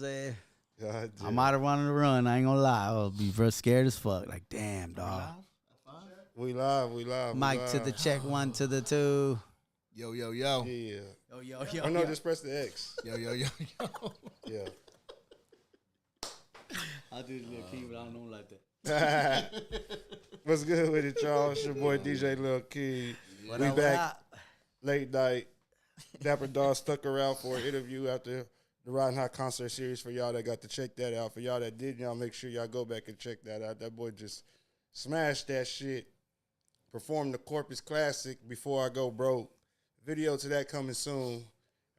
saying? God I might have wanted to run. I ain't gonna lie. I would be very scared as fuck. Like, damn, dog. We live. Mic to the check, 1 to the 2. Yo. Yeah. Yo. Oh, no, just press the X. Yo. Yeah. I do the little key, but I don't know like that. What's good with it, y'all? It's your boy DJ Lil Key. We back late night. Dapper Dog stuck around for an interview after the Riding Hot concert series. For y'all that got to check that out. For y'all that didn't, y'all make sure y'all go back and check that out. That boy just smashed that shit. Performed the Corpus Classic, Before I Go Broke. Video to that coming soon.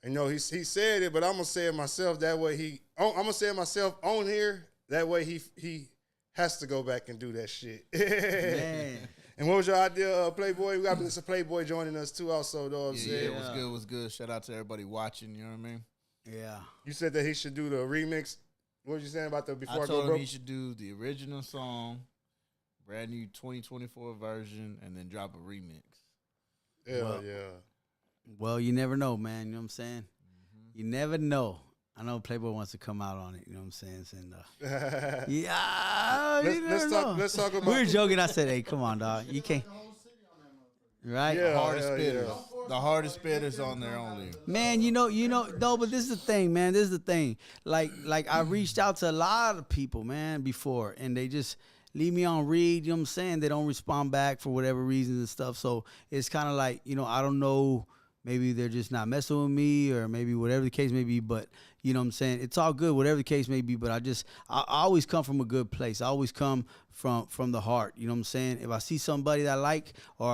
And he said it, but I'm gonna say it myself. That way I'm gonna say it myself on here. That way he has to go back and do that shit. Man. And what was your idea, Playboy? We got Mr. Playboy joining us too, also. Though I'm saying, was good. Shout out to everybody watching. You know what I mean? Yeah. You said that he should do the remix. What was you saying about the Before I Go told Broke? him he should do the original song, brand new 2024 version, and then drop a remix. Yeah. Well, you never know, man. You know what I'm saying? Mm-hmm. You never know. I know Playboy wants to come out on it. You know what I'm saying? And, yeah. Let's talk about. We were joking. I said, "Hey, come on, dog. You can't." Right? Yeah, The hardest spitters. yeah. The hardest spitters on there only. Man, you know, no, but this is the thing, man. This is the thing. Like I reached out to a lot of people, man, before, and they just leave me on read, you know what I'm saying? They don't respond back for whatever reasons and stuff. So it's kind of like, I don't know, maybe they're just not messing with me or maybe whatever the case may be, but you know what I'm saying? It's all good, whatever the case may be, but I always come from a good place. I always come from the heart, you know what I'm saying? If I see somebody that I like or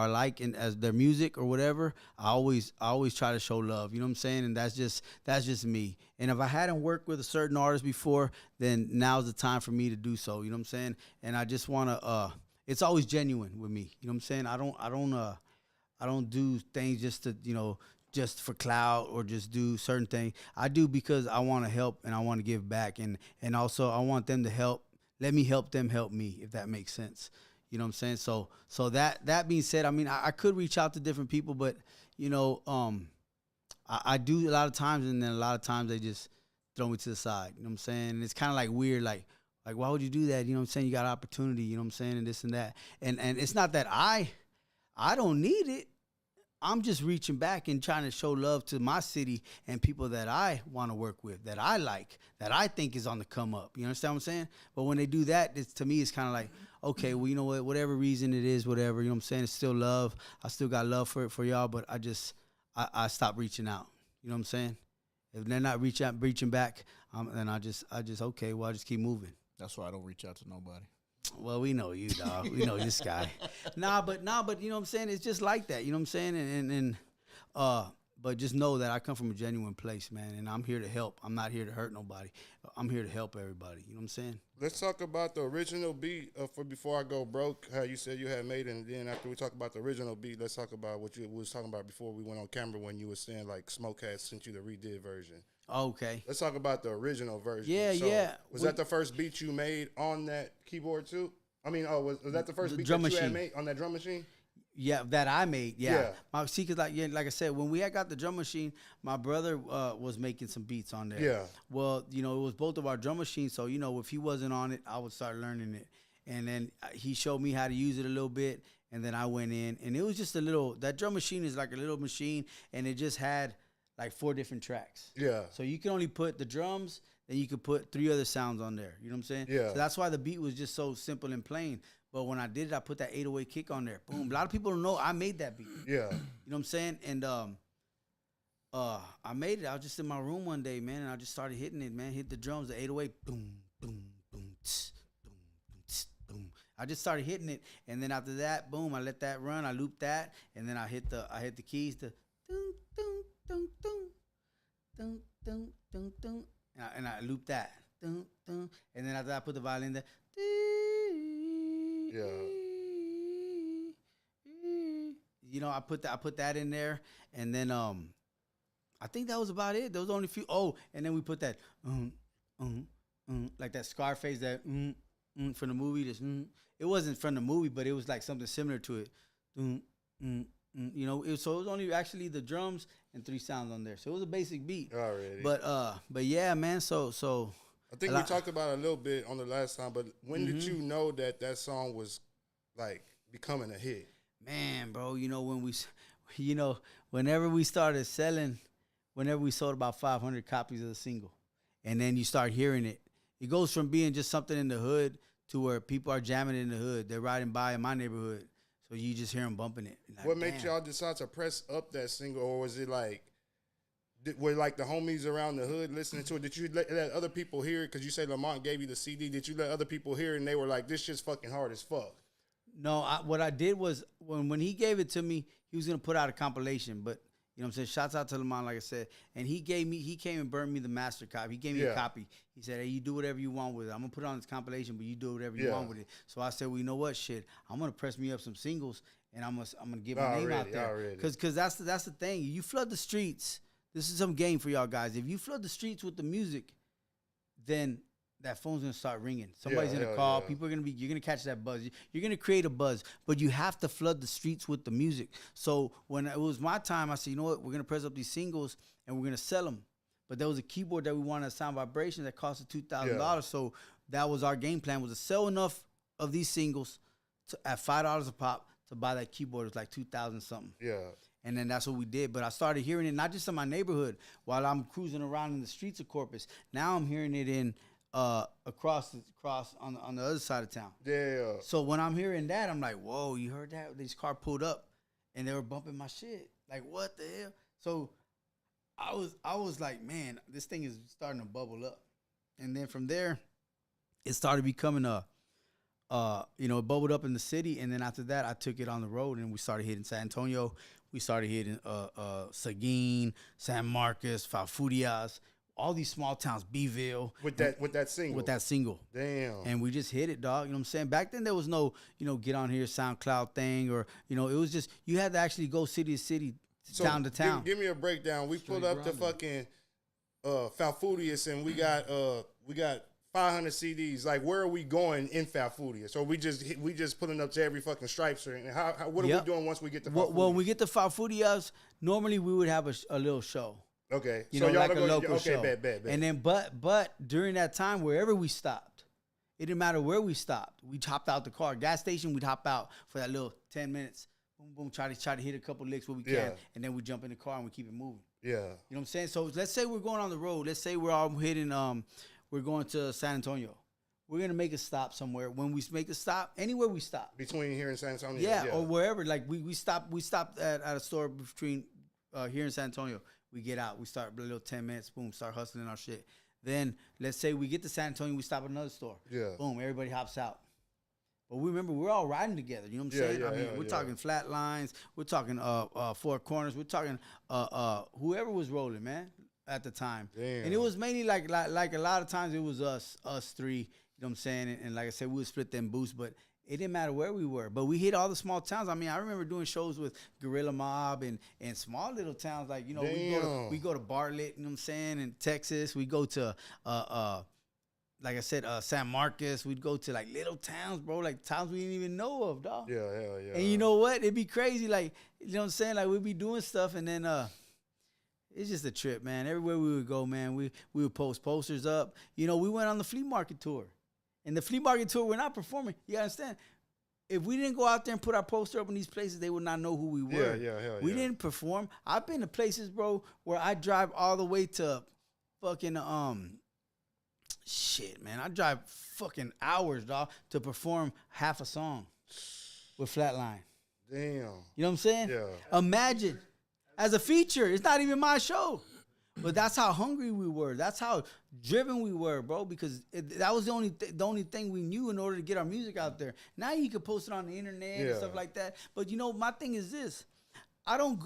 like as their music or whatever, I always try to show love, you know what I'm saying? And that's just me. And if I hadn't worked with a certain artist before, then now's the time for me to do so, you know what I'm saying? And I just want to it's always genuine with me, you know what I'm saying? I don't do things just to, just for clout or just do certain things. I do because I want to help and I want to give back. And also I want them to help. Let me help them help me, if that makes sense. You know what I'm saying? So that being said, I mean, I could reach out to different people, but, I do a lot of times, and then a lot of times they just throw me to the side. You know what I'm saying? And it's kind of like weird, like, why would you do that? You know what I'm saying? You got opportunity, you know what I'm saying? And this and that. And it's not that I don't need it. I'm just reaching back and trying to show love to my city and people that I want to work with, that I like, that I think is on the come up. You understand what I'm saying? But when they do that, to me, it's kind of like, okay, well, you know what? Whatever reason it is, whatever, you know what I'm saying? It's still love. I still got love for y'all, but I stopped reaching out. You know what I'm saying? If they're not reaching back, then I just okay, well, I just keep moving. That's why I don't reach out to nobody. Well, we know you, dog. We know this guy. Nah, but you know what I'm saying? It's just like that. You know what I'm saying? But just know that I come from a genuine place, man, and I'm here to help. I'm not here to hurt nobody. I'm here to help everybody. You know what I'm saying? Let's talk about the original beat for Before I Go Broke, how you said you had made it, and then after we talk about the original beat, let's talk about what you was talking about before we went on camera when you were saying, like, Smoke had sent you the redid version. Okay. Let's talk about the original version. Yeah. Was that the first beat you made on that keyboard too? I mean, was that the first beat drum that you had machine. made on that drum machine? Yeah, that I made. Yeah. Yeah. See, because like I said, when we had got the drum machine, my brother was making some beats on there. Yeah. Well, it was both of our drum machines, so if he wasn't on it, I would start learning it, and then he showed me how to use it a little bit, and then I went in, and it was just that drum machine is like a little machine, and it just had like 4 different tracks. Yeah. So you can only put the drums, then you could put 3 other sounds on there. You know what I'm saying? Yeah. So that's why the beat was just so simple and plain. But when I did it, I put that 808 kick on there. Boom. A lot of people don't know I made that beat. Yeah. You know what I'm saying? And I made it. I was just in my room one day, man, and I just started hitting it, man. Hit the drums, the 808, boom, boom, boom, tss, boom, boom, tss, boom. I just started hitting it, and then after that, boom, I let that run. I looped that, and then I hit the keys, the dun dun dun dun dun dun dun dun, and I looped that, dun dun, and then after that, I put the violin there. Yeah. I put that in there, and then I think that was about it. There was only a few. Oh, and then we put that like that Scarface that from the movie. It wasn't from the movie, but it was like something similar to it. You know, so it was only actually the drums and 3 sounds on there. So it was a basic beat. Already. But yeah, man. So I think we talked about it a little bit on the last time. But when did you know that song was like becoming a hit? Man, bro, you know when whenever we started selling, whenever we sold about 500 copies of the single, and then you start hearing it, it goes from being just something in the hood to where people are jamming in the hood. They're riding by in my neighborhood, so you just hear them bumping it. Like, what made y'all decide to press up that single, or was it like, were like the homies around the hood listening to it? Did you let other people hear it? Because you say Lamont gave you the CD. Did you let other people hear it and they were like, this shit's fucking hard as fuck? No, what I did was when he gave it to me, he was gonna put out a compilation. But you know what I'm saying? Shouts out to Lamont, like I said. And he came and burned me the master copy. He gave me a copy. He said, hey, you do whatever you want with it. I'm gonna put it on this compilation, but you do whatever you want with it. So I said, well, you know what, shit, I'm gonna press me up some singles and I'm gonna get my name out there. Cause that's the thing. You flood the streets. This is some game for y'all guys. If you flood the streets with the music, then that phone's gonna start ringing. Somebody's gonna call. People are you're gonna catch that buzz. You're gonna create a buzz, but you have to flood the streets with the music. So when it was my time, I said, you know what? We're gonna press up these singles and we're gonna sell them. But there was a keyboard that we wanted, a sound vibration that costed $2,000. So that was our game plan, was to sell enough of these singles at $5 a pop to buy that keyboard. It was like 2,000 something. Yeah. And then that's what we did. But I started hearing it not just in my neighborhood while I'm cruising around in the streets of Corpus. Now I'm hearing it in across on the other side of town. Yeah. So when I'm hearing that, I'm like, whoa, you heard that? This car pulled up and they were bumping my shit. Like, what the hell? So I was like, man, this thing is starting to bubble up. And then from there, it started becoming it bubbled up in the city. And then after that, I took it on the road and we started hitting San Antonio. We started hitting Seguin, San Marcos, Falfurrias, all these small towns, Beeville. With that single. Damn. And we just hit it, dog. You know what I'm saying? Back then there was no, get on here SoundCloud thing, or, it was just, you had to actually go city to city, town to town. Give me a breakdown. We pulled up to fucking Falfurrias and we got 500 CDs. Like, where are we going in Falfurrias? Or we just pulling up to every fucking Stripes? And what are we doing once we get to Falfurrias? Well, when we get to Falfurrias, normally we would have a little show. Okay, so y'all like a local show. Bet. And then, but during that time, wherever we stopped, it didn't matter where we stopped. We hopped out the car. Gas station, we'd hop out for that little 10 minutes. Boom, boom. Try to hit a couple licks where we can, and then we jump in the car and we keep it moving. Yeah, you know what I'm saying. So let's say we're going on the road. Let's say we're all hitting. We're going to San Antonio. We're gonna make a stop somewhere. When we make a stop, anywhere we stop between here and San Antonio. Yeah, or wherever. Like we stopped at a store between here and San Antonio. We get out. We start a little 10 minutes. Boom, start hustling our shit. Then let's say we get to San Antonio. We stop at another store. Yeah. Boom, everybody hops out. But we remember we're all riding together. You know what I'm saying? I mean, we're talking flat lines. We're talking four corners. We're talking whoever was rolling, man, at the time. Damn. And it was mainly like a lot of times it was us three. You know what I'm saying? And like I said, we would split them boosts, but it didn't matter where we were. But we hit all the small towns. I mean, I remember doing shows with Gorilla Mob and small little towns. Like, we go to Bartlett, you know what I'm saying, in Texas. We go to, like I said, San Marcos. We'd go to, like, little towns, bro, like towns we didn't even know of, dog. Yeah. And you know what? It'd be crazy. Like, you know what I'm saying? Like, we'd be doing stuff, and then it's just a trip, man. Everywhere we would go, man, we would post posters up. We went on the flea market tour. And the flea market tour, we're not performing. You understand? If we didn't go out there and put our poster up in these places, they would not know who we were. We didn't perform. I've been to places, bro, where I drive all the way to fucking shit, man. I drive fucking hours, dog, to perform half a song with Flatline. Damn. You know what I'm saying? Yeah. Imagine as a feature. It's not even my show. But that's how hungry we were. That's how driven we were, bro. Because that was the only thing we knew in order to get our music out there. Now you can post it on the internet and stuff like that. But my thing is this: I don't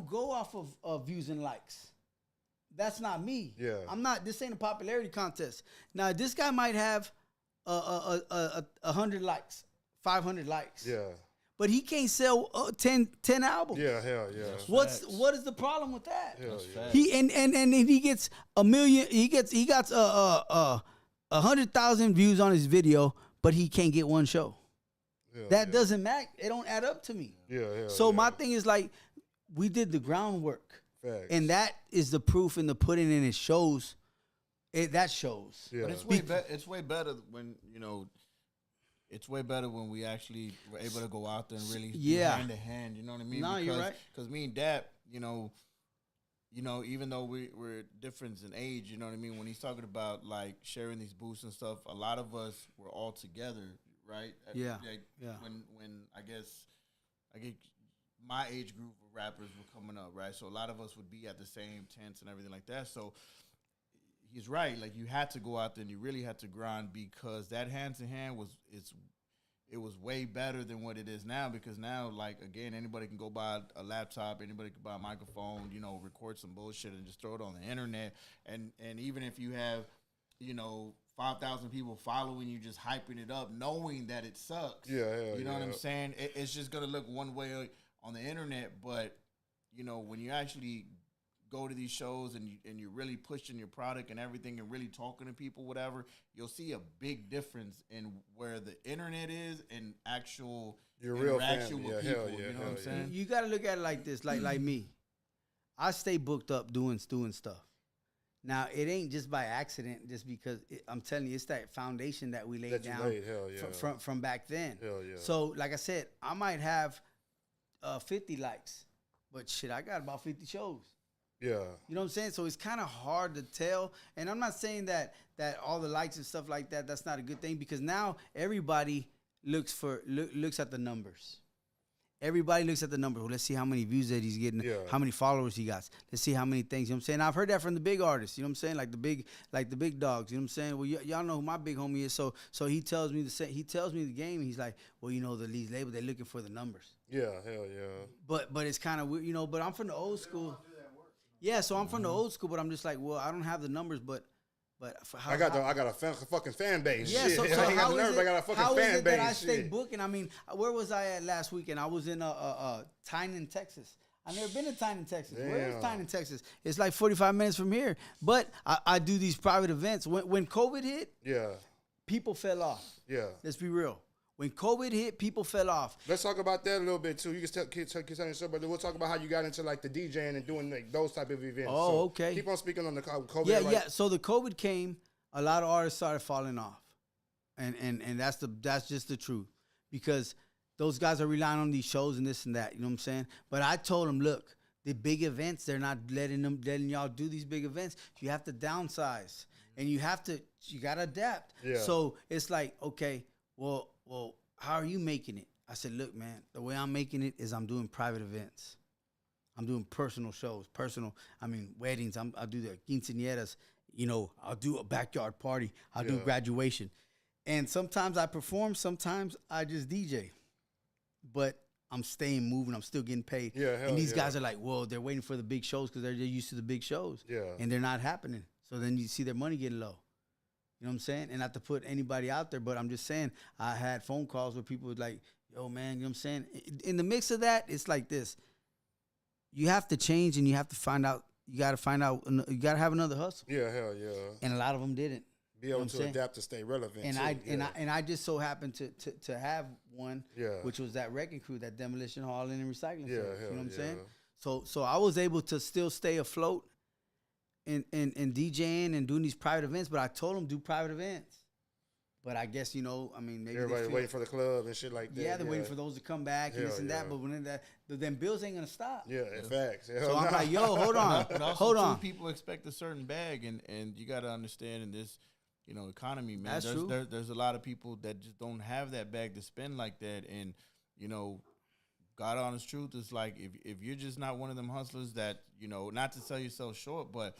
go off of views and likes. That's not me. Yeah, I'm not. This ain't a popularity contest. Now this guy might have 100 likes, 500 likes. Yeah. But he can't sell 10 albums. Yeah, hell yeah. What is the problem with that? Hell yeah. He gets 1 million. He got 100,000 views on his video, but he can't get one show. That doesn't match. It don't add up to me. So my thing is like, we did the groundwork. Facts. And that is the proof in the pudding, and it shows. That shows. But it's way better when, you know, it's way better when we actually were able to go out there and really do hand to hand. You know what I mean? No, you're right. Because me and Dap, you know, even though we're different in age, you know what I mean? When he's talking about like sharing these booths and stuff, a lot of us were all together, right? When I guess my age group of rappers were coming up, right? So a lot of us would be at the same tents and everything like that. So he's right. Like, you had to go out there and you really had to grind, because that hand to hand it was way better than what it is now. Because now, like, again, anybody can go buy a laptop, anybody can buy a microphone, you know, record some bullshit and just throw it on the internet. And even if you have, you know, 5,000 people following you, just hyping it up, knowing that it sucks. You know what I'm saying? It's just gonna look one way on the internet, but you know, when you actually go to these shows and you're really pushing your product and everything and really talking to people, whatever, you'll see a big difference in where the internet is and actual interaction with people. You know what I'm saying? You got to look at it like this, like me. I stay booked up doing stuff. Now, it ain't just by accident, just because I'm telling you, it's that foundation that we laid down from back then. So, like I said, I might have 50 likes, but shit, I got about 50 shows. You know what I'm saying? So it's kind of hard to tell. And I'm not saying that all the likes and stuff like that, that's not a good thing, because now everybody looks at the numbers. Everybody looks at the numbers. Well, let's see how many views that he's getting, how many followers he got. Let's see how many things. You know what I'm saying? I've heard that from the big artists. You know what I'm saying? Like the big dogs. You know what I'm saying? Well, y'all know who my big homie is. So he tells me the game. And he's like, well, you know, these labels, they're looking for the numbers. But it's kind of weird, you know. But I'm from the old school. Yeah, so I'm from the old school, but I'm just like, well, I don't have the numbers, but I got a fucking fan base. Yeah, so how is it that I stay booking? I mean, where was I at last weekend? I was in Tynan, Texas. I've never been to Tynan, Texas. Damn. Where is Tynan, Texas? It's like 45 minutes from here. But I do these private events. When COVID hit, people fell off. Let's be real. When COVID hit, people fell off. Let's talk about that a little bit too. You can keep telling yourself, but we'll talk about how you got into like the DJing and doing like those type of events. Oh, so okay. Keep on speaking on the COVID. Yeah. So the COVID came, a lot of artists started falling off, and that's just the truth, because those guys are relying on these shows and this and that. You know what I'm saying? But I told them, look, the big events, they're not letting y'all do these big events. You have to downsize, and you gotta adapt. So it's like, okay, well, how are you making it? I said, look, man, the way I'm making it is I'm doing private events. I'm doing personal shows, weddings. I'll do the quinceañeras. You know, I'll do a backyard party. I'll do graduation. And sometimes I perform. Sometimes I just DJ. But I'm staying moving. I'm still getting paid. And these guys are like, well, they're waiting for the big shows because they're used to the big shows. And they're not happening. So then you see their money getting low. You know what I'm saying? And not to put anybody out there, but I'm just saying, I had phone calls where people were like, yo, man, you know what I'm saying? In the mix of that, it's like this. You have to change, and you have to find out, you got to have another hustle. And a lot of them didn't. Be able to adapt to stay relevant. And I just so happened to have one, which was that Wrecking Crew, that Demolition Hall and Recycling Service. You know what I'm saying? So I was able to still stay afloat in DJing and doing these private events, but I told them do private events. But I guess, you know, I mean, maybe everybody waiting for the club and shit like that. Yeah, they're waiting for those to come back and this and that. But when then bills ain't gonna stop. Facts. So I'm like, yo, hold on, hold on. People expect a certain bag, and you got to understand in this, you know, economy, man. That's true. There's a lot of people that just don't have that bag to spend like that, and you know, God honest truth is like if you're just not one of them hustlers that, you know, not to sell yourself short, but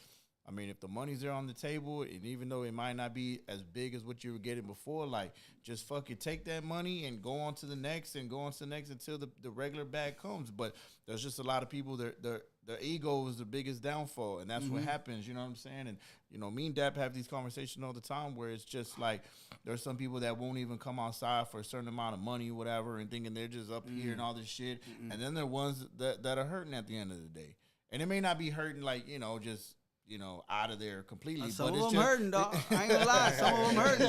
I mean, if the money's there on the table, and even though it might not be as big as what you were getting before, like, just fucking take that money and go on to the next and go on to the next until the regular bag comes. But there's just a lot of people, their ego is the biggest downfall, and that's what happens, you know what I'm saying? And, you know, me and Dap have these conversations all the time where it's just like there's some people that won't even come outside for a certain amount of money or whatever and thinking they're just up here and all this shit. And then there are ones that are hurting at the end of the day. And it may not be hurting like, you know, just out of there completely. Some but of them hurting, dog. I ain't gonna lie. Some of them hurting.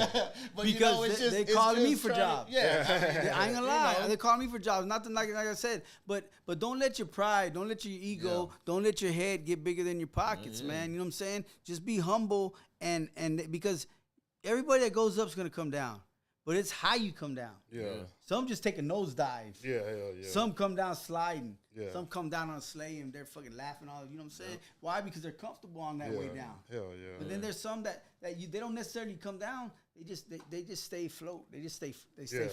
But because they calling me for jobs. Yeah. I ain't gonna lie. They calling me for jobs. Nothing like I said. But don't let your pride, don't let your ego, don't let your head get bigger than your pockets, man. You know what I'm saying? Just be humble and because everybody that goes up is gonna come down. But it's how you come down. Yeah. Some just take a nosedive. Yeah, hell yeah. Some come down sliding. Yeah. Some come down on a sleigh and they're fucking laughing all. You know what I'm saying? Yeah. Why? Because they're comfortable on that way down. Hell yeah. But then there's some that they don't necessarily come down. They just stay afloat. They just stay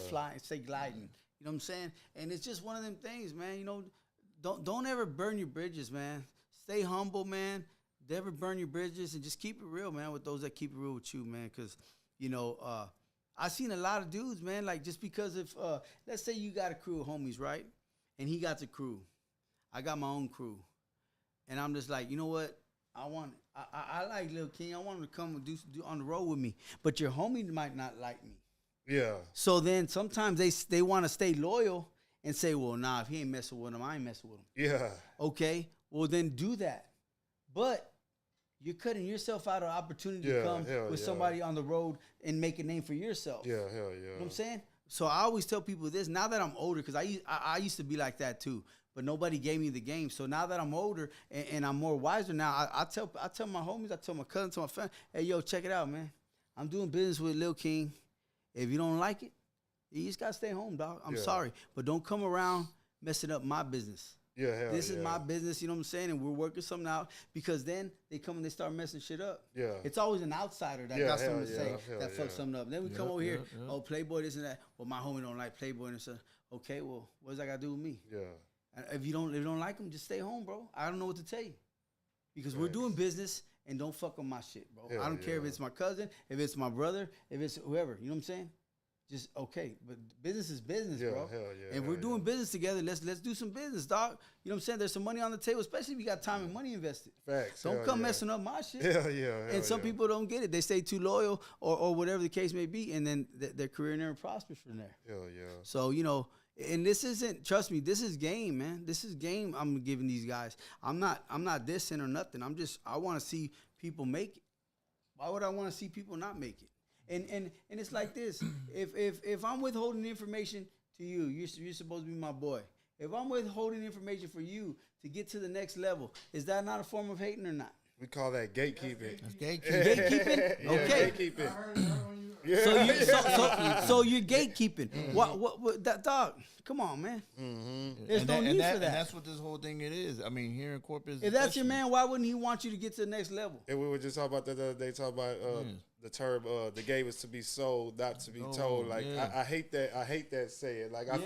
flying, stay gliding. You know what I'm saying? And it's just one of them things, man. You know, don't ever burn your bridges, man. Stay humble, man. Never burn your bridges and just keep it real, man. With those that keep it real with you, man. Because I seen a lot of dudes, man, like just because of, let's say you got a crew of homies, right? And he got the crew. I got my own crew. And I'm just like, you know what? I like Lil King. I want him to come and do on the road with me. But your homie might not like me. Yeah. So then sometimes they want to stay loyal and say, well, nah, if he ain't messing with him, I ain't messing with him. Yeah. Okay, well then do that. But you're cutting yourself out of opportunity to come with somebody on the road and make a name for yourself. Yeah, hell yeah. You know what I'm saying? So I always tell people this, now that I'm older, because I used to be like that too, but nobody gave me the game. So now that I'm older and I'm more wiser now, I tell my homies, I tell my cousins, to my family, hey, yo, check it out, man. I'm doing business with Lil King. If you don't like it, you just got to stay home, dog. I'm sorry. But don't come around messing up my business. Yeah, this is my business, you know what I'm saying? And we're working something out because then they come and they start messing shit up. Yeah. It's always an outsider that got something to say that fucks something up. And then we come over here, oh, Playboy, this and that. Well, my homie don't like Playboy and stuff. Okay, well, what does that got to do with me? Yeah. And if you don't like him, just stay home, bro. I don't know what to tell you. Because we're doing business and don't fuck on my shit, bro. I don't care if it's my cousin, if it's my brother, if it's whoever. You know what I'm saying? Just okay, but business is business, bro. And we're doing business together. Let's do some business, dog. You know what I'm saying? There's some money on the table, especially if you got time and money invested. Facts. Don't come messing up my shit. And some people don't get it. They stay too loyal or whatever the case may be, and then their career never prospers from there. So, and this isn't, trust me, this is game, man. This is game I'm giving these guys. I'm not dissing or nothing. I want to see people make it. Why would I want to see people not make it? And it's like this. If I'm withholding information to you, you're supposed to be my boy. If I'm withholding information for you to get to the next level, is that not a form of hating or not? We call that gatekeeping. That's gatekeeping. Gatekeeping? Okay. Gatekeeping. So you're gatekeeping. What that dog? Come on, man. Mm-hmm. There's no need for that. And that's what this whole thing it is. I mean, here in Corpus, if that's your man, why wouldn't he want you to get to the next level? And we were just talking about that the other day. Talking about the term the game is to be sold, not to be told. Like I hate that. I hate that saying. Like I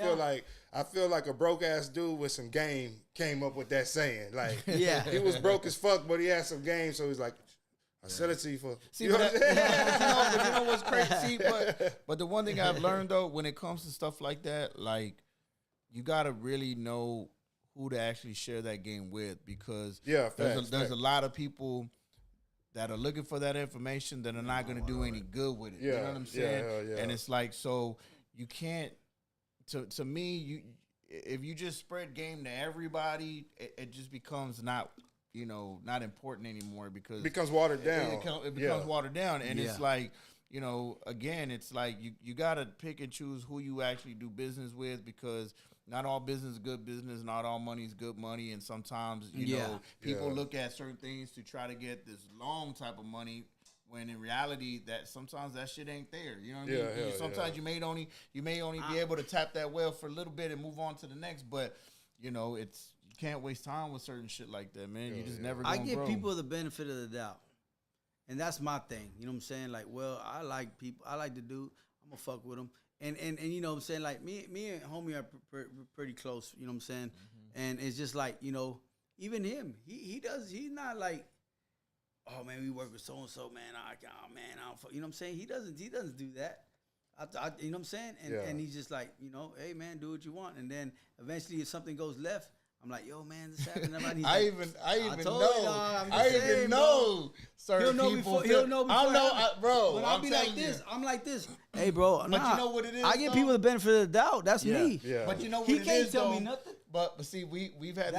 feel like a broke ass dude with some game came up with that saying. Like he was broke as fuck, but he had some game, so he's like, I sell it to you for. See, but you know what's crazy? See, but the one thing I've learned though, when it comes to stuff like that, like you gotta really know who to actually share that game with, because there's a lot of people that are looking for that information that are not going to do any good with it. You know what I'm saying? And it's like, so you can't, to me, if you just spread game to everybody, it just becomes not important anymore, because it becomes watered down. It becomes watered down. And it's like, again, it's like you got to pick and choose who you actually do business with, because not all business is good business, not all money is good money, and sometimes people look at certain things to try to get this long type of money, when in reality that sometimes that shit ain't there. You know what I mean? Sometimes you may only be able to tap that well for a little bit and move on to the next, but you can't waste time with certain shit like that, man. You just never. I give people the benefit of the doubt, and that's my thing. You know what I'm saying? Like, well, I like people. I like the dude. I'm gonna fuck with him. And you know what I'm saying? Like, me and homie are pretty close, you know what I'm saying? Mm-hmm. And it's just like, even him, he's not like, oh man, we work with so and so, man. I don't fuck, you know what I'm saying? He doesn't do that. You know what I'm saying? And he's just like, hey man, do what you want. And then eventually, if something goes left, I'm like, yo, man, this happened. I even know certain people. He'll know before. Bro. But I'll be like this. I'm like this. Hey, bro. But you know what it is? I give people the benefit of the doubt. That's me. Yeah. But you know what he it is, can't tell though? me nothing. But see, we've had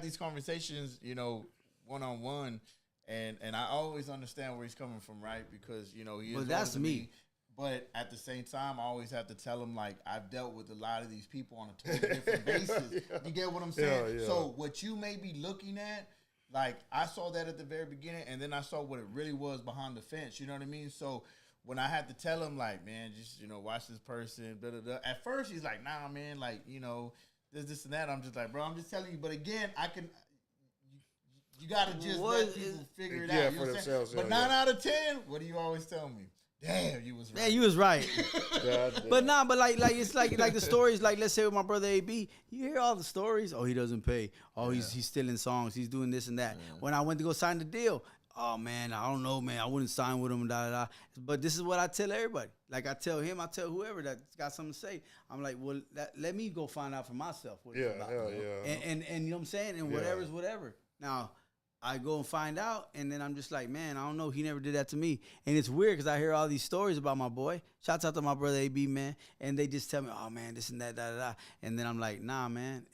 these conversations, one on one, And I always understand where he's coming from, right? Because he is. But that's me. But at the same time, I always have to tell him, like, I've dealt with a lot of these people on a totally different basis. You get what I'm saying? Yeah. So what you may be looking at, like, I saw that at the very beginning, and then I saw what it really was behind the fence. You know what I mean? So when I had to tell him, like, man, just, watch this person, blah, blah, blah. At first, he's like, nah, man, like, this and that. I'm just like, bro, I'm just telling you. But again, you got to just let people figure it out. You know for themselves. But 9 out of 10, what do you always tell me? Damn, you was right. Yeah, you was right. But like it's like the stories, like, let's say with my brother AB, you hear all the stories. Oh, he doesn't pay. Oh, he's stealing songs. He's doing this and that. Yeah. When I went to go sign the deal, oh man, I don't know, man. I wouldn't sign with him. But this is what I tell everybody. Like I tell him, I tell whoever that's got something to say. I'm like, well, let me go find out for myself what it's about. Yeah. And you know what I'm saying? And whatever's whatever. Now, I go and find out, and then I'm just like, man, I don't know. He never did that to me. And it's weird because I hear all these stories about my boy. Shouts out to my brother AB, man. And they just tell me, oh, man, this and that, da. And then I'm like, nah, man,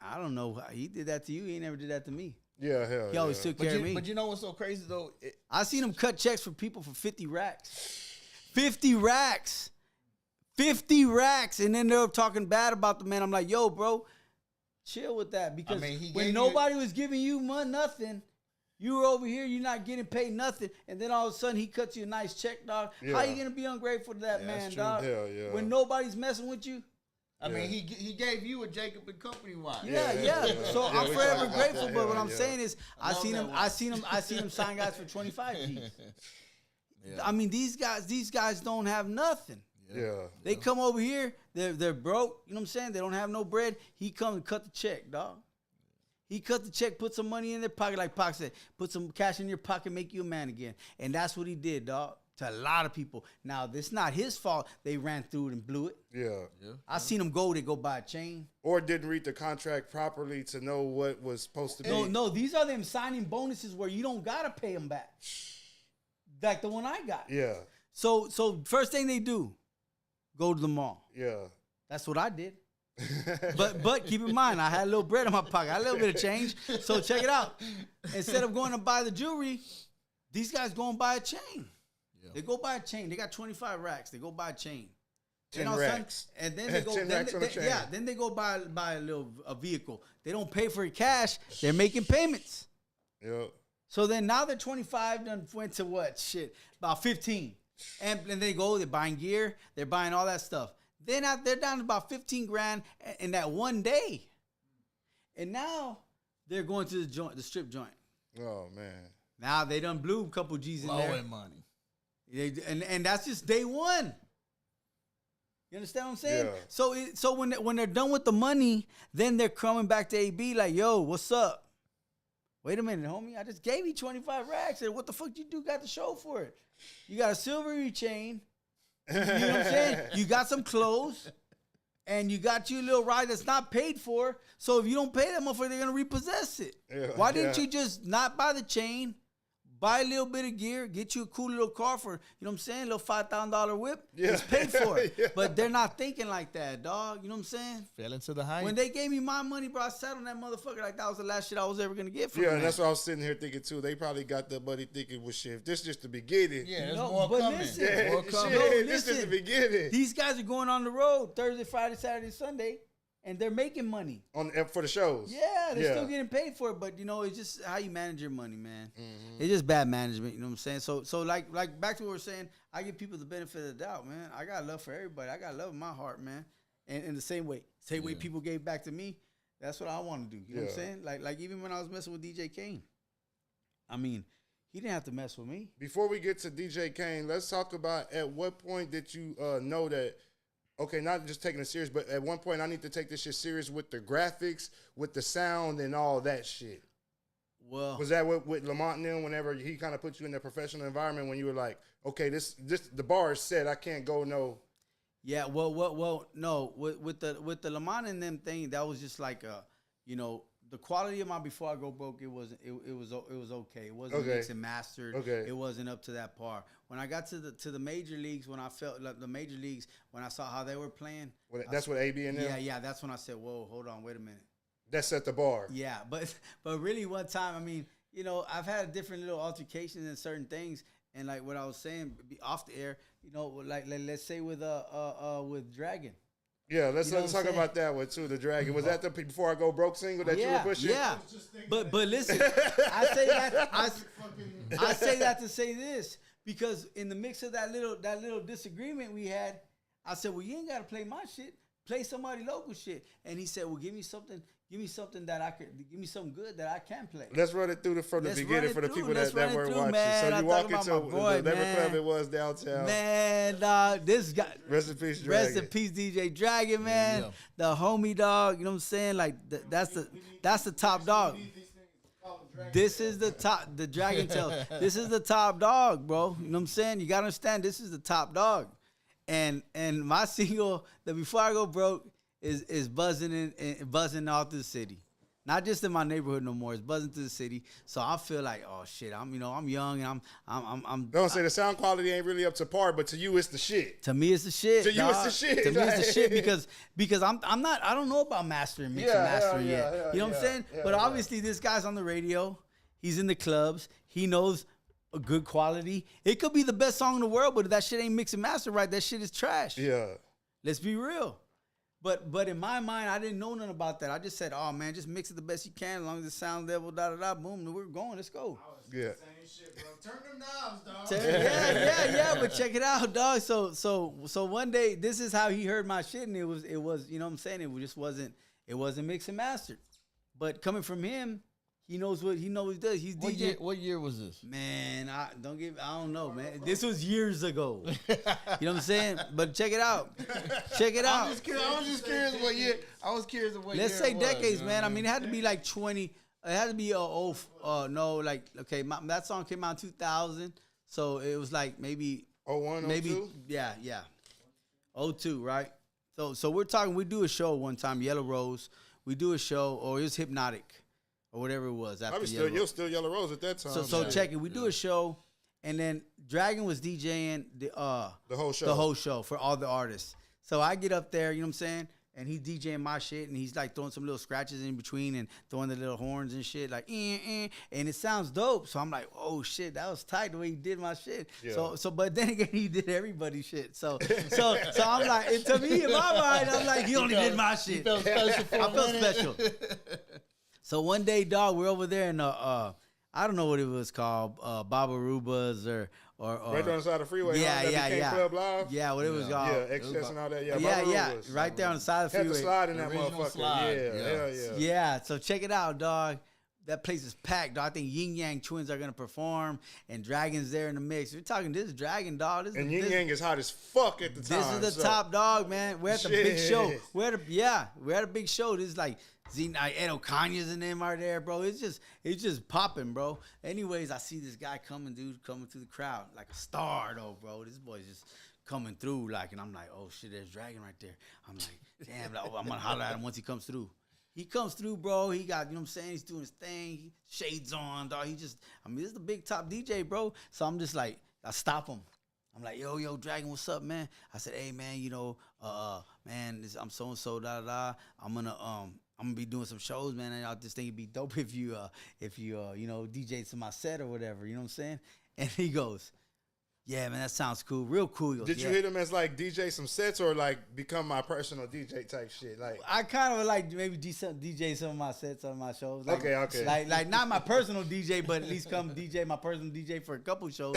I don't know. He did that to you. He never did that to me. Yeah, hell He always took care of me. But you know what's so crazy, though? I seen him cut checks for people for 50 racks. 50 racks. 50 racks. And then they're talking bad about the man. I'm like, yo, bro, chill with that. Because when nobody was giving you nothing, you were over here, you're not getting paid nothing, and then all of a sudden he cuts you a nice check, dog. Yeah. How you gonna be ungrateful to that man, dog? Hell yeah. When nobody's messing with you. I mean, he gave you a Jacob and Company watch. Yeah. So I'm forever grateful. But what I'm saying is, I seen him sign guys for 25 G's. I mean, these guys don't have nothing. Yeah. They come over here, they're broke. You know what I'm saying? They don't have no bread. He come and cut the check, dog. He cut the check, put some money in their pocket, like Pac said, put some cash in your pocket, make you a man again. And that's what he did, dog, to a lot of people. Now, it's not his fault they ran through it and blew it. Yeah. I seen them they go buy a chain. Or didn't read the contract properly to know what was supposed to be. No, these are them signing bonuses where you don't got to pay them back. Like the one I got. Yeah. So first thing they do, go to the mall. Yeah. That's what I did. but keep in mind, I had a little bread in my pocket. I had a little bit of change. So check it out. Instead of going to buy the jewelry, these guys go and buy a chain. Yeah. They go buy a chain. They got 25 racks. They go buy a chain. 10 racks. And then they go. Then they go buy a vehicle. They don't pay for it cash. They're making payments. Yep. So then now they're 25. Then went to what? Shit, about 15. And then they go. They're buying gear. They're buying all that stuff. Then they're down to about 15 grand in that one day. And now they're going to the strip joint. Oh, man. Now they done blew a couple G's in there. Blowing money. And that's just day one. You understand what I'm saying? Yeah. So when they're done with the money, then they're coming back to AB like, yo, what's up? Wait a minute, homie. I just gave you 25 racks. And what the fuck you do got to show for it? You got a silvery chain. You know what I'm saying? You got some clothes, and you got your little ride that's not paid for. So if you don't pay that motherfucker, they're going to repossess it. Yeah, why didn't you just not buy the chain, buy a little bit of gear, get you a cool little car for, you know what I'm saying, a little $5,000 whip? Yeah. It's paid for it. Yeah. But they're not thinking like that, dog. You know what I'm saying? Fell into the hype. When they gave me my money, bro, I sat on that motherfucker like that was the last shit I was ever going to get from them. Yeah, and that's what I was sitting here thinking, too. They probably got the money thinking, well, shit, if this is just the beginning. Yeah, there's more coming. Listen, this is the beginning. These guys are going on the road Thursday, Friday, Saturday, Sunday. And they're making money for the shows. Yeah, they're still getting paid for it, but it's just how you manage your money, man. Mm-hmm. It's just bad management. You know what I'm saying? So like back to what we're saying, I give people the benefit of the doubt, man. I got love for everybody. I got love in my heart, man. And in the same way people gave back to me, that's what I want to do. You know what I'm saying? Like even when I was messing with DJ Kane, I mean, he didn't have to mess with me. Before we get to DJ Kane, let's talk about at what point did you know that. Okay, not just taking it serious, but at one point I need to take this shit serious with the graphics, with the sound, and all that shit. Well, was that with Lamont and them? Whenever he kind of put you in a professional environment, when you were like, okay, this the bar is set, I can't go no. Yeah, well, no, with the Lamont and them thing, that was just like the quality of my Before I Go Broke, it was okay. It wasn't mixed and mastered. Okay. It wasn't up to that par. When I got to the major leagues, when I felt like the major leagues, when I saw how they were playing, that's what AB and them. Yeah. That's when I said, whoa, hold on, wait a minute. That's at the bar. Yeah, but really one time, I mean, you know, I've had different little altercations and certain things, and like what I was saying off the air, you know, like let's say with Dragon. Yeah, let's talk about that one too. The Dragon, was that the Before I Go Broke single that you were pushing? Yeah, but listen, I say that to say this, because in the mix of that little disagreement we had, I said, well, you ain't gotta play my shit, play somebody local shit, and he said, well, give me something that I could, give me something good that I can play. Let's run it through from the beginning for the people that weren't watching. Man. So you walk into whatever club it was downtown. Man, this guy. Rest in peace, Dragon. Rest in peace, DJ Dragon, man. Yeah. The homie dog. You know what I'm saying? Like that's the top dog. This is the top. The Dragon Tail. This is the top dog, bro. You know what I'm saying? You gotta understand. This is the top dog. And my single, the Before I Go Broke, is buzzing buzzing all through the city. Not just in my neighborhood no more. It's buzzing through the city. So I feel like, oh shit, I'm young and I'm don't say the sound quality ain't really up to par, but to you it's the shit. To me it's the shit. To you it's the shit. To me it's the shit because I'm not, I don't know about mastering, mixing, mastering yet. You know what I'm saying? But obviously this guy's on the radio. He's in the clubs. He knows a good quality. It could be the best song in the world, but if that shit ain't mixed and mastered right, that shit is trash. Yeah. Let's be real. But in my mind, I didn't know nothing about that. I just said, oh man, just mix it the best you can, as long as the sound level, boom, we're going, let's go. Yeah. Same shit, bro. Turn them knobs, dog. Yeah, but check it out, dog. So one day, this is how he heard my shit, and it was, you know what I'm saying? It wasn't mixed and mastered. But coming from him, he knows what he does. He's DJ. What year was this? Man, I don't know, man. This was years ago. You know what I'm saying? But check it out. I was just curious what year. I was curious what Let's year. say it was, decades, you know man. what I mean, it had to be like 20. It had to be that song came out in 2000, so it was like maybe 01, maybe 02? yeah 02, right? So we're talking. We do a show one time, Yellow Rose. We do a show, or it was Hypnotic. Or whatever it was. You're still Yellow Rose at that time. So check it. We do a show, and then Dragon was DJing the whole show for all the artists. So I get up there, you know what I'm saying, and he's DJing my shit, and he's like throwing some little scratches in between and throwing the little horns and shit, like and it sounds dope. So I'm like, oh shit, that was tight the way he did my shit. Yeah. So but then again, he did everybody's shit. So I'm like, and to me in my mind, I'm like, he only did my shit. I felt special. So one day, dog, we're over there in I don't know what it was called, Babaruba's or right there on the side of the freeway. Yeah. Club Live. Yeah, what it was called. Yeah, Excess and all that. Yeah. Right there on the side of the freeway. Had to slide in that motherfucker. Slide. Yeah. Yeah. So check it out, dog. That place is packed, dog. I think Yin Yang Twins are gonna perform, and Dragon's there in the mix. We're talking this Dragon, dog. And Yin Yang is hot as fuck at the time. This is the top dog, man. We're at the big show. We're at a big show. This is like Edo Kanye's and them are there, bro. It's just popping, bro. Anyways, I see this guy coming through the crowd like a star, though, bro. This boy's just coming through, like, and I'm like, oh shit, there's Dragon right there. I'm like, damn, I'm gonna holler at him once he comes through. He comes through, bro. He got, you know what I'm saying? He's doing his thing. Shades on, dog. This is the big top DJ, bro. So I'm just like, I stop him. I'm like, yo, Dragon, what's up, man? I said, hey, man, you know, man, I'm so-and-so, da-da-da. I'm gonna be doing some shows, man, and I just think it'd be dope if you you know, DJ to my set or whatever, you know what I'm saying? And he goes, yeah, man, that sounds cool, real cool. He goes, Did you hit him as like DJ some sets or like become my personal DJ type shit? Like I kind of like maybe DJ some of my sets on my shows. Like, okay. Like not my personal DJ, but at least come DJ my personal DJ for a couple shows.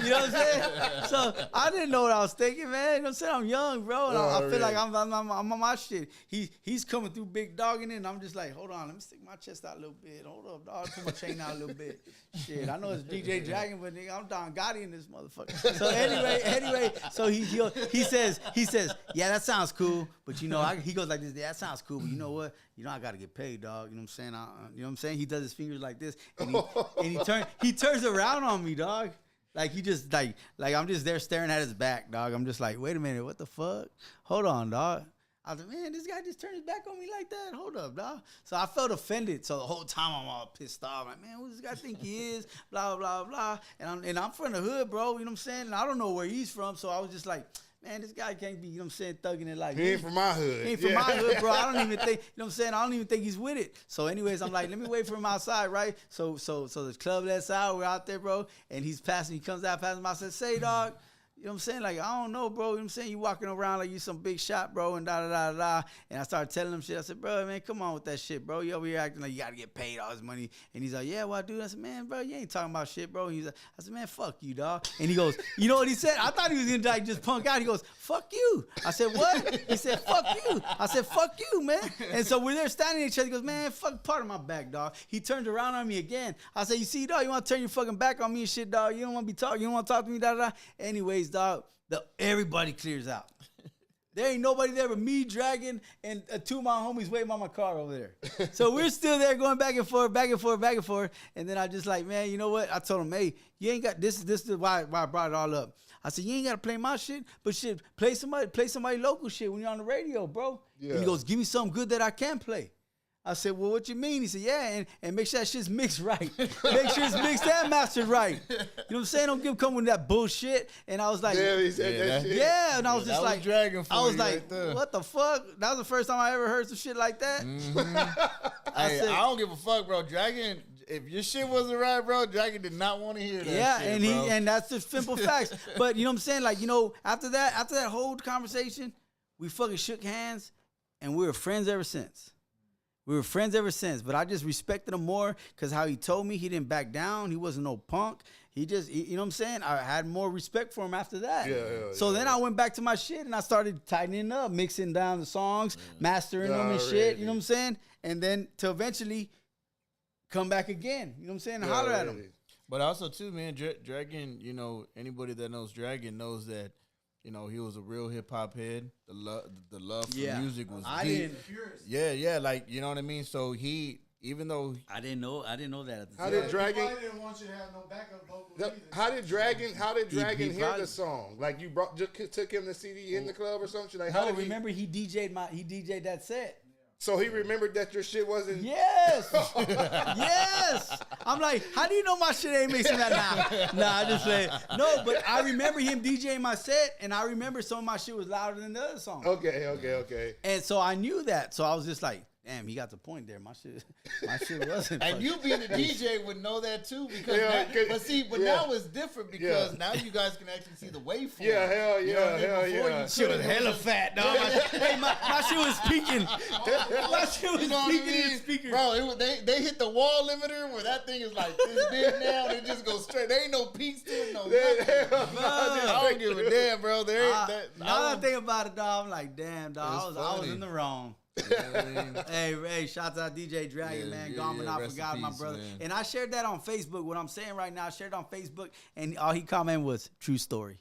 You know what I'm saying? So I didn't know what I was thinking, man. You know what I'm saying? I'm young, bro, and I feel like I'm on my shit. He's coming through big dogging it, and I'm just like, hold on, let me stick my chest out a little bit. Hold up, dog. Put my chain out a little bit. Shit, I know it's DJ Dragon, but nigga, I'm Don Gotti in this motherfucker. So anyway, so he says, yeah, that sounds cool, but you know, he goes like this, yeah, that sounds cool, but you know what? You know, I gotta get paid, dog. You know what I'm saying? You know what I'm saying? He does his fingers like this, and he turns around on me, dog. Like he just like I'm just there staring at his back, dog. I'm just like, wait a minute, what the fuck? Hold on, dog. I was like, man, this guy just turned his back on me like that. Hold up, dog. So I felt offended. So the whole time I'm all pissed off. Like, man, what does this guy think he is? Blah, blah, blah. And I'm from the hood, bro. You know what I'm saying? And I don't know where he's from. So I was just like, man, this guy can't be, you know what I'm saying, thugging it like He ain't from my hood. He ain't from my hood, bro. I don't even think, you know what I'm saying? I don't even think he's with it. So anyways, I'm like, let me wait for him outside, right? So the club that's out, we're out there, bro, and he comes out, passing by, I said, say, dog, you know what I'm saying? Like, I don't know, bro. You know what I'm saying? You walking around like you some big shot, bro, and da-da-da-da. And I started telling him shit. I said, bro, man, come on with that shit, bro. You over here acting like you got to get paid all this money. And he's like, yeah, well, I do. I said, man, bro, you ain't talking about shit, bro. And he's like, I said, man, fuck you, dog. And he goes, you know what he said? I thought he was going to like just punk out. He goes, fuck you. I said, what? He said, fuck you. I said, fuck you, man. And so we're there standing at each other. He goes, man, fuck part of my back, dog. He turned around on me again. I said, you see, dog, you want to turn your fucking back on me and shit, dog? You don't want to be talking. You don't want to talk to me, da-da-da. Anyways, dog. Everybody clears out. There ain't nobody there but me, Dragon, and two of my homies waiting by my car over there. So we're still there going back and forth, back and forth, back and forth. And then I just like, man, you know what? I told him, hey, you ain't got this is why I brought it all up. I said, you ain't got to play my shit, but shit, play somebody local shit when you're on the radio, bro. Yeah. And he goes, give me something good that I can play. I said, well, what you mean? He said, yeah, and make sure that shit's mixed right. Make sure it's mixed and mastered right. You know what I'm saying? Don't come with that bullshit. And I was like, yeah, he said that shit. Yeah, and I was just like, I was like, what the fuck? That was the first time I ever heard some shit like that. Mm-hmm. I don't give a fuck, bro. Dragon, if your shit wasn't right, bro, Dragon did not want to hear that. Yeah, shit, and that's the simple facts. But you know what I'm saying? Like, you know, after that whole conversation, we fucking shook hands, and we were friends ever since. But I just respected him more because how he told me he didn't back down. He wasn't no punk. You know what I'm saying? I had more respect for him after that. So then I went back to my shit and I started tightening up, mixing down the songs, mastering them and shit. You know what I'm saying? And then to eventually come back again. You know what I'm saying? And holler at him. But also too, man, Dragon, you know, anybody that knows Dragon knows that, you know, he was a real hip hop head. The love for music was deep. Yeah, like, you know what I mean. So even though I didn't know that at the time. How did Dragon? Didn't want you to have no backup vocals either. How did Dragon hear the song? Like you just took him the CD in the club or something? Like how did remember he DJ'd that set. So he remembered that your shit wasn't. Yes, yes. I'm like, how do you know my shit ain't mixing that now? Nah, I just say no. But I remember him DJing my set, and I remember some of my shit was louder than the other song. Okay. And so I knew that. So I was just like, damn, he got the point there. My shit wasn't. And you being a DJ would know that too, because now it's different because now you guys can actually see the waveform. Yeah, hell yeah. Shit was hella fat, dog. My shit was peaking. My shit was peaking in the speaker. Bro, they hit the wall limiter where that thing is like this big now. They just go straight. There ain't no peaks to it, I don't give a damn, bro. Now that I think about it, dog, I'm like, damn, dog, I was in the wrong. Hey, shout out DJ Dragon, man. Gone but not forgotten, my brother. Man. And I shared that on Facebook. What I'm saying right now, I shared it on Facebook, and all he commented was true story.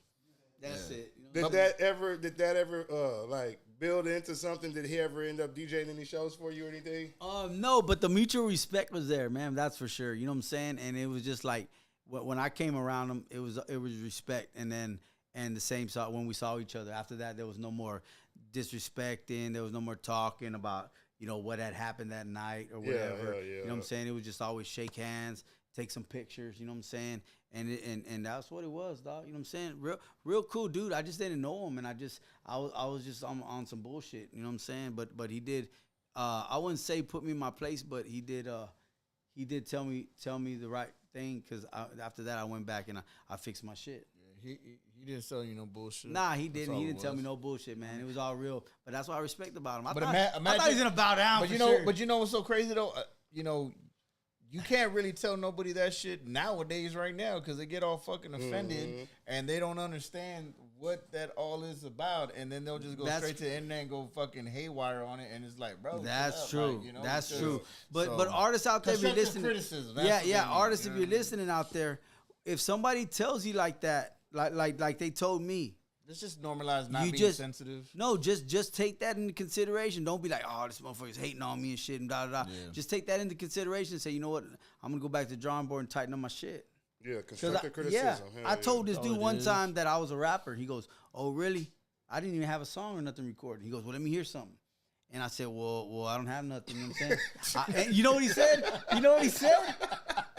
That's it. You know? Did that ever like build into something? Did he ever end up DJing any shows for you or anything? No, but the mutual respect was there, man. That's for sure. You know what I'm saying? And it was just like when I came around him, it was respect, and the same when we saw each other. After that, there was no more disrespecting. There was no more talking about, you know, what had happened that night or whatever. You know what I'm saying? It was just always shake hands, take some pictures, you know what I'm saying? And that's what it was, dog. You know what I'm saying? Real cool dude. I just didn't know him, and I was just on some bullshit, you know what I'm saying? But he did I wouldn't say put me in my place, but he did tell me the right thing, because after that I went back and I fixed my shit. He didn't tell you no bullshit. Nah, he didn't. He didn't tell me no bullshit, man. It was all real. But that's what I respect about him. I thought he was gonna bow down. But you know what's so crazy though? You know, you can't really tell nobody that shit nowadays right now, because they get all fucking offended and they don't understand what that all is about, and then they'll just go straight to the internet and go fucking haywire on it, and it's like, bro, that's true. Like, you know, that's true. But artists out there, if you're listening, criticism. Artists, if you're listening out there, if somebody tells you like that. Like they told me. Let's just normalize not being sensitive. No, just take that into consideration. Don't be like, oh, this motherfucker's hating on me and shit and da da da. Yeah. Just take that into consideration and say, you know what, I'm gonna go back to the drawing board and tighten up my shit. Yeah, constructive criticism. Yeah, I told this dude one time that I was a rapper. He goes, oh really? I didn't even have a song or nothing recorded. He goes, well, let me hear something. And I said, well, I don't have nothing. You know what I'm saying? And you know what he said?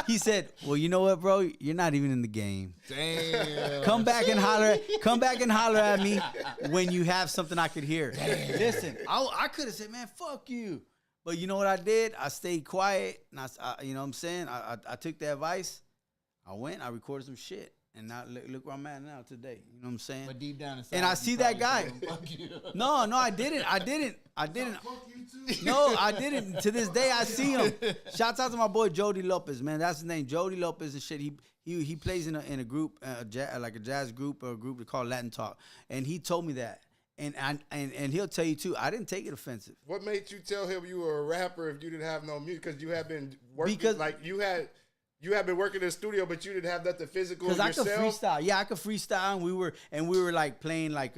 He said, "Well, you know what, bro? You're not even in the game. Damn. Come back and holler at me when you have something I could hear." Damn. Listen, I could have said, "Man, fuck you," but you know what I did? I stayed quiet, and I you know what I'm saying? I took the advice. I went, I recorded some shit, and now look where I'm at now today. You know what I'm saying? But deep down inside, and I see that guy. No, I didn't. Fuck you too. No, I didn't. To this day, I see him. Shouts out to my boy Jody Lopez, man. That's his name, Jody Lopez and shit. He plays in a group, like a jazz group or a group called Latin Talk, and he told me that. And he'll tell you too. I didn't take it offensive. What made you tell him you were a rapper if you didn't have no music? Because you have been working you have been working in the studio, but you didn't have nothing physical yourself. Because I could freestyle. Yeah, I could freestyle. And we were like playing like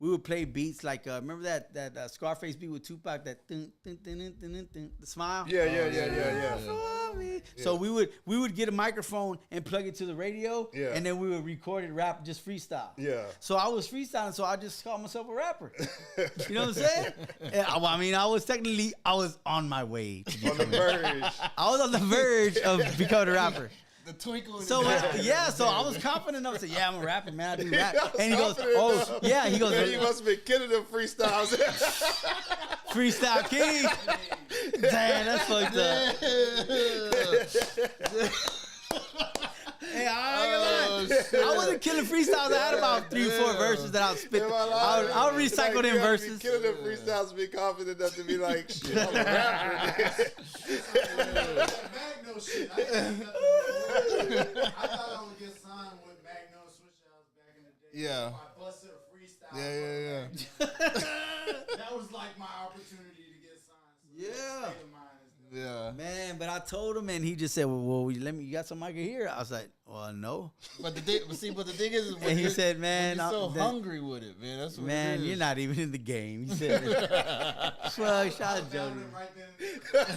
we would play beats like remember that Scarface beat with Tupac, that dun, dun, dun, dun, dun, dun, dun, the smile. Yeah. So we would get a microphone and plug it to the radio, and then we would record it, rap, just freestyle. Yeah. So I was freestyling, so I just called myself a rapper. You know what I'm saying? And, I mean, I was on my way to becoming, On the verge. I was on the verge of becoming a rapper. The twinkle. So so I was confident enough to say, "Yeah, I'm a rapper, man. I do rap." And he goes, "Oh, He goes, "Man, you must have been killing them freestyles." Freestyle King. Damn, that's fucked up. Hey, I wasn't killing freestyles. I had about 3 or 4 verses that I'll spit. I'll recycle them verses. Killing them freestyles, be confident enough to be like, "Shit, I'm a rapper." Magno shit. I thought I would get signed with Magno Switch House back in the day. Yeah. I busted a freestyle. Yeah. That was like my opportunity to get signed. So Yeah. Yeah. Man, but I told him, and he just said, "Well, you got something I can hear?" I was like, "Well, no." But the thing is, And he said, "Man, you're so hungry with it, man. That's what man, it is. you're not even in the game." He said, "Well, shout out Jody." Right then.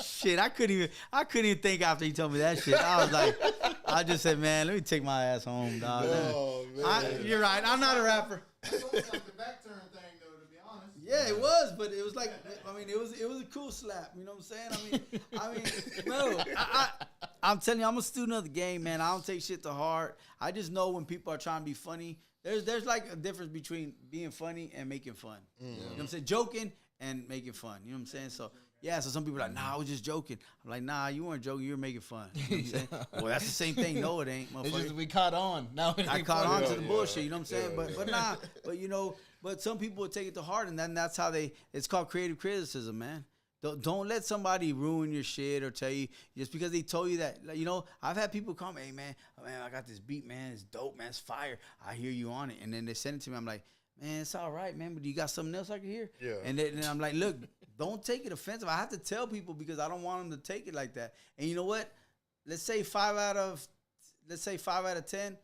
Shit, I couldn't even think after he told me that shit. I just said, "Man, let me take my ass home, dog." Oh, man. You're right. I'm not a rapper. That's almost like the back turn thing, though, to be honest. Yeah, it was, but it was like, I mean, it was a cool slap. You know what I'm saying? I mean, no, I'm telling you, I'm a student of the game, man. I don't take shit to heart. I just know when people are trying to be funny. There's like a difference between being funny and making fun. You know what I'm saying? Joking and making fun. You know what I'm saying? So. Yeah, so some people are like, "Nah, I was just joking." I'm like, "Nah, you weren't joking. You were making fun." You know what I'm saying? Well, that's the same thing. No, it ain't, motherfucker. It's just we caught on. Now I caught on to the bullshit. You know what I'm saying? But you know, but some people will take it to heart, and then that's how it's called creative criticism, man. Don't let somebody ruin your shit or tell you just because they told you that. Like, you know, I've had people come, "Hey, man, I got this beat, man. It's dope, man. It's fire. I hear you on it." And then they send it to me. I'm like, "Man, it's all right, man, but you got something else I can hear?" Yeah. And then I'm like, "Look, don't take it offensive. I have to tell people because I don't want them to take it like that." And you know what? Let's say 5 out of 10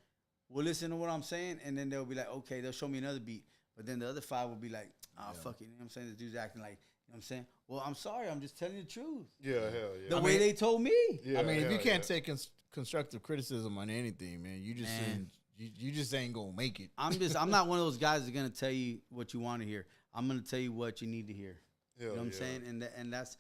will listen to what I'm saying, and then they'll be like, "Okay," they'll show me another beat. But then the other 5 will be like, "Oh, fuck it." You know what I'm saying? This dude's acting like, you know what I'm saying? Well, I'm sorry. I'm just telling you the truth. Yeah, hell yeah. The way they told me. Yeah, I mean, if you hell can't yeah. take constructive criticism on anything, man, you just ain't gonna make it. I'm not one of those guys that's gonna tell you what you want to hear. I'm gonna tell you what you need to hear. You know what I'm saying? And that's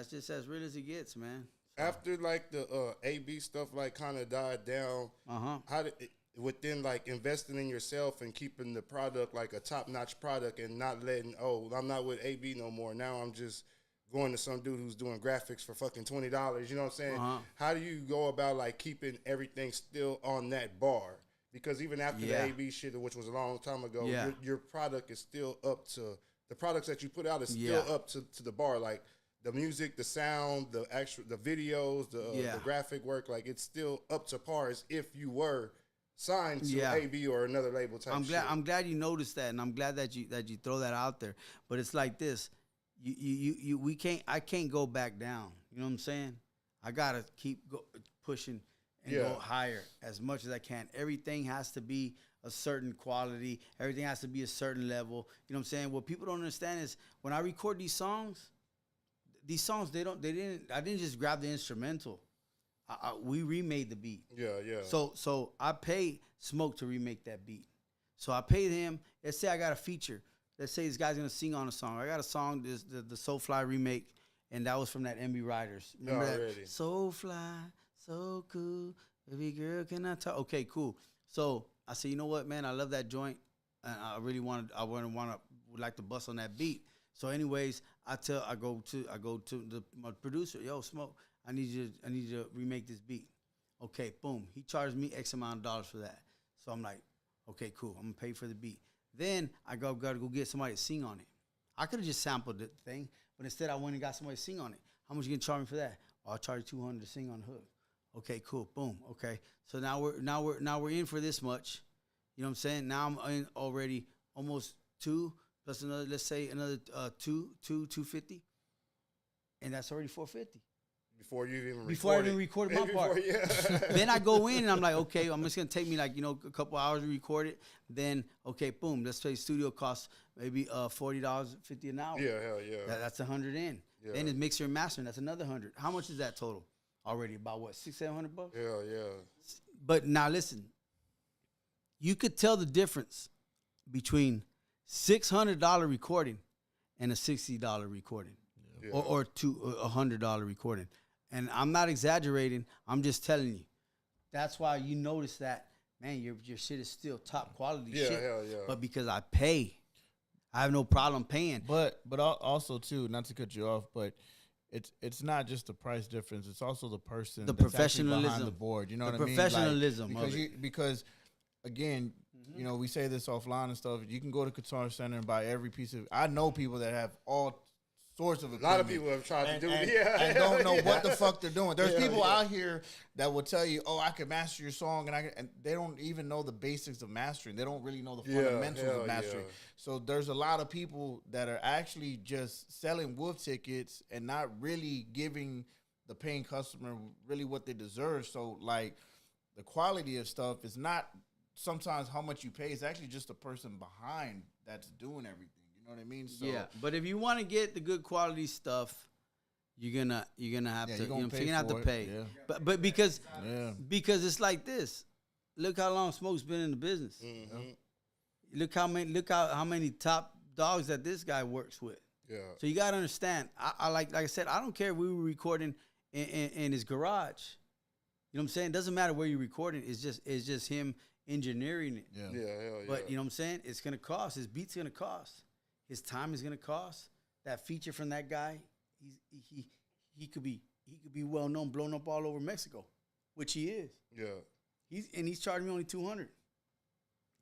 just as real as it gets, man. After like the AB stuff like kind of died down, how did within like investing in yourself and keeping the product like a top notch product and not letting I'm not with AB no more. Now I'm just going to some dude who's doing graphics for fucking $20. You know what I'm saying? How do you go about like keeping everything still on that bar? Because even after the AB shit, which was a long time ago, your product is still up to the products that you put out is still up to the bar. Like the music, the sound, the videos, the graphic work, like it's still up to par as if you were signed to AB or another label type. I'm glad you noticed that, and I'm glad that you throw that out there. But it's like this: I can't go back down. You know what I'm saying? I gotta keep pushing and go higher as much as I can. Everything has to be a certain quality. Everything has to be a certain level. You know what I'm saying? What people don't understand is when I record these songs, I didn't just grab the instrumental. We remade the beat. Yeah. So I pay Smoke to remake that beat. So I paid him. Let's say I got a feature. Let's say this guy's gonna sing on a song. I got a song, the Soulfly remake, and that was from that MB Riders. Remember that? Already. So fly, so cool, baby girl, can I talk? Okay, cool. So I said, you know what, man, I love that joint, and I really would like to bust on that beat. So, anyways, I go to my producer, yo, Smoke, I need you to remake this beat. Okay, boom. He charged me X amount of dollars for that. So I'm like, okay, cool. I'm gonna pay for the beat. Then I gotta go get somebody to sing on it. I could have just sampled the thing, but instead I went and got somebody to sing on it. How much you gonna charge me for that? Oh, I'll charge you $200 to sing on the hook. Okay, cool. Boom. Okay. So now we're in for this much. You know what I'm saying? Now I'm in already almost 2 plus another, let's say another 250. And that's already 450. Before you even Before I even recorded my part. Yeah. Then I go in and I'm like, okay, I'm just gonna take me like, a couple hours to record it. Then, okay, boom, let's say studio costs maybe $40, $50 an hour. Yeah, hell yeah. That's $100 in. Yeah. Then it's mixer and mastering, that's another $100. How much is that total? Already about what, $600-700 bucks? Hell yeah. But now listen, you could tell the difference between $600 recording and a $60 recording, Yeah. or a $100 recording. And I'm not exaggerating. I'm just telling you. That's why you notice that, man, your shit is still top quality shit. Hell yeah. But because I pay, I have no problem paying. But also too, not to cut you off, but it's not just the price difference. It's also the person, The that's actually professionalism. behind the board. You know The what I mean? professionalism of Because again, we say this offline and stuff. You can go to Guitar Center and buy every piece of. I know people that have all sorts of A equipment. lot of people have tried to do it. And don't know what the fuck they're doing. There's people out here that will tell you, "Oh, I can master your song," and they don't even know the basics of mastering. They don't really know the fundamentals of mastering. Yeah. So there's a lot of people that are actually just selling wolf tickets and not really giving the paying customer really what they deserve. So like the quality of stuff is not sometimes how much you pay. It's actually just the person behind that's doing everything. You know what I mean? So, yeah, but if you want to get the good quality stuff, you're gonna have to. you're gonna You're gonna have to for it. pay. Yeah. But because Yeah. it's like this. Look how long Smoke's been in the business. Mm-hmm. Look how many top dogs that this guy works with. Yeah. So you gotta understand. I like I said, I don't care if we were recording in his garage. You know what I'm saying? It doesn't matter where you're recording. It's just him engineering it. Yeah. Yeah, hell yeah. But you know what I'm saying? It's gonna cost. His beat's gonna cost. His time is gonna cost. That feature from that guy, he could be well known, blown up all over Mexico, which he is. Yeah. He's charging me only $200.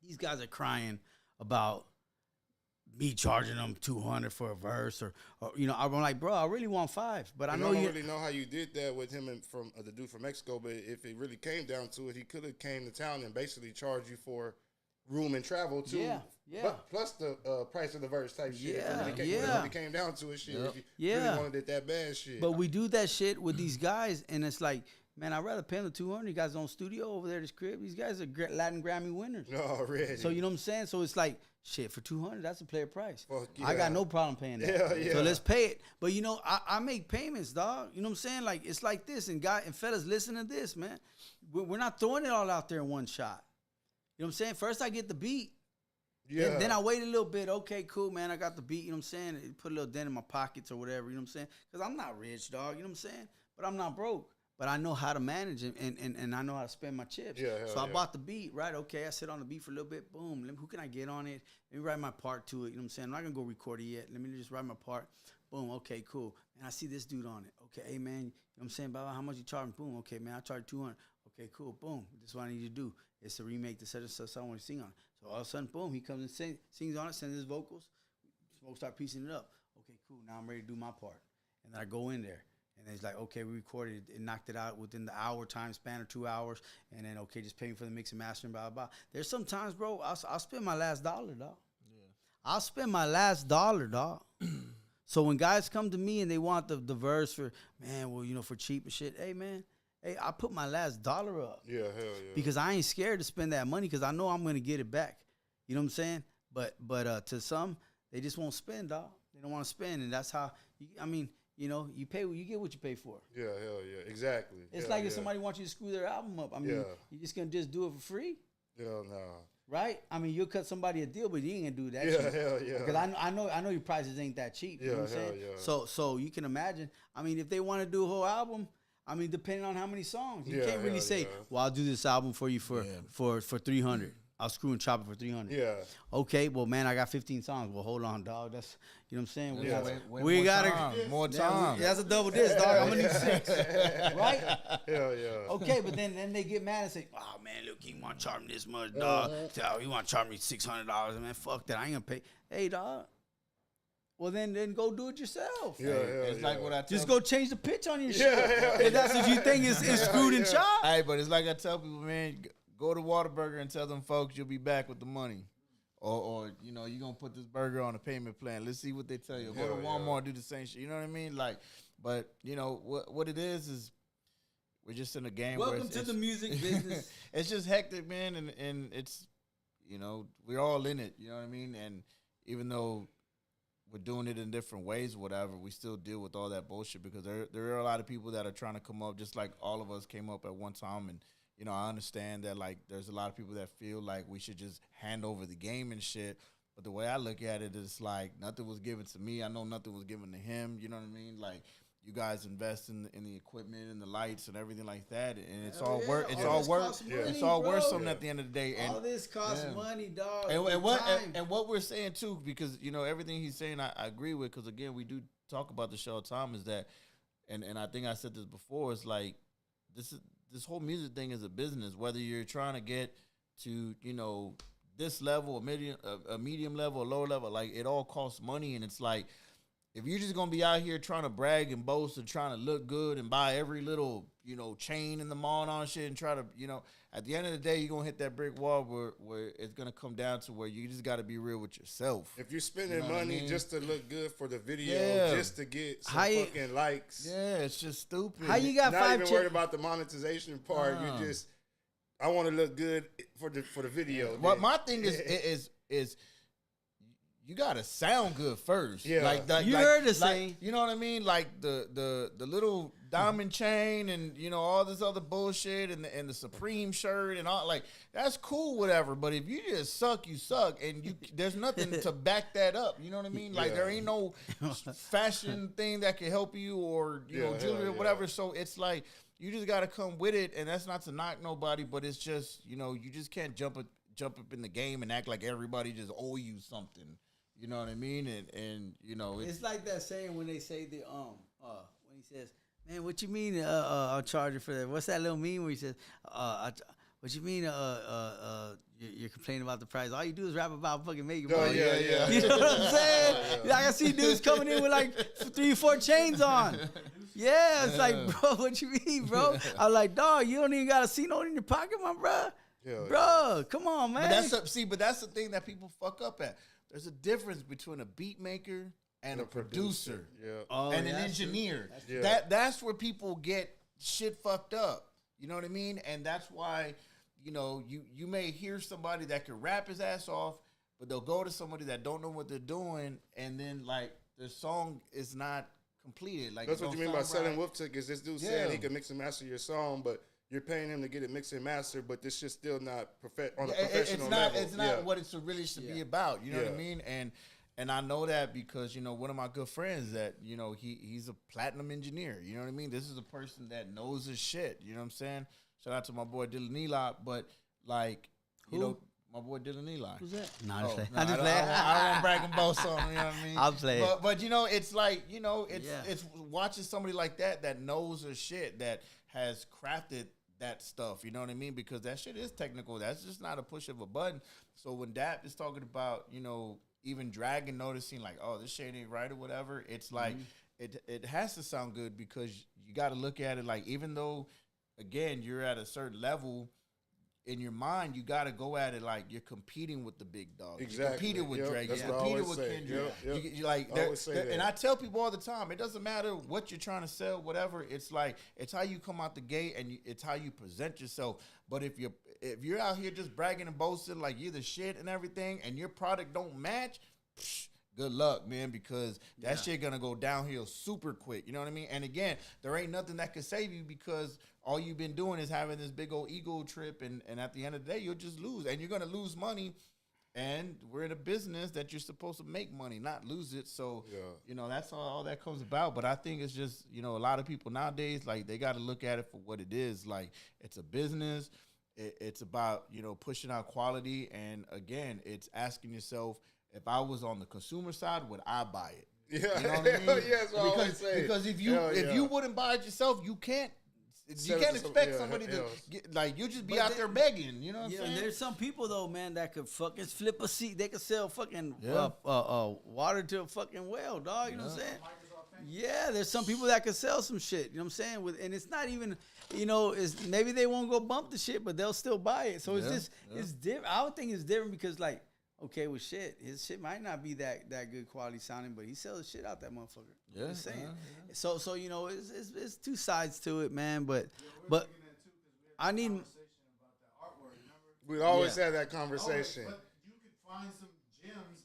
These guys are crying about me charging them $200 for a verse, or I'm like, bro, I really want $5, but I know don't you really know how you did that with him and from the dude from Mexico. But if it really came down to it, he could have came to town and basically charged you for room and travel too. Yeah. But plus the price of the verse type shit. Yeah, If it really came down to it, shit. Yep. If you really wanted it that bad, shit. But we do that shit with these guys, and it's like, man, I'd rather pay them $200. You guys own studio over there at his crib. These guys are Latin Grammy winners. Already. So you know what I'm saying? So it's like, shit, for $200, that's a player price. Fuck I got yeah. no problem paying that. Hell yeah. So let's pay it. But I make payments, dog. You know what I'm saying? Like, it's like this. And fellas, listen to this, man. We're not throwing it all out there in one shot. You know what I'm saying? First I get the beat. Yeah. Then I wait a little bit. Okay, cool, man. I got the beat. You know what I'm saying? It put a little dent in my pockets or whatever. You know what I'm saying? Because I'm not rich, dog. You know what I'm saying? But I'm not broke. But I know how to manage it, and I know how to spend my chips. Yeah, so I yeah. bought the beat, right? Okay, I sit on the beat for a little bit. Boom. Who can I get on it? Let me write my part to it. You know what I'm saying? I'm not going to go record it yet. Let me just write my part. Boom. Okay, cool. And I see this dude on it. Okay, hey, man. You know what I'm saying? Baba, how much you charging? Boom. Okay, man. I charge 200. Okay, cool. Boom. This is what I need you to do. It's to remake the set of stuff I want to sing on it. So all of a sudden, boom, he comes and sings on it, sends his vocals. Smoke start piecing it up. Okay, cool. Now I'm ready to do my part. And then I go in there. And it's like, okay, we recorded it and knocked it out within the hour time span or 2 hours. And then, okay, just paying for the mix and mastering, blah, blah, blah. There's sometimes, bro, I'll spend my last dollar, dog. Yeah. I'll spend my last dollar, dog. So when guys come to me and they want the verse for, man, well, for cheap and shit, hey, man, I put my last dollar up. Yeah, hell yeah. Because I ain't scared to spend that money because I know I'm going to get it back. You know what I'm saying? But to some, they just won't spend, dog. They don't want to spend. And that's how, you pay, you get what you pay for. Yeah, hell yeah. Exactly. It's hell like yeah. if somebody wants you to screw their album up. I mean, you're just going to just do it for free? Hell no. right? I mean, you'll cut somebody a deal, but you ain't gonna do that. Yeah, hell yeah. Because I know your prices ain't that cheap. You know what I'm saying? Yeah. So you can imagine. I mean, if they want to do a whole album, I mean, depending on how many songs, you can't really say, "Well, I'll do this album for you for 300. I'll screw and chop it for 300." Yeah. Okay, well, man, I got 15 songs. Well, hold on, dog. That's you know what I'm saying. We gotta more time. That's a double disc, dog. I'm gonna need 6, right? Hell yeah. Okay, but then they get mad and say, "Oh man, look, he want to charge me this much, dog. He want to charge me $600, man. Fuck that. I ain't gonna pay." Hey, dog. Well, then go do it yourself. Yeah, it's like what I tell just go change the pitch on your shit. If that's what you think is screwed and chopped. Hey, but it's like I tell people, man, go to Whataburger and tell them folks you'll be back with the money. Or you know, you're going to put this burger on a payment plan. Let's see what they tell you. Go to Walmart, do the same shit. You know what I mean? Like, but, you know, what it is we're just in a game Welcome where to the music business. It's just hectic, man, and it's, you know, we're all in it. You know what I mean? And even though we're doing it in different ways or whatever, we still deal with all that bullshit because there are a lot of people that are trying to come up just like all of us came up at one time. And, you know, I understand that, like, there's a lot of people that feel like we should just hand over the game and shit. But the way I look at it is like nothing was given to me. I know nothing was given to him. You know what I mean? Like, you guys invest in the equipment and the lights and everything like that, and it's all worth. It's all worth. It's all worth something at the end of the day. And all this costs money, dog. And what we're saying too, because you know everything he's saying, I agree with. Because again, we do talk about the show all the time. Is that, and I think I said this before. It's like this whole music thing is a business. Whether you're trying to get to this level, a medium level, a lower level, like it all costs money, and it's like. If you're just gonna be out here trying to brag and boast and trying to look good and buy every little, chain in the mall and all shit and try to, at the end of the day, you're gonna hit that brick wall where it's gonna come down to where you just gotta be real with yourself. If you're spending money just to look good for the video, just to get some fucking likes. Yeah, it's just stupid. How you got not even worried about the monetization part. You just, I want to look good for the video. What my thing is you gotta sound good first. Yeah, you heard the saying. You know what I mean? Like the little diamond chain and all this other bullshit and the Supreme shirt and all, like that's cool, whatever. But if you just suck, you suck, and there's nothing to back that up. You know what I mean? Like there ain't no fashion thing that can help you or jewelry or whatever. So it's like you just gotta come with it, and that's not to knock nobody, but it's just you just can't jump up in the game and act like everybody just owe you something. You know what I mean? And it's like that saying when they say when he says, "Man, what you mean I'll charge you for that?" What's that little meme where he says, "What you mean you're complaining about the price? All you do is rap about fucking making money." Yeah. You know what I'm saying? Like I see dudes coming in with like 3-4 chains on. Yeah, it's like, bro, what you mean, bro? I'm like, dog, you don't even got a C-note in your pocket, my bro. Bro, come on, man. But that's the thing that people fuck up at. There's a difference between a beat maker and a producer. And an engineer. That's where people get shit fucked up. You know what I mean? And that's why, you may hear somebody that can rap his ass off, but they'll go to somebody that don't know what they're doing, and then like their song is not completed. Like that's what you mean by selling wolf tickets. This dude saying he can mix and master your song, but you're paying him to get it mixed and mastered, but this shit's still not on a professional level. It's not what it really should be about. You know what I mean? And I know that because, one of my good friends that, he's a platinum engineer. You know what I mean? This is a person that knows his shit. You know what I'm saying? Shout out to my boy Dylan Eli. But, like, my boy Dylan Eli. Who's that? I just play. I don't want to brag and boast on him. You know what I mean? I'll play. But it's like, it's watching somebody like that knows her shit, that has crafted that stuff, you know what I mean? Because that shit is technical. That's just not a push of a button. So when Dap is talking about, even Dragon noticing like, oh, this shit ain't right or whatever, it's like it has to sound good because you got to look at it like, even though, again, you're at a certain level in your mind, you got to go at it like you're competing with the big dog. Exactly. You're competing with Drake. You're competing with Kendrick. You like, and I tell people all the time, it doesn't matter what you're trying to sell, whatever. It's like, it's how you come out the gate and it's how you present yourself. But if you're out here just bragging and boasting like you're the shit and everything, and your product don't match, good luck, man, because that shit gonna go downhill super quick. You know what I mean? And again, there ain't nothing that can save you because all you've been doing is having this big old ego trip, and at the end of the day, you'll just lose, and you're gonna lose money. And we're in a business that you're supposed to make money, not lose it. So, you know, that's all that comes about. But I think it's just, you know, a lot of people nowadays, like, they got to look at it for what it is. Like, it's a business. It's about, you know, pushing out quality. And, again, it's asking yourself, if I was on the consumer side, would I buy it? Yeah, you know what I mean? that's what I always say. Because if you wouldn't buy it yourself, you can't. You can't expect somebody to get, like, you just be out there begging, you know what I'm saying? There's some people though, man, that could fucking flip a seat. They could sell fucking water to a fucking well, dog. You know what I'm saying? Yeah, there's some people that could sell some shit. You know what I'm saying? And it's not even, you know, maybe they won't go bump the shit, but they'll still buy it. So it's just it's different. I would think it's different because, like, okay, well, his shit might not be that good quality sounding, but he sells shit out that motherfucker. Yeah, I'm saying. So you know, it's two sides to it, man. But I need. We always have that conversation. But you could find some gems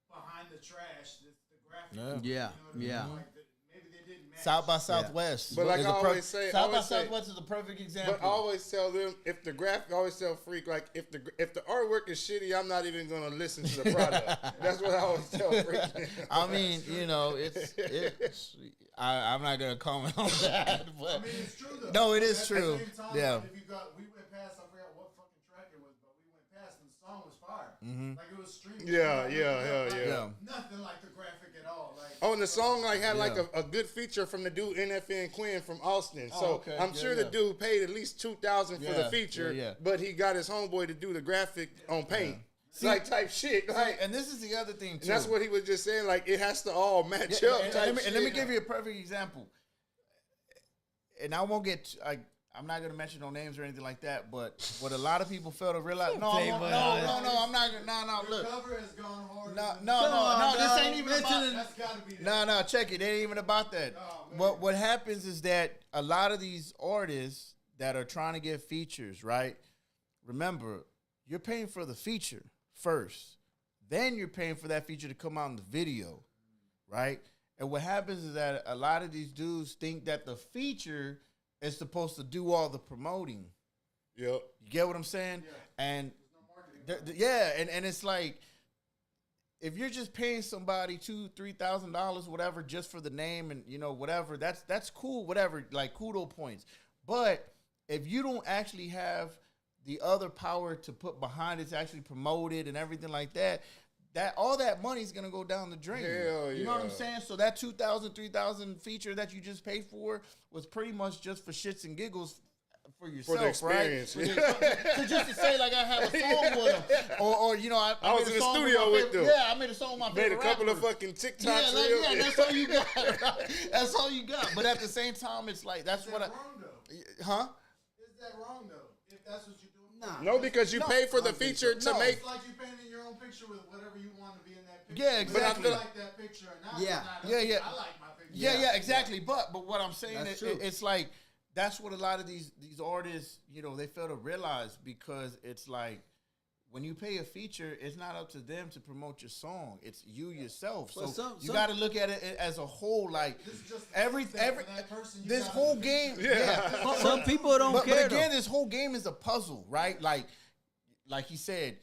behind the trash. The graphic. Yeah. You know what I mean? Like maybe they didn't match. South by Southwest. But like I always say, South by Southwest is a perfect example. But I always tell them, if the graphic, I always tell Freak, like, if the artwork is shitty, I'm not even going to listen to the product. That's what I always tell Freak. I mean, you know, I'm not going to comment on that. But I mean, it's true, though. No, it is true. At the same time, yeah. We went past, I forgot what fucking track it was, but we went past and the song was fire. Like, it was streaming. Yeah. Nothing like the graphic at all. Like, Oh, and the song like had like a good feature from the dude NFN Quinn from Austin. So I'm sure the dude paid at least $2,000 for the feature, but he got his homeboy to do the graphic on Paint. See, like type shit. Like, and this is the other thing too. And that's what he was just saying. Like, it has to all match up. And let me give you a perfect example. And I won't get I'm not gonna mention no names or anything like that, but what a lot of people fail to realize. I'm not. No, look. Cover has gone hard. No. This ain't even about. That's gotta be. No. Check it. It ain't even about that. What happens is that a lot of these artists that are trying to get features, right? Remember, you're paying for the feature first, then you're paying for that feature to come out in the video, right? And what happens is that a lot of these dudes think that the feature is supposed to do all the promoting. Yep. You get what I'm saying? Yeah. And and it's like, if you're just paying somebody $2,000-$3,000, whatever, just for the name and, you know, whatever, that's cool, whatever, like kudo points. But if you don't actually have the other power to put behind it, to actually promote it and everything like that, all that money is gonna go down the drain. Hell you know what I'm saying? So that $2,000, $3,000 feature that you just paid for was pretty much just for shits and giggles for yourself, for the experience. Right? So just to say, like, I have a song with them, or you know, I was in the studio with them. Yeah, I made a song with my favorite Made a couple rapper. of fucking TikToks. Yeah, that's all you got. That's all you got. But at the same time, it's like that's what wrong, though? Huh? Is that wrong though? If that's what you're doing? No, because you pay for the feature to make. It's like you painting your own picture with whatever you want to be in that picture. Yeah, exactly. But I feel like that picture or not. Yeah. Yeah. I like my picture. Yeah, exactly. But what I'm saying That's is, true. it's like that's what a lot of these artists, you know, they fail to realize, because it's like, when you pay a feature, it's not up to them to promote your song. It's you yourself. So you got to look at it as a whole. Like, This is just this whole game. Yeah. Some people don't care. But again, this whole game is a puzzle, right? Like he said,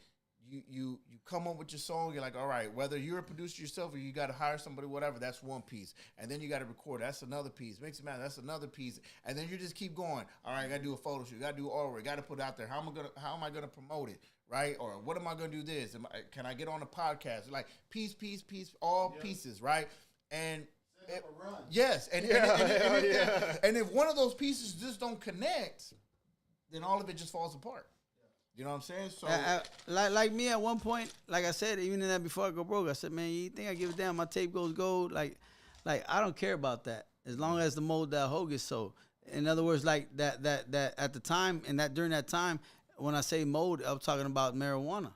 you come up with your song. You're like, all right, whether you're a producer yourself or you got to hire somebody, whatever. That's one piece, and then you got to record. That's another piece. Mix it, man. That's another piece, and then you just keep going. All right, I got to do a photo shoot. Got to do artwork. Got to put it out there. How am I gonna promote it? Right? Or what am I going to do this? Can I get on a podcast? Like, piece, all pieces, right? And yes. And if one of those pieces just don't connect, then all of it just falls apart. You know what I'm saying? So like me at one point, like I said, even in that before I go broke, I said, man, you think I give a damn? My tape goes gold? Like I don't care about that as long as the mold that hoe gets sold. In other words, like that at the time and that during that time, when I say mold, I'm talking about marijuana.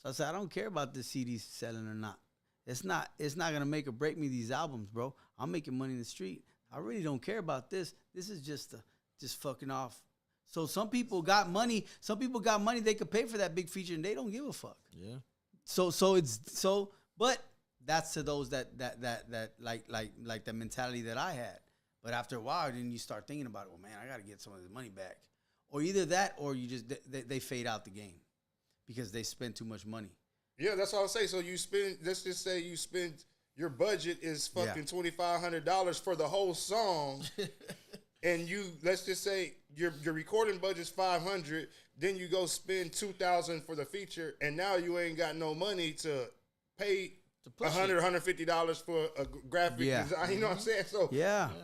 So I said, I don't care about this CD selling or not. It's not gonna make or break me, these albums, bro. I'm making money in the street. I really don't care about this. This is just fucking off. So some people got money. They could pay for that big feature and they don't give a fuck. yeah. But that's to those that like the mentality that I had. But after a while, then you start thinking about it. Well, man, I got to get some of this money back, or either that, or you just they fade out the game because they spend too much money. Yeah, that's what I say. So you spend. Let's just say you spend. Your budget is fucking $2,500 for the whole song, and you let's just say your recording budget's $500. Then you go spend $2,000 for the feature, and now you ain't got no money to pay $100, $150 for a graphic design. You know what I'm saying? So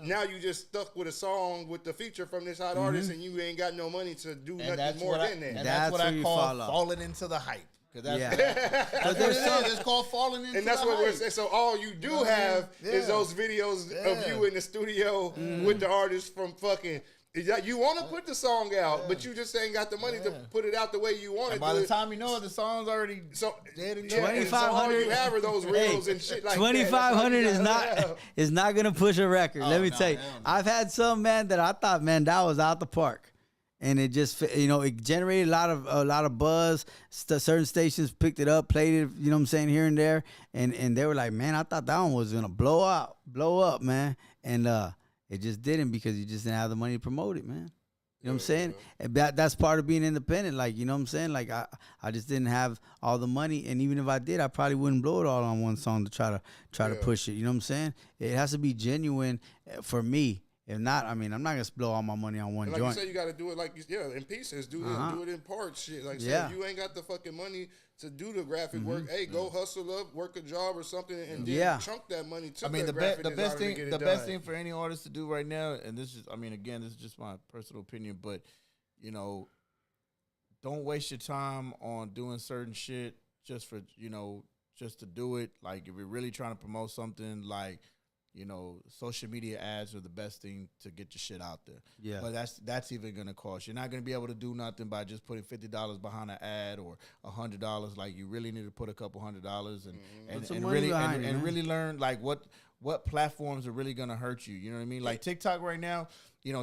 now you just stuck with a song with the feature from this hot artist, and you ain't got no money to do nothing more than that. And that's what I call falling into the hype. That's it's called falling into. And that's what we're saying. So all you do have is those videos of you in the studio with the artist from fucking. You want to put the song out, but you just ain't got the money to put it out the way you want it. By the time you know it, the song's already dead and $2,500. So all you have are those reels and shit like $2,500 is not gonna push a record. Let me tell you, I've had some, man, that I thought, man, that was out the park. And it just, it generated a lot of buzz. Certain stations picked it up, played it, you know what I'm saying, here and there. And they were like, man, I thought that one was going to blow up, man. And it just didn't because you just didn't have the money to promote it, man. You know what I'm saying? And that's part of being independent. Like, you know what I'm saying? Like, I just didn't have all the money. And even if I did, I probably wouldn't blow it all on one song to try to push it. You know what I'm saying? It has to be genuine for me. If not, I mean, I'm not gonna blow all my money on one like joint. You say, you got to do it in pieces. Do it in parts. Shit, like if you ain't got the fucking money to do the graphic work, hey, go hustle up, work a job or something, and then chunk that money to the best thing for any artist to do right now, and this is, I mean, again, this is just my personal opinion, but don't waste your time on doing certain shit just for just to do it. Like if you're really trying to promote something, like. Social media ads are the best thing to get your shit out there. Yeah. But that's even going to cost. You're not going to be able to do nothing by just putting $50 behind an ad or $100. Like you really need to put a couple $100 and really learn like what platforms are really going to hurt you. You know what I mean? Like TikTok right now,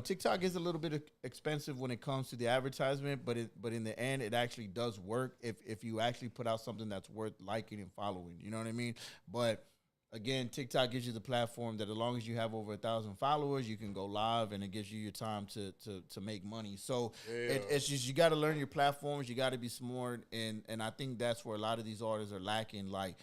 TikTok is a little bit expensive when it comes to the advertisement, but in the end, it actually does work if you actually put out something that's worth liking and following. You know what I mean? But again, TikTok gives you the platform that as long as you have over 1,000 followers, you can go live, and it gives you your time to make money. So it's just you got to learn your platforms. You got to be smart, and I think that's where a lot of these artists are lacking. Like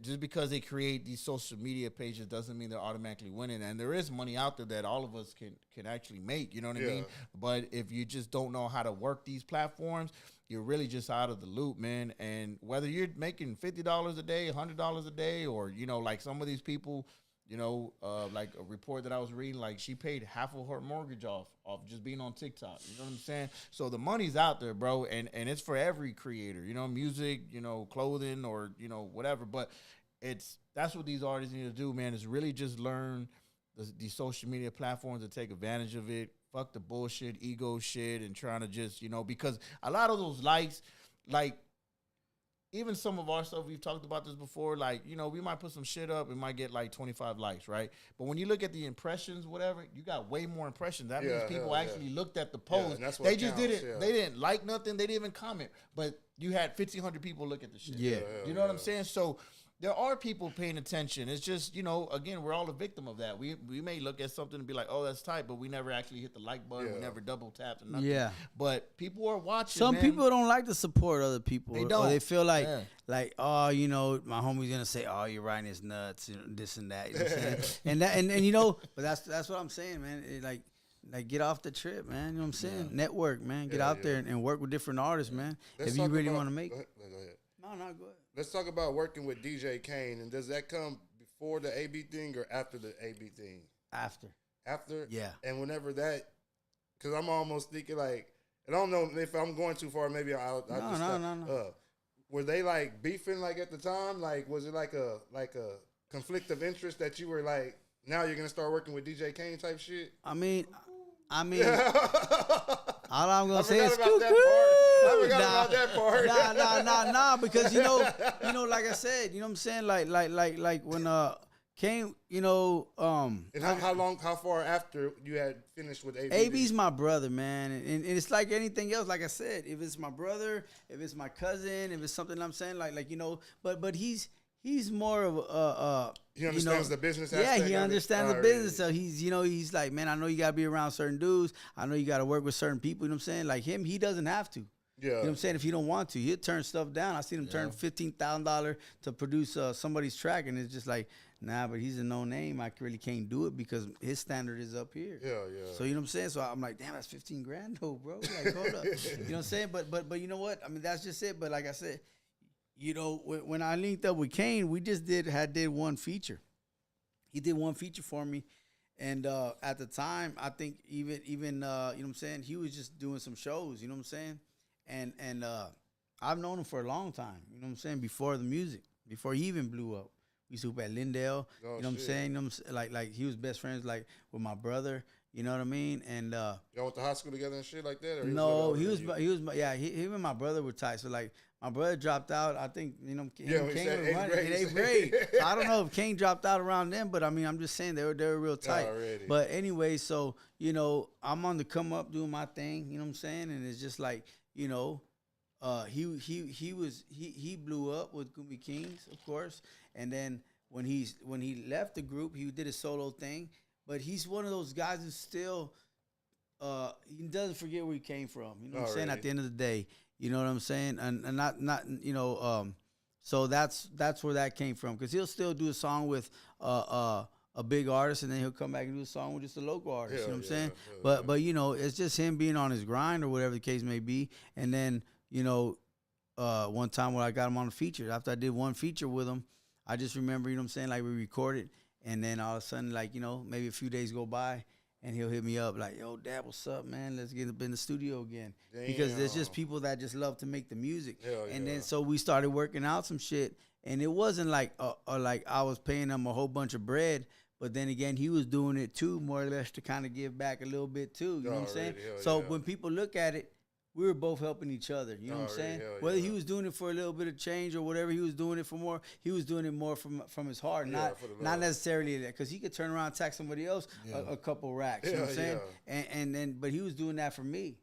just because they create these social media pages doesn't mean they're automatically winning. And there is money out there that all of us can actually make. You know what I mean? But if you just don't know how to work these platforms, you're really just out of the loop, man. And whether you're making $50 a day, $100 a day, or, like some of these people, like a report that I was reading, like she paid half of her mortgage off just being on TikTok. You know what I'm saying? So the money's out there, bro. And it's for every creator, music, clothing or, whatever. But that's what these artists need to do, man, is really just learn these social media platforms to take advantage of it. Fuck the bullshit, ego shit, and trying to just, because a lot of those likes, like, even some of our stuff, we've talked about this before, like, we might put some shit up, it might get like 25 likes, right? But when you look at the impressions, whatever, you got way more impressions. That means people actually looked at the post. They just didn't, they didn't like nothing, they didn't even comment, but you had 1,500 people look at the shit. You know what I'm saying? So there are people paying attention. It's just, again, we're all a victim of that. We may look at something and be like, oh, that's tight, but we never actually hit the like button. We never double tapped or nothing. Yeah. But people are watching. Some people don't like to support other people. They don't. Or they feel like, oh, my homie's gonna say, oh, you're riding his nuts, this and that. You know what I'm saying? and but that's what I'm saying, man. Like get off the trip, man. You know what I'm saying? Network, man. Get out there and work with different artists, man. If you really want to make it. Go ahead. No, go ahead. Let's talk about working with DJ Kane. And does that come before the AB thing or after the AB thing? After? Yeah. And whenever that, because I'm almost thinking like, I don't know if I'm going too far. Maybe I'll just No. Were they like beefing like at the time? Like, was it like a conflict of interest that you were like, now you're gonna start working with DJ Kane type shit? I mean, all I'm gonna say is I forgot about that part. Nah, because like I said, you know what I'm saying, like when Kane, And how far after you had finished with AB? AB's my brother, man, and it's like anything else. Like I said, if it's my brother, if it's my cousin, if it's something I'm saying, but he's more of he understands the business Yeah, aspect he of it? understands the business. So he's like, man, I know you gotta be around certain dudes. I know you gotta work with certain people. You know what I'm saying? Like him, he doesn't have to. Yeah. You know what I'm saying? If he don't want to, he'll turn stuff down. I seen him turn $15,000 to produce somebody's track, and it's just like, nah, but he's a no name. I really can't do it because his standard is up here. Yeah, yeah. So you know what I'm saying? So I'm like, damn, that's 15 grand though, bro. Like, hold up. You know what I'm saying? But you know what? I mean, that's just it. But like I said, you know, when I linked up with Kane, we just did one feature. He did one feature for me. And at the time, I think even you know what I'm saying, he was just doing some shows, you know what I'm saying? And I've known him for a long time, you know what I'm saying, before the music, before he even blew up. We used to hoop at Lindale, you know what I'm saying? You know what I'm saying? Like he was best friends like with my brother, you know what I mean? And y'all went to high school together and shit like that? Or no, him and my brother were tight. So like my brother dropped out. I think Kane was running in 8th grade. So I don't know if Kane dropped out around then, but I mean I'm just saying they were real tight. Already. But anyway, so you know I'm on the come up doing my thing. You know what I'm saying? And it's just like you know, he blew up with Gumi Kings, of course, and then when he left the group, he did a solo thing. But he's one of those guys who still he doesn't forget where he came from. You know what I'm saying? At the end of the day, you know what I'm saying? And not you know so that's where that came from, because he'll still do a song with a big artist, and then he'll come back and do a song with just a local artist. You know what I'm saying? But you know, it's just him being on his grind or whatever the case may be. And then you know, one time when I got him on a feature, after I did one feature with him, I just remember, you know what I'm saying, like we recorded, and then all of a sudden, like, you know, maybe a few days go by, and he'll hit me up like, yo, Dad, what's up, man? Let's get up in the studio again. Damn. Because there's just people that just love to make the music. And then so we started working out some shit, and it wasn't like like I was paying him a whole bunch of bread, but then again, he was doing it too, more or less to kind of give back a little bit too. You know what I'm saying? So when people look at it, we were both helping each other. You know what I'm saying? Whether he was doing it for a little bit of change or whatever he was doing it for more, he was doing it more from his heart, not necessarily that, because he could turn around and tax somebody else a couple racks. You know what I'm saying? And then, but he was doing that for me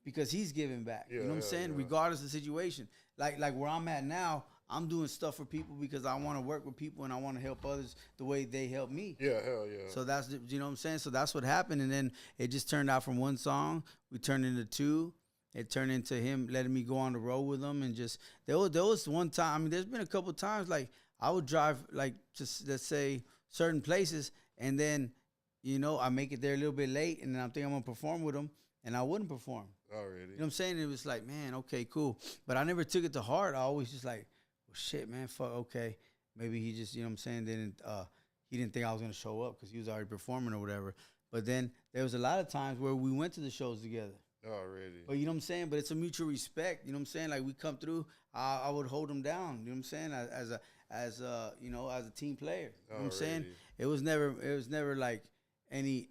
because he's giving back. You know what I'm saying? Regardless of the situation. Like where I'm at now, I'm doing stuff for people because I want to work with people and I want to help others the way they help me. Yeah, hell yeah. So that's, you know what I'm saying? So that's what happened. And then it just turned out from one song, we turned into two. It turned into him letting me go on the road with him. And just, there was one time, I mean, there's been a couple of times, like, I would drive, like, just, let's say, certain places, and then, you know, I make it there a little bit late, and then I'm thinking I'm going to perform with him, and I wouldn't perform. Already. You know what I'm saying? It was like, man, okay, cool. But I never took it to heart. I always just like, well, shit, man, fuck, okay. Maybe he just, you know what I'm saying, he didn't think I was going to show up because he was already performing or whatever. But then there was a lot of times where we went to the shows together. Already. But you know what I'm saying? But it's a mutual respect. You know what I'm saying? Like we come through, I would hold him down. You know what I'm saying? As you know, as a team player. You know what I'm saying? It was never like any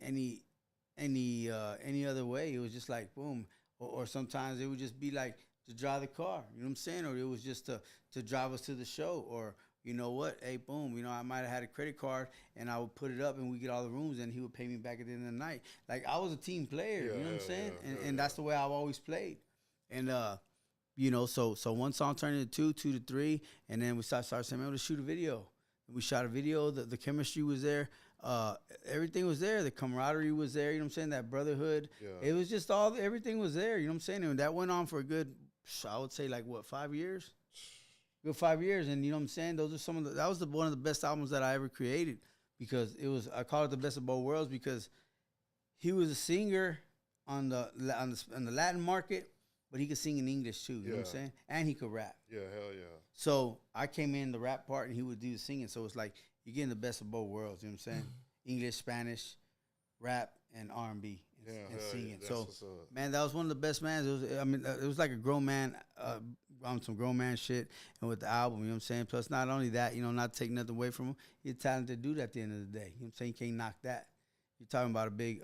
other way. It was just like boom. Or sometimes it would just be like to drive the car. You know what I'm saying? Or it was just to drive us to the show. Or you know what? Hey, boom. You know, I might have had a credit card and I would put it up and we get all the rooms and he would pay me back at the end of the night. Like I was a team player. You know what I'm saying? And that's the way I've always played. And you know, so one song turned into two to three, and then we started saying, man, let's shoot a video. We shot a video. The chemistry was there. Everything was there. The camaraderie was there. You know what I'm saying? That brotherhood. Yeah. It was just everything was there. You know what I'm saying? And that went on for a good, I would say, like what, 5 years? Good 5 years. And you know what I'm saying? Those are that was one of the best albums that I ever created, because I call it the best of both worlds, because he was a singer on the Latin market, but he could sing in English too. You know what I'm saying? And he could rap. Yeah, hell yeah. So I came in the rap part and he would do the singing. So it's like you're getting the best of both worlds. You know what I'm saying? English, Spanish, rap, and R&B and singing. Yeah, so man, that was one of the best mans. It was like a grown man on some grown man shit, and with the album, you know what I'm saying? Plus, not only that, you know, not taking nothing away from him, he's a talented dude at the end of the day. You know what I'm saying? You can't knock that. You're talking about a big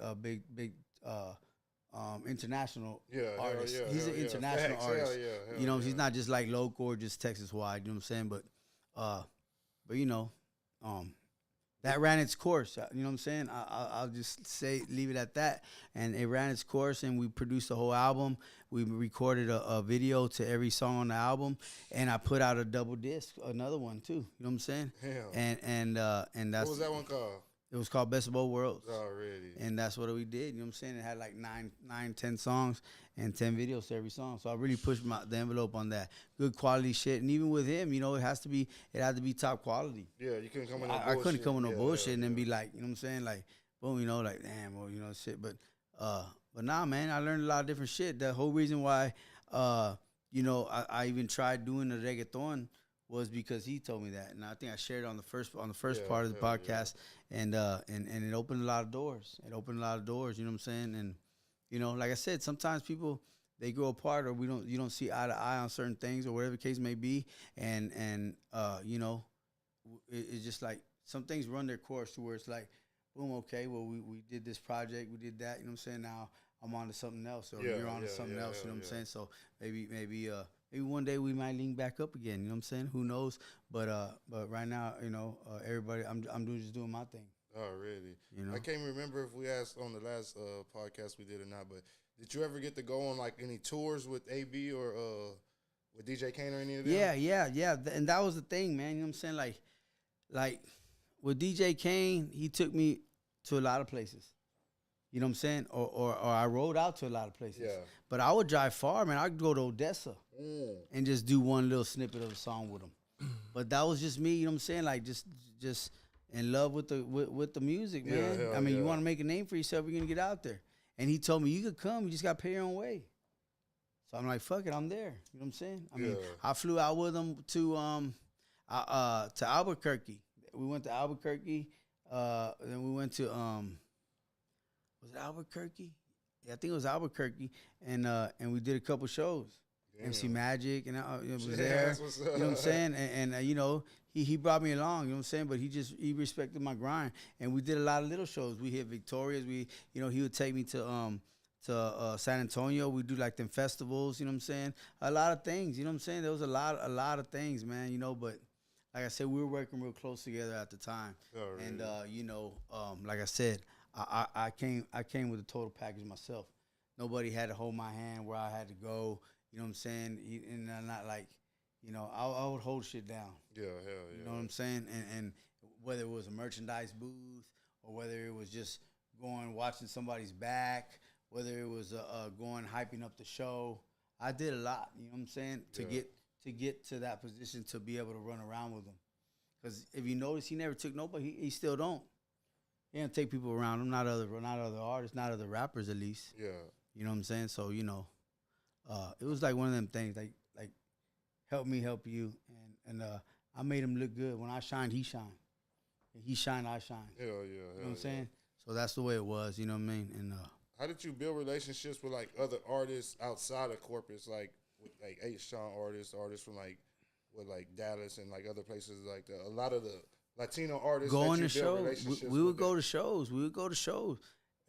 international artist. He's an international artist. You know, he's not just like local or just Texas wide. You know what I'm saying? But you know, that ran its course. You know what I'm saying? I'll just leave it at that. And it ran its course, and we produced the whole album. We recorded a video to every song on the album, and I put out a double disc, another one too. You know what I'm saying? Damn. And that's What was that one called? It was called Best of Both Worlds. Already. And that's what we did. You know what I'm saying? It had like 10 songs and 10 videos to every song. So I really pushed the envelope on that. Good quality shit. And even with him, you know, it had to be top quality. Yeah, you couldn't come with no bullshit. I couldn't come with no bullshit and then be like, you know what I'm saying? Like, boom, you know, like, damn, well, you know, shit. But nah, man, I learned a lot of different shit. The whole reason why, you know, I even tried doing the reggaeton was because he told me that, and I think I shared it on the first part of the podcast, and it opened a lot of doors. It opened a lot of doors. You know what I'm saying? And you know, like I said, sometimes people they grow apart, or you don't see eye to eye on certain things, or whatever the case may be, and you know, it's just like some things run their course to where it's like, boom, okay, well we did this project, we did that. You know what I'm saying? Now I'm on to something else, or you're on to something else. You know what I'm saying? So maybe one day we might link back up again. You know what I'm saying? Who knows? But right now, you know, everybody, I'm just doing my thing. Oh, really? You know, I can't remember if we asked on the last podcast we did or not. But did you ever get to go on like any tours with AB or with DJ Kane or any of them? Yeah. And that was the thing, man. You know what I'm saying? Like with DJ Kane, he took me to a lot of places. You know what I'm saying? Or I rode out to a lot of places. Yeah. But I would drive far, man. I'd go to Odessa and just do one little snippet of a song with him. But that was just me, you know what I'm saying? Like just in love with the music, man. Yeah, I mean, you want to make a name for yourself, you're going to get out there. And he told me, you could come, you just got to pay your own way. So I'm like, fuck it, I'm there. You know what I'm saying? I mean, I flew out with him to Albuquerque. We went to Albuquerque. Then we went to was it Albuquerque? Yeah, I think it was Albuquerque, and we did a couple shows. Damn. MC Magic and it was there. You know what I'm saying? And you know, he brought me along. You know what I'm saying? But he respected my grind, and we did a lot of little shows. We hit Victoria's. He would take me to San Antonio. We do like them festivals. You know what I'm saying? A lot of things. You know what I'm saying? There was a lot of things, man. You know, but like I said, we were working real close together at the time. Oh, really? And you know, like I said. I came with a total package myself. Nobody had to hold my hand where I had to go. You know what I'm saying? And I'm not like, you know, I would hold shit down. Yeah, hell yeah. You know what I'm saying? And whether it was a merchandise booth or whether it was just going watching somebody's back, whether it was going hyping up the show, I did a lot. You know what I'm saying? To get to that position to be able to run around with them. Because if you notice, he never took nobody. He still don't. He don't take people around him, not other artists, not other rappers at least. Yeah. You know what I'm saying? So, you know, it was like one of them things, like help me help you. And I made him look good. When I shined, he shined. When he shined, I shined. Hell yeah. You know what I'm saying? So that's the way it was, you know what I mean? And how did you build relationships with like other artists outside of corporates, like with like H-Sean artists from like with like Dallas and like other places like that? A lot of the Latino artists going to shows. We would go to shows.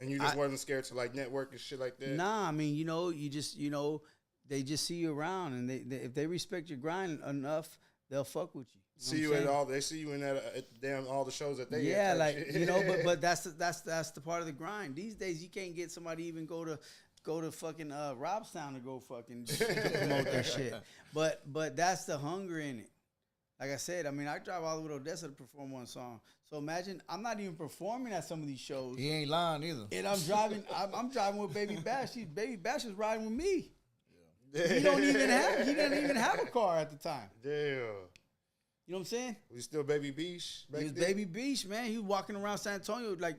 And you just wasn't scared to like network and shit like that? Nah, I mean, you know, they just see you around, and they if they respect your grind enough, they'll fuck with you. They see you in all the shows that they yeah, like shit. You know, but that's the part of the grind. These days, you can't get somebody to even go to fucking Robstown to go fucking promote their shit. But that's the hunger in it. Like I said, I mean, I drive all the way to Odessa to perform one song. So imagine, I'm not even performing at some of these shows. He ain't lying either. And I'm driving with Baby Bash. Baby Bash is riding with me. Yeah. He didn't even have a car at the time. Yeah. You know what I'm saying? Was he still Baby Beach? He was Baby Beach, man. He was walking around San Antonio like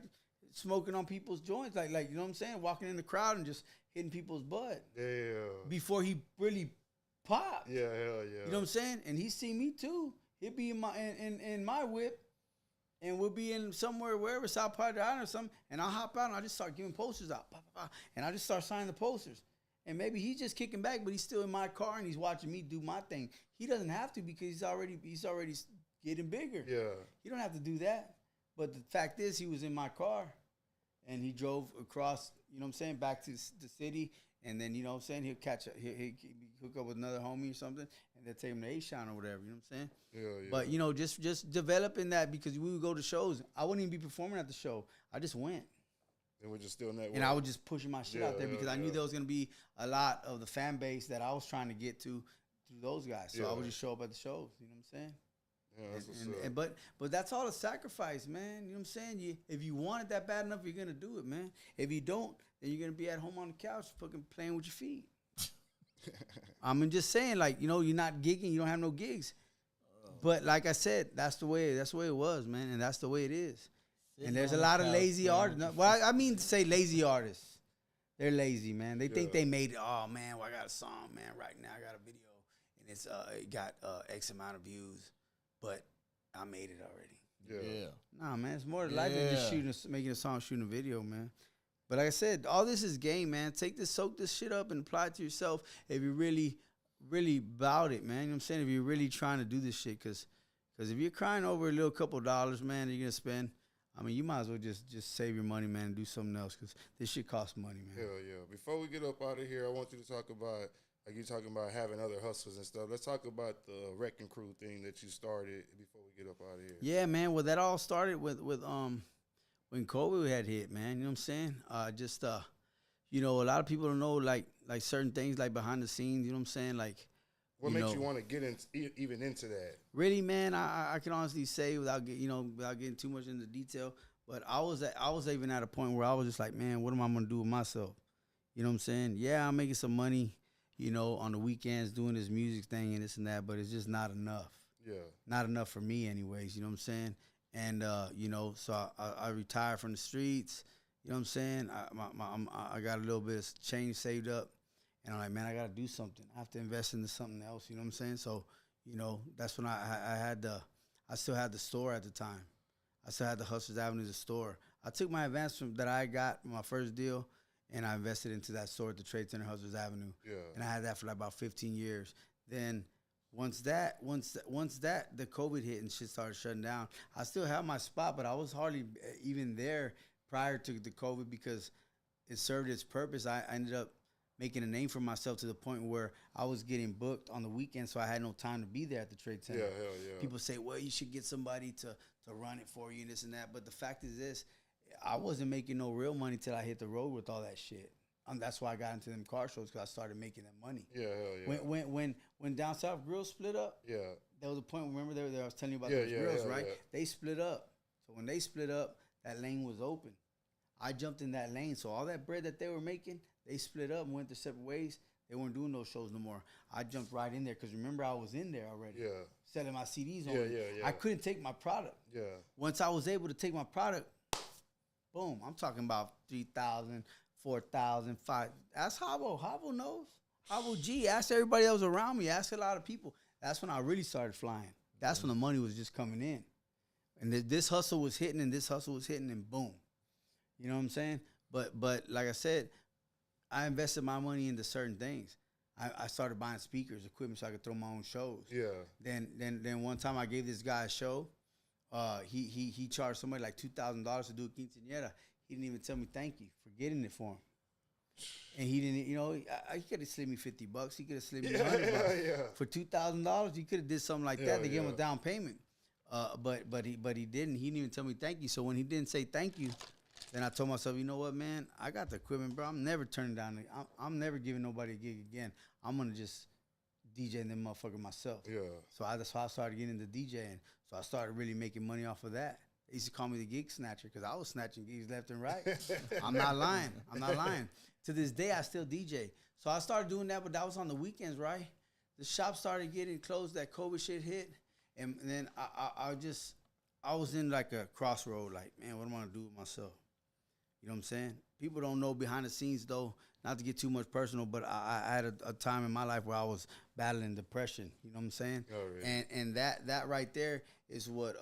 smoking on people's joints, like you know what I'm saying? Walking in the crowd and just hitting people's butt. Yeah. Before he really popped. Yeah, hell yeah. You know what I'm saying? And he see me too. He'd be in my whip, and we'll be in somewhere, wherever, South Part of the Island or something, and I'll hop out and I'll just start giving posters out. And I just start signing the posters. And maybe he's just kicking back, but he's still in my car and he's watching me do my thing. He doesn't have to because he's already getting bigger. Yeah. He don't have to do that. But the fact is, he was in my car and he drove across, you know what I'm saying, back to the city, And then, you know what I'm saying, he'll hook up with another homie or something, and they'll take him to A-Shine or whatever, you know what I'm saying? Yeah. But, you know, just developing that, because we would go to shows. I wouldn't even be performing at the show. I just went. And we're just still networking. And I was just pushing my shit out there because I knew there was going to be a lot of the fan base that I was trying to get to through those guys. So I would just show up at the shows, you know what I'm saying? Yeah, that's what's up. But that's all a sacrifice, man. You know what I'm saying? If you want it that bad enough, you're gonna do it, man. If you don't, then you're gonna be at home on the couch, fucking playing with your feet. I'm just saying, like, you know, you're not gigging, you don't have no gigs. But like I said, that's the way it was, man, and that's the way it is. And there's a lot of lazy artists. Well, I mean to say lazy artists. They're lazy, man. They think they made it. Oh man, well, I got a song, man. Right now, I got a video, and it got X amount of views. But I made it already. Yeah. Nah, man, it's more to life than just making a song, shooting a video, man. But like I said, all this is game, man. Soak this shit up and apply it to yourself if you're really, really about it, man. You know what I'm saying? If you're really trying to do this shit, because if you're crying over a little couple dollars, man, that you're gonna spend, I mean, you might as well just save your money, man, and do something else, because this shit costs money, man. Hell yeah. Before we get up out of here, I want you to talk about, like you're talking about having other hustles and stuff. Let's talk about the Wrecking Crew thing that you started before we get up out of here. Yeah, man. Well, that all started with when COVID had hit, man. You know what I'm saying? You know, a lot of people don't know like certain things like behind the scenes. You know what I'm saying? Like, what makes you want to get even into that? Really, man, I can honestly say without getting too much into detail, but I was even at a point where I was just like, man, what am I gonna do with myself? You know what I'm saying? Yeah, I'm making some money, you know, on the weekends doing this music thing and this and that, but it's just not enough. Yeah. Not enough for me anyways, you know what I'm saying? And, you know, so I retired from the streets, you know what I'm saying? I got a little bit of change saved up, and I'm like, man, I got to do something. I have to invest into something else, you know what I'm saying? So, you know, that's when I still had the store at the time. I still had the Hustlers Avenue, the store. I took my advance that I got, my first deal, and I invested into that store at the Trade Center, Hustlers Avenue. Yeah. And I had that for like about 15 years. Then once that the COVID hit and shit started shutting down, I still had my spot, but I was hardly even there prior to the COVID because it served its purpose. I ended up making a name for myself to the point where I was getting booked on the weekend, so I had no time to be there at the Trade Center. Yeah, hell yeah. People say, well, you should get somebody to run it for you and this and that. But the fact is this, I wasn't making no real money till I hit the road with all that shit. That's why I got into them car shows, because I started making that money. Yeah, hell yeah. When Down South Grills split up, yeah, there was a point, remember I was telling you about those grills, right? Yeah. They split up. So when they split up, that lane was open. I jumped in that lane. So all that bread that they were making, they split up and went their separate ways. They weren't doing those shows no more. I jumped right in there because remember I was in there already. Yeah. Selling my CDs on Yeah. I couldn't take my product. Yeah. Once I was able to take my product, boom, I'm talking about 3,000, 4,000, 5. Ask Havo. Havo knows. Havo G. Ask everybody else around me. Ask a lot of people. That's when I really started flying. That's when the money was just coming in. And this hustle was hitting and this hustle was hitting and boom. You know what I'm saying? But like I said, I invested my money into certain things. I started buying speakers, equipment so I could throw my own shows. Yeah. Then one time I gave this guy a show. He charged somebody like $2,000 to do a quinceañera. He didn't even tell me thank you for getting it for him. And he didn't, you know, he could have slid me $50. He could have slid me $100. Yeah. For $2,000, he could have did something like that. They gave him a down payment. But he didn't. He didn't even tell me thank you. So when he didn't say thank you, then I told myself, you know what, man? I got the equipment, bro. I'm never turning down. I'm never giving nobody a gig again. I'm gonna just DJ them motherfucker myself. Yeah. So that's why I started getting into DJing. So I started really making money off of that. They used to call me the gig snatcher because I was snatching gigs left and right. I'm not lying. To this day, I still DJ. So I started doing that, but that was on the weekends, right? The shop started getting closed. That COVID shit hit, and then I was in like a crossroad. Like, man, what am I gonna do with myself? You know what I'm saying? People don't know behind the scenes, though, not to get too much personal, but I had a time in my life where I was battling depression. You know what I'm saying? Oh, really? And that right there is what,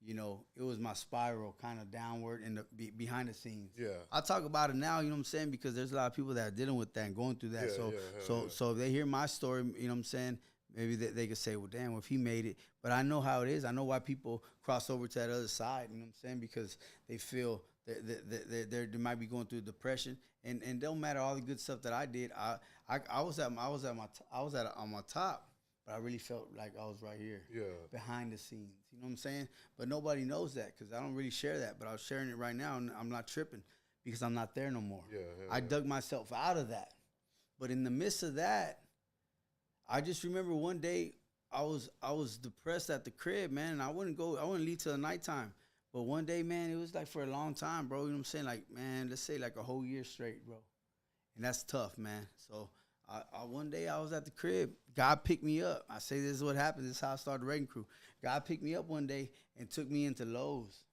you know, it was my spiral kind of downward in the behind the scenes. Yeah. I talk about it now, you know what I'm saying, because there's a lot of people that are dealing with that and going through that. So if they hear my story, you know what I'm saying, maybe they could say, well, damn, if he made it. But I know how it is. I know why people cross over to that other side, you know what I'm saying, because they feel they might be going through depression, and don't matter all the good stuff that I did. I was on my top, but I really felt like I was right here, behind the scenes. You know what I'm saying? But nobody knows that because I don't really share that. But I'm sharing it right now, and I'm not tripping because I'm not there no more. I dug myself out of that. But in the midst of that, I just remember one day I was depressed at the crib, man, and I wouldn't leave till the nighttime. But one day, man, it was like for a long time, bro. You know what I'm saying? Like, man, let's say like a whole year straight, bro. And that's tough, man. So one day I was at the crib. God picked me up. I say this is what happened. This is how I started Wrecking Crew. God picked me up one day and took me into Lowe's.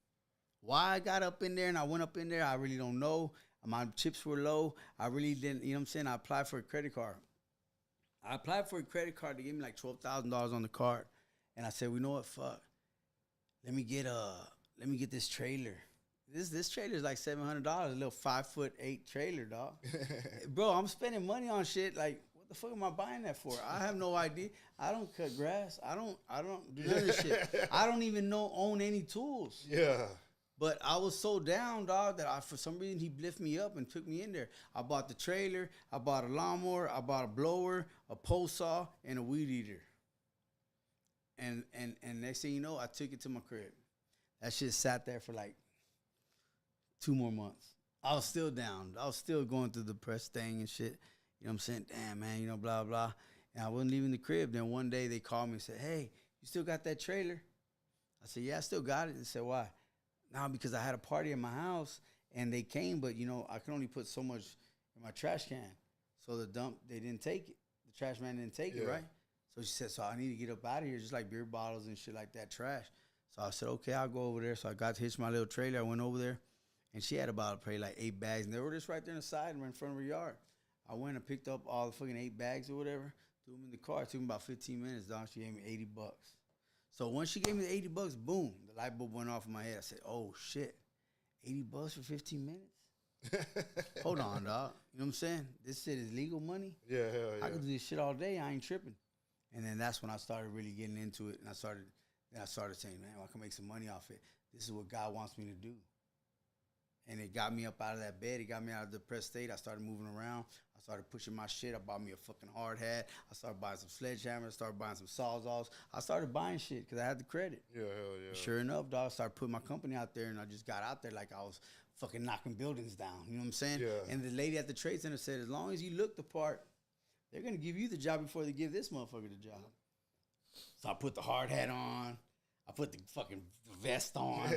Why I got up in there and I went up in there, I really don't know. My chips were low. I really didn't, you know what I'm saying? I applied for a credit card. I applied for a credit card. They gave me like $12,000 on the card. And I said, well, you know what? Fuck. Let me get this trailer. This trailer is like $700, a little 5'8" trailer, dog. Bro, I'm spending money on shit. Like, what the fuck am I buying that for? I have no idea. I don't cut grass. I don't do none of this shit. I don't even own any tools. Yeah. But I was so down, dog, that for some reason he lifted me up and took me in there. I bought the trailer. I bought a lawnmower. I bought a blower, a pole saw, and a weed eater. And next thing you know, I took it to my crib. That shit sat there for like 2 more months. I was still down. I was still going through the depressed thing and shit. You know what I'm saying? Damn, man, you know, blah, blah. And I wasn't leaving the crib. Then one day they called me and said, hey, you still got that trailer? I said, yeah, I still got it. They said, why? No, because I had a party in my house and they came, but, you know, I could only put so much in my trash can. So the dump, they didn't take it. The trash man didn't take it, right? So she said, so I need to get up out of here, just like beer bottles and shit like that, trash. So I said, okay, I'll go over there. So I got to hitch my little trailer. I went over there, and she had about probably like 8 bags. And they were just right there on the side and in front of her yard. I went and picked up all the fucking 8 bags or whatever, threw them in the car. It took me about 15 minutes, dog. She gave me $80. So once she gave me the $80, boom, the light bulb went off in my head. I said, oh, shit, $80 for 15 minutes? Hold on, dog. You know what I'm saying? This shit is legal money. Yeah, hell yeah. I can do this shit all day. I ain't tripping. And then that's when I started really getting into it. And I started saying, man, I can make some money off it. This is what God wants me to do. And it got me up out of that bed. It got me out of the depressed state. I started moving around. I started pushing my shit. I bought me a fucking hard hat. I started buying some sledgehammers. I started buying some sawzalls. I started buying shit because I had the credit. Yeah, hell yeah. Sure enough, dog, I started putting my company out there, and I just got out there like I was fucking knocking buildings down. You know what I'm saying? Yeah. And the lady at the trade center said, as long as you look the part, they're going to give you the job before they give this motherfucker the job. So I put the hard hat on. I put the fucking vest on.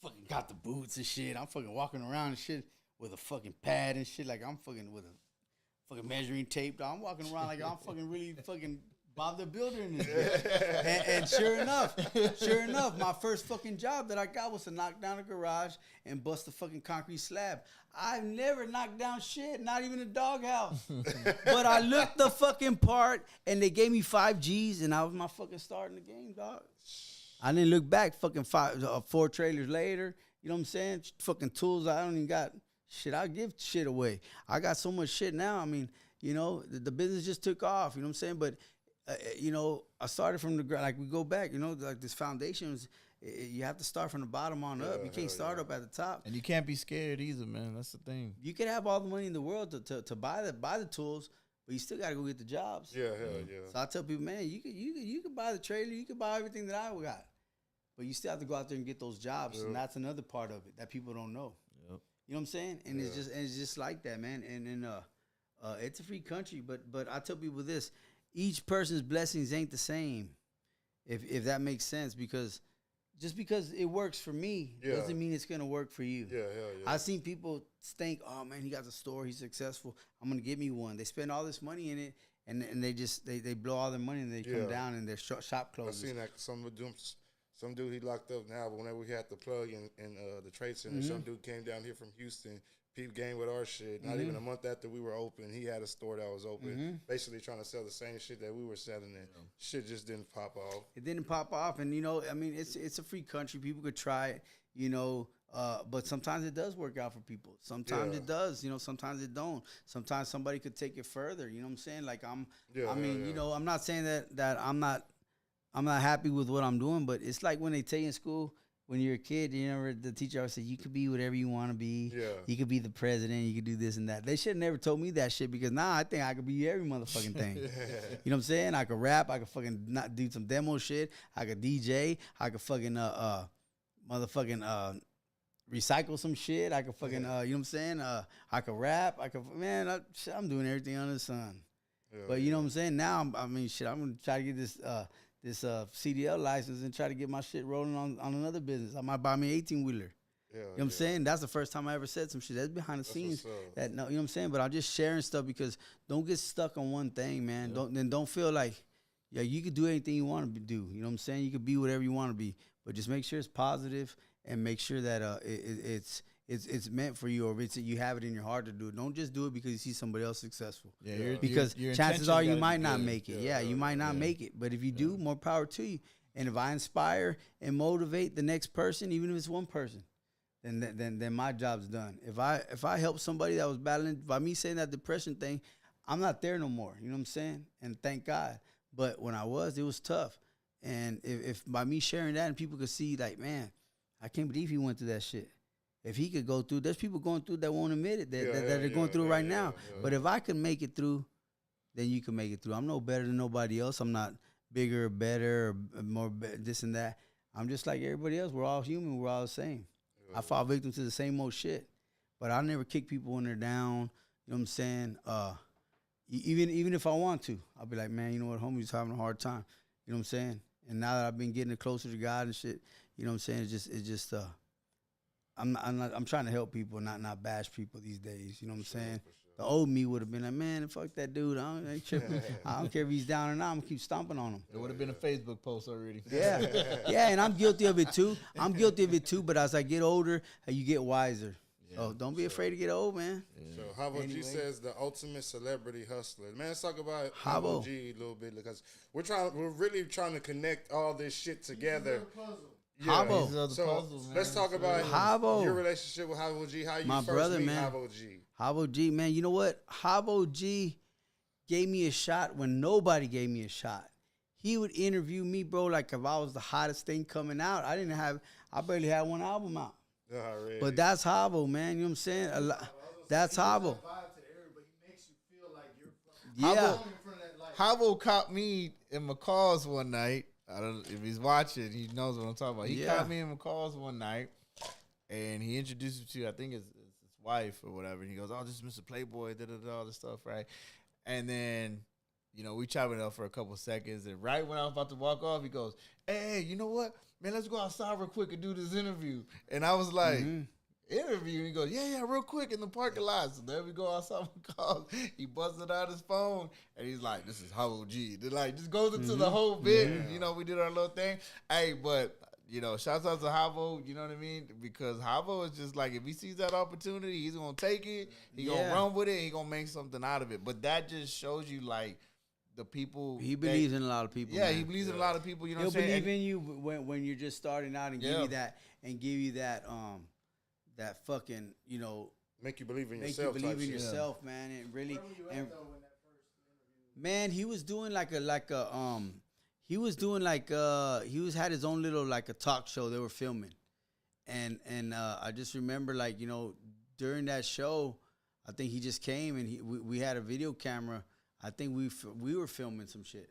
Fucking got the boots and shit. I'm fucking walking around and shit with a fucking pad and shit. Like I'm fucking with a fucking measuring tape. I'm walking around like I'm fucking really fucking Bob the Builder in this bitch. And sure enough, my first fucking job that I got was to knock down a garage and bust a fucking concrete slab. I've never knocked down shit, not even a doghouse. But I looked the fucking part, and they gave me 5 G's, and I was my fucking start in the game, dog. I didn't look back. Fucking 4 trailers later, you know what I'm saying? Fucking tools. I don't even got shit. I give shit away. I got so much shit now. I mean, you know, the business just took off. You know what I'm saying? But you know, I started from the ground. Like we go back, you know, like this foundation is. You have to start from the bottom on up. You can't start up at the top. And you can't be scared either, man. That's the thing. You can have all the money in the world to buy the tools, but you still got to go get the jobs. Yeah, hell yeah. So I tell people, man, you can buy the trailer, you can buy everything that I got, but you still have to go out there and get those jobs, and that's another part of it that people don't know. Yep. You know what I'm saying? And it's just like that, man. And it's a free country, but I tell people this: each person's blessings ain't the same, if that makes sense, because. Just because it works for me doesn't mean it's gonna work for you. Yeah. I've seen people think, "Oh man, he got a store, he's successful. I'm gonna give me one." They spend all this money in it, and they just they blow all their money, and they come down and their shop closes. I've seen that some dude he locked up now, but whenever we had the plug in the trade center, some dude came down here from Houston. Peep game with our shit. Not even a month after we were open, he had a store that was open, basically trying to sell the same shit that we were selling, and shit just didn't pop off. It didn't pop off, and you know, I mean, it's a free country. People could try it, you know, but sometimes it does work out for people. Sometimes it does, you know. Sometimes it don't. Sometimes somebody could take it further. You know what I'm saying? Like you know, I'm not saying that I'm not happy with what I'm doing, but it's like when they tell you in school, when you're a kid, you remember the teacher always said, you could be whatever you want to be. Yeah. You could be the president. You could do this and that. They should have never told me that shit because now I think I could be every motherfucking thing. You know what I'm saying? I could rap. I could fucking not do some demo shit. I could DJ. I could fucking motherfucking recycle some shit. I could fucking you know what I'm saying? I could rap. I'm doing everything under the sun. Yeah, but you know what I'm saying? Now I'm gonna try to get this CDL license and try to get my shit rolling on another business. I might buy me an 18-wheeler. You know what I'm saying? That's the first time I ever said some shit. That's behind the scenes. You know what I'm saying? But I'm just sharing stuff because don't get stuck on one thing, man. Don't feel like, yeah, you could do anything you want to do. You know what I'm saying? You could be whatever you want to be. But just make sure it's positive and make sure that it's meant for you, or you have it in your heart to do it. Don't just do it because you see somebody else successful. Yeah, because your chances are you might not make it. Yeah, you might not make it. But if you do, more power to you. And if I inspire and motivate the next person, even if it's one person, then my job's done. If I help somebody that was battling, by me saying that depression thing, I'm not there no more. You know what I'm saying? And thank God. But when I was, it was tough. And if by me sharing that and people could see, like, man, I can't believe he went through that shit. If he could go through, there's people going through that won't admit it, that they're going through it right now. But if I can make it through, then you can make it through. I'm no better than nobody else. I'm not bigger or better or more this and that. I'm just like everybody else. We're all human. We're all the same. I fall victim to the same old shit. But I never kick people when they're down. You know what I'm saying? Even if I want to, I'll be like, man, you know what, homie's having a hard time. You know what I'm saying? And now that I've been getting closer to God and shit, you know what I'm saying? It's just I'm trying to help people, not bash people these days. You know what I'm saying? Sure. The old me would have been like, man, fuck that dude. I don't care if he's down or not. I'm gonna keep stomping on him. It would have been a Facebook post already. Yeah, yeah, and I'm guilty of it too. But as I get older, you get wiser. Yeah. So don't be afraid to get old, man. Yeah. So Havo G says the ultimate celebrity hustler. Man, let's talk about Havo G a little bit because we're really trying to connect all this shit together. Yeah. Havo. So let's talk about your relationship with Havo G. How you first meet Havo G. Havo G, man. You know what? Havo G gave me a shot when nobody gave me a shot. He would interview me, bro, like if I was the hottest thing coming out. I barely had one album out. Really? But that's Havo, man. You know what I'm saying? That's Havo. Yeah. Havo caught me in McCall's one night. I don't know if he's watching, he knows what I'm talking about. He caught me in McCall's one night, and he introduced me to, I think it's his wife or whatever. And he goes, "Oh, this is Mr. Playboy, all this stuff, right?" And then, you know, we chopping it up for a couple seconds, and right when I was about to walk off, he goes, "Hey, you know what, man? Let's go outside real quick and do this interview." And I was like, interview? And he goes, yeah, real quick in the parking lot. So there we go outside McCall's. He busted out his phone, and he's like, "This is Havo G." Then like just goes into the whole bit. And, you know, we did our little thing. Hey, but you know, shouts out to Havo. You know what I mean? Because Havo is just like, if he sees that opportunity, he's gonna take it. He gonna run with it. He gonna make something out of it. But that just shows you like the people. He believes in a lot of people. Yeah, man. He believes in a lot of people. You know, he'll what I'm saying? believe in you when you're just starting out and give you that that fucking, you know, make you believe in yourself. Man. And really, man, he was doing had his own little like a talk show they were filming, and I just remember, like, you know, during that show, I think he just came and we had a video camera. I think we were filming some shit,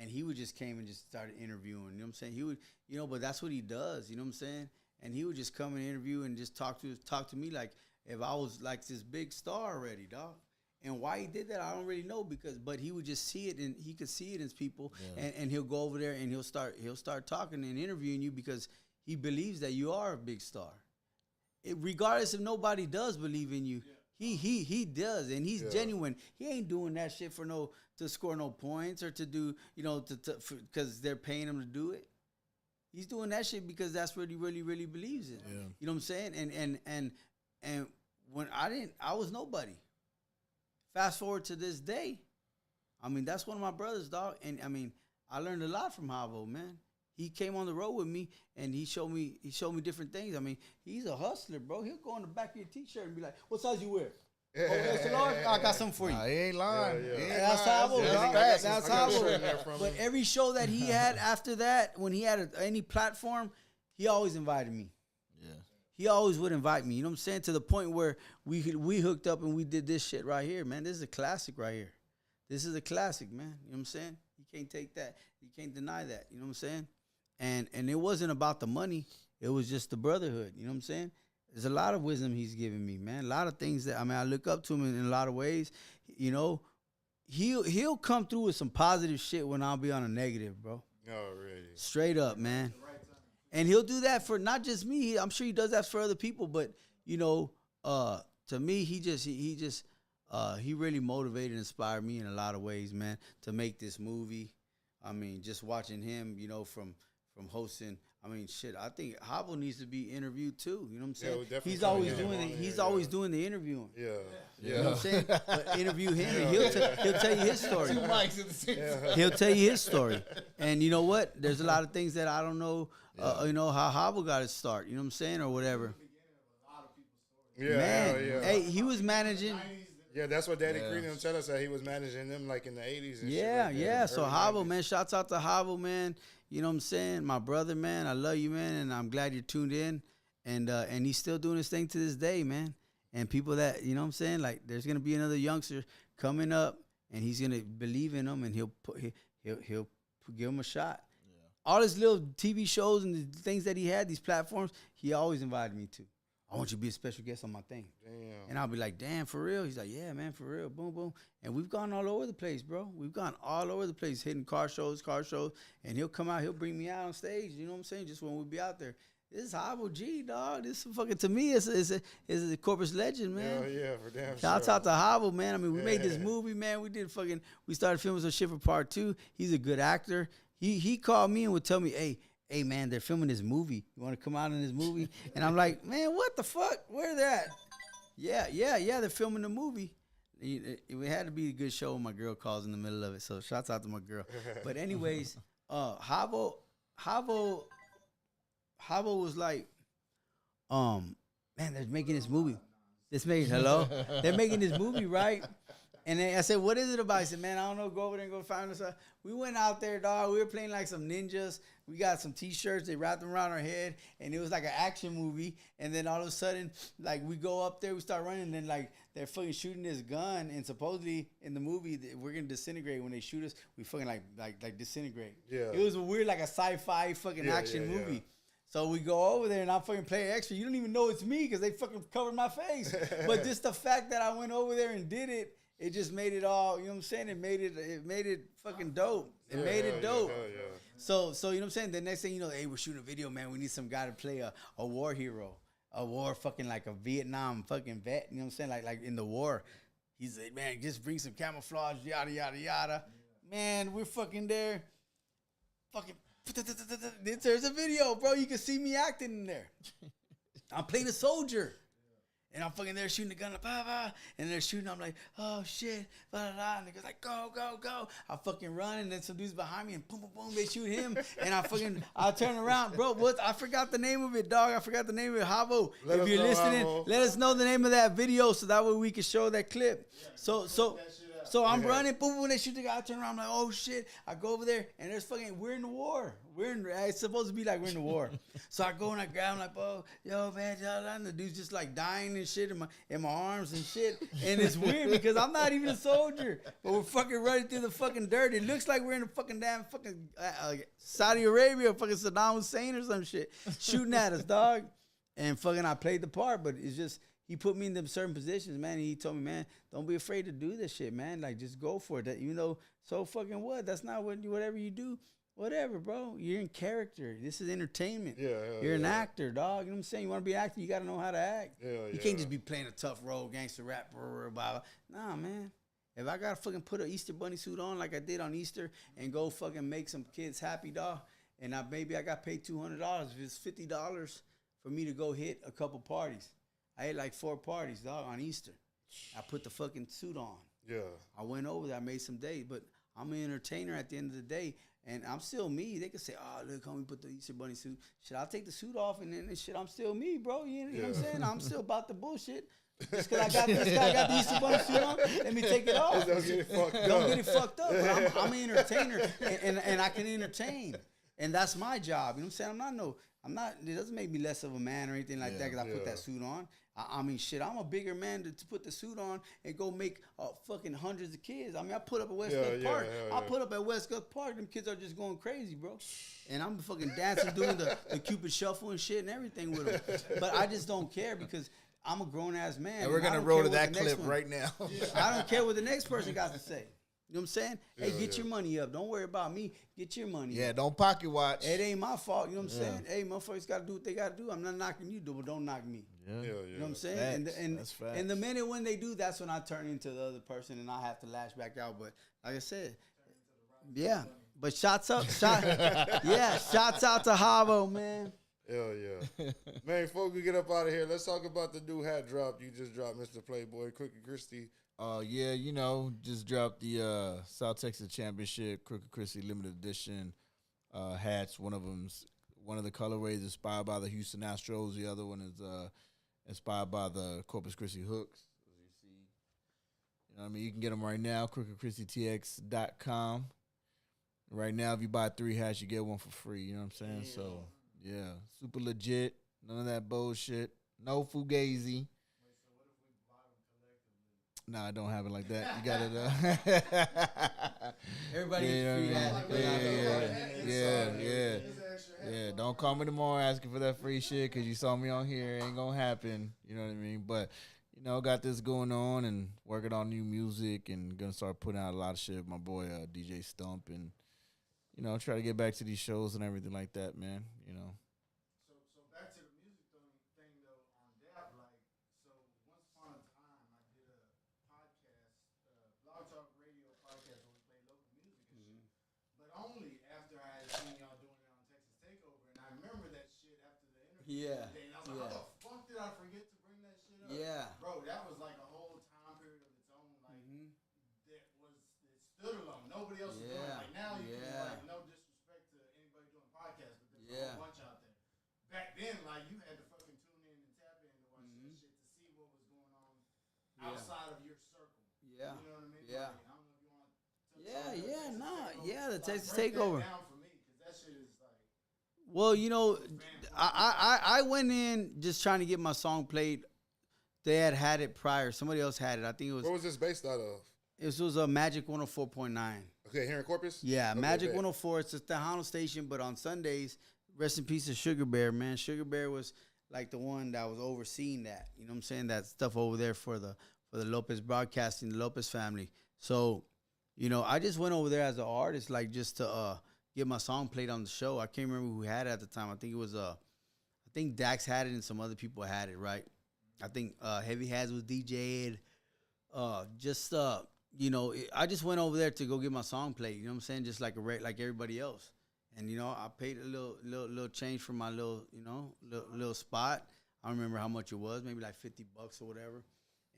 and he would just came and just started interviewing. You know what I'm saying? He would, you know, but that's what he does. You know what I'm saying? And he would just come and interview and just talk to me like if I was like this big star already, dog. And why he did that, I don't really know, but he would just see it, and he could see it in people, and he'll go over there and he'll start talking and interviewing you because he believes that you are a big star. Regardless if nobody does believe in you, he does, and he's genuine. He ain't doing that shit to score no points or to do, you know, because they're paying him to do it. He's doing that shit because that's what he really, really believes in. Yeah. You know what I'm saying? And when I was nobody. Fast forward to this day, I mean, that's one of my brothers, dog. And I mean, I learned a lot from Havo, man. He came on the road with me and he showed me different things. I mean, he's a hustler, bro. He'll go on the back of your t-shirt and be like, "What size you wear?" Oh, that's large. I got something for you. He ain't lying. That's Havo, dog. That's Havo. But every show that he had after that, when he had any platform, he always invited me. Yeah. He always would invite me. You know what I'm saying? To the point where we hooked up and we did this shit right here, man. This is a classic right here. This is a classic, man. You know what I'm saying? You can't take that. You can't deny that. You know what I'm saying? And it wasn't about the money. It was just the brotherhood. You know what I'm saying? There's a lot of wisdom he's giving me, man. A lot of things that, I mean, I look up to him in a lot of ways. You know, he'll come through with some positive shit when I'll be on a negative, bro. Already. Straight up, man. And he'll do that for not just me. I'm sure he does that for other people, but you know, to me, he really motivated and inspired me in a lot of ways, man, to make this movie. I mean, just watching him, you know, from hosting. I mean, shit. I think Hobble needs to be interviewed too. You know what I'm saying? Yeah, he's always doing it. He's always doing the interviewing. Yeah. You know what I'm saying? Interview him, and he'll tell you his story. Two mics at the same time. He'll tell you his story. And you know what? There's a lot of things that I don't know. You know how Hobble got his start. You know what I'm saying, or whatever. Yeah. Man, Yeah. hey, he was managing. Yeah, that's what Daddy Creed and tell us that he was managing them like in the 80s. And Yeah, shit like yeah. that, So early Hobble, 90s. man, shouts out to Hobble, man. You know what I'm saying? My brother, man. I love you, man, and I'm glad you're tuned in. And he's still doing his thing to this day, man. And people that, you know what I'm saying? Like, there's gonna be another youngster coming up, and he's gonna believe in him, and he'll give him a shot. Yeah. All his little TV shows and the things that he had, these platforms, he always invited me to. I want you to be a special guest on my thing. Damn. And I'll be like, damn, for real? He's like, yeah, man, for real. Boom, boom. And we've gone all over the place, bro. We've gone all over the place, hitting car shows. And he'll come out, he'll bring me out on stage. You know what I'm saying? Just when we be out there. This is Hobble G, dog. This is fucking, to me, it's a Corpus legend, man. Yeah, for damn Shouts sure. out to Hobble, man. I mean, we made this movie, man. We started filming some shit for part 2. He's a good actor. He called me and would tell me, hey, man, they're filming this movie. You want to come out in this movie? And I'm like, man, what the fuck? Where they at? Yeah, they're filming the movie. It had to be a good show when my girl calls in the middle of it. So shouts out to my girl. But anyways, Hobble was like, man, they're making this movie. They're making this movie, right? And then I said, what is it about? He said, man, I don't know. Go over there and go find us. We went out there, dog. We were playing like some ninjas. We got some T-shirts. They wrapped them around our head. And it was like an action movie. And then all of a sudden, like, we go up there. We start running. And then, like, they're fucking shooting this gun. And supposedly, in the movie, we're going to disintegrate. When they shoot us, we fucking, like disintegrate. Yeah. It was weird, like a sci-fi fucking action movie. Yeah. So we go over there and I'm fucking playing extra. You don't even know it's me because they fucking covered my face. But just the fact that I went over there and did it, it just made it all, you know what I'm saying? It made it fucking dope. It made it dope. Yeah. So you know what I'm saying? The next thing you know, hey, we're shooting a video, man. We need some guy to play a war hero. A war fucking like a Vietnam fucking vet. You know what I'm saying? Like in the war. He's like, man, just bring some camouflage, yada, yada, yada. Man, we're fucking there. Fucking, there's a video, bro. You can see me acting in there. I'm playing a soldier. And I'm fucking there shooting the gun, like, bah, bah, and they're shooting. I'm like, oh shit, blah, blah, blah. And they go like, go, go, go. I fucking run, and then some dudes behind me, and boom, boom, boom, they shoot him. And I turn around, bro. I forgot the name of it, dog. I forgot the name of it. Hobble. If you're listening, let us know the name of that video so that way we can show that clip. Yeah. So I'm running, boom, when they shoot the guy, I turn around, I'm like, oh shit. I go over there, and there's fucking, we're in the war. It's supposed to be like we're in the war. So I go and I grab him like, oh, yo, man, and the dude's just like dying and shit in my arms and shit. And it's weird because I'm not even a soldier, but we're fucking running through the fucking dirt. It looks like we're in the fucking damn fucking Saudi Arabia, fucking Saddam Hussein or some shit, shooting at us, dog. And fucking I played the part, but it's just, he put me in them certain positions, man. And he told me, man, don't be afraid to do this shit, man. Like, just go for it. That, you know, so fucking what? That's not whatever you do. Whatever, bro. You're in character. This is entertainment. You're an actor, dog. You know what I'm saying? You want to be an actor, you got to know how to act. You can't just be playing a tough role, gangster rap, blah, blah. Nah, man. If I got to fucking put an Easter bunny suit on like I did on Easter and go fucking make some kids happy, dog, and maybe I got paid $200. If it's $50 for me to go hit a couple parties. I had like 4 parties, dog, on Easter. I put the fucking suit on. Yeah. I went over there. I made some days. But I'm an entertainer at the end of the day. And I'm still me. They can say, oh, look, homie, put the Easter bunny suit. Shit, I'll take the suit off and then shit, I'm still me, bro. You know what I'm saying? I'm still about the bullshit. Just because I got the Easter bunny suit on, let me take it off. Don't get it fucked up. Don't get it fucked up. But I'm an entertainer, and I can entertain. And that's my job. You know what I'm saying? I'm not. It doesn't make me less of a man or anything like that because I put that suit on. I mean, shit. I'm a bigger man to put the suit on and go make fucking hundreds of kids. I mean, I put up at Westcott Park. I put up at Westcott Park. Them kids are just going crazy, bro. And I'm fucking dancing, doing the Cupid shuffle and shit and everything with them. But I just don't care because I'm a grown ass man. And we're gonna roll to that clip right now. I don't care what the next person got to say. You know what I'm saying? Hey, get your money up. Don't worry about me. Get your money up. Yeah, don't pocket watch. It ain't my fault. You know what I'm saying? Hey, motherfuckers got to do what they got to do. I'm not knocking you, but don't knock me. Yeah. You know what I'm saying? Facts. And That's facts. and the minute when they do, that's when I turn into the other person and I have to lash back out. But like I said, yeah. But shots out to Havo, man. Hell yeah. Man, before we get up out of here, let's talk about the new hat drop you just dropped, Mr. Playboy, Crooked Christie. Yeah, you know, just dropped the South Texas Championship Crooked Christie limited edition hats. One of the colorways inspired by the Houston Astros. The other one is inspired by the Corpus Christi Hooks, as you see. You know what I mean? You can get them right now, crookedchristietx.com. Right now, if you buy 3 hats, you get one for free. You know what I'm saying? Yeah. So, yeah, super legit. None of that bullshit. No fugazi. No, I don't have it like that. You got it. Everybody gets free hat. Yeah. Don't call me tomorrow asking for that free shit because you saw me on here. It ain't gonna happen. You know what I mean? But you know, got this going on and working on new music and gonna start putting out a lot of shit with my boy DJ Stump and you know try to get back to these shows and everything like that, man. You know. So back to the music thing though on Dapper, like so once upon a time I did a podcast, blog talk radio podcast where we play local music and shit. But only after I had seen y'all doing it on Texas Takeover, and I remember that shit after the interview. Yeah. And I was like, how the fuck did I forget to bring that shit up? Yeah. Bro, that was like a whole time period of its own. Like it stood alone. Nobody else was doing it. Like now you can like no disrespect to anybody doing podcasts, but there's a whole bunch out there. Back then, like you had to fucking tune in and tap in to watch that shit to see what was going on outside of your circle. Yeah. You know what I mean? Yeah. Like, I don't know if you want to The Texas break Takeover. that down for me, 'cause that shit is like Well, you know, I went in just trying to get my song played. They had it prior. Somebody else had it. I think it was. Where was this based out of? This was a Magic 104.9. Okay, here in Corpus? Yeah, okay, Magic 104. It's a Tejano station, but on Sundays, rest in peace to Sugar Bear, man. Sugar Bear was like the one that was overseeing that. You know what I'm saying? That stuff over there for the Lopez Broadcasting, the Lopez family. So, you know, I just went over there as an artist, like just to get my song played on the show. I can't remember who had it at the time. I think it was I think Dax had it and some other people had it, right? I think Heavy Hands was DJ'd. You know, I just went over there to go get my song played. You know what I'm saying? Just like like everybody else. And you know, I paid a little change for my little spot. I don't remember how much it was, maybe like $50 or whatever.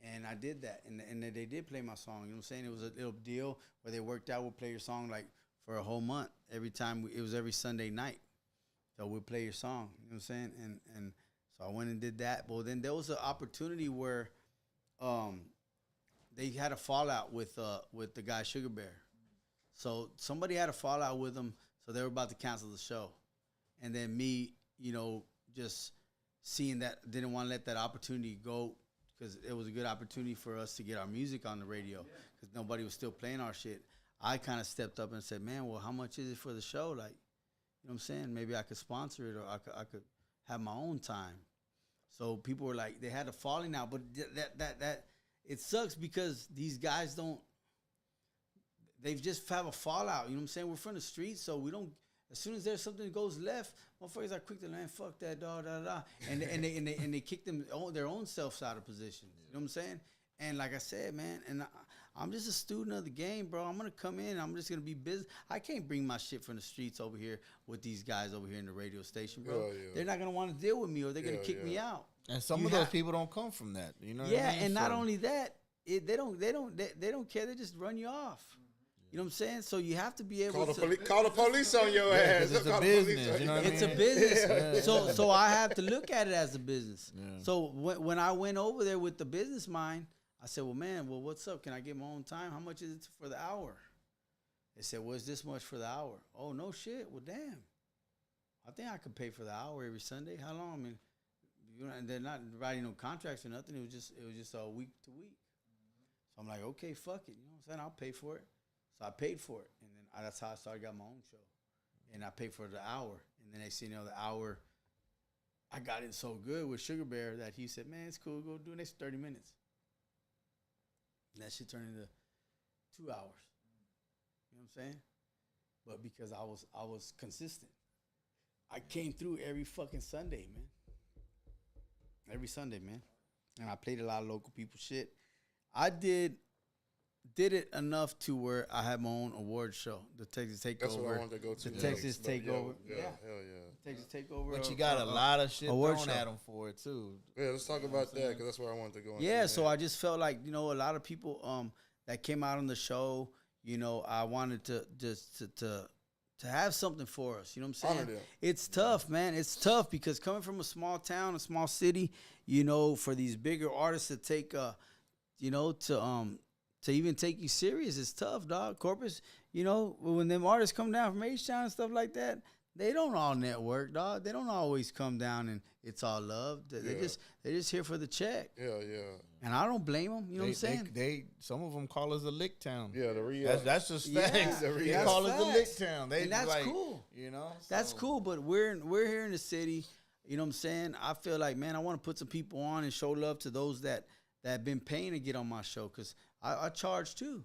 And I did that, and they did play my song. You know what I'm saying? It was a little deal where they worked out. We'll play your song like for a whole month. Every time it was every Sunday night, so we'll play your song. You know what I'm saying? And so I went and did that. Well, then there was an opportunity where, they had a fallout with the guy Sugar Bear. So somebody had a fallout with him, so they were about to cancel the show. And then me, you know, just seeing that, didn't want to let that opportunity go because it was a good opportunity for us to get our music on the radio because nobody was still playing our shit. I kind of stepped up and said, man, well, how much is it for the show? Like, you know what I'm saying? Maybe I could sponsor it or I could have my own time. So people were like, they had a falling out, but that it sucks because these guys they just have a fallout. You know what I'm saying? We're from the streets, so we don't. As soon as there's something that goes left, motherfuckers are quick to land. Fuck that, da. And they kick their own selves out of position. You know what I'm saying? And like I said, man, and I'm just a student of the game, bro. I'm gonna come in. I'm just gonna be business. I can't bring my shit from the streets over here with these guys over here in the radio station, bro. Yeah. They're not gonna want to deal with me, or they're gonna kick me out. And some of those people don't come from that, you know. Yeah, what I mean? and not only that, they don't care. They just run you off. You know what I'm saying? So you have to be able to call the police on your ass. It's a business. You know what I mean? It's a business. Yeah. So I have to look at it as a business. Yeah. So when I went over there with the business mind, I said, well, what's up? Can I get my own time? How much is it for the hour? They said, well, it's this much for the hour. Oh, no shit. Well, damn. I think I could pay for the hour every Sunday. How long? I mean, they're not writing no contracts or nothing. It was just a week to week. So I'm like, okay, fuck it. You know what I'm saying? I'll pay for it. So I paid for it, and then that's how I started got my own show. And I paid for the hour, and then the hour. I got it so good with Sugar Bear that he said, "Man, it's cool. Go do the next 30 minutes." And that shit turned into 2 hours. You know what I'm saying? But because I was consistent, I came through every fucking Sunday, man. Every Sunday, man. And I played a lot of local people shit. I did it enough to where I had my own award show, the Texas Takeover. That's what I wanted to go to. The Texas Takeover. Yeah, hell yeah. Texas Takeover. But you got a lot of shit award thrown show. at them for it too. Yeah, let's talk about that because that's where I wanted to go into. Yeah, so I just felt like, a lot of people that came out on the show, I wanted to just to have something for us. You know what I'm saying? It's tough, man. It's tough because coming from a small town, a small city, for these bigger artists to take to even take you serious, it's tough, dog. Corpus, when them artists come down from H-Town and stuff like that, they don't all network, dog. They don't always come down and it's all love. They're just here for the check. Yeah. And I don't blame them. You know what I'm saying? They some of them call us a lick town. Yeah, that's just facts. They call us a lick town. And that's cool. That's cool. But we're here in the city. You know what I'm saying? I feel like, man, I want to put some people on and show love to those that have been paying to get on my show because I charge too.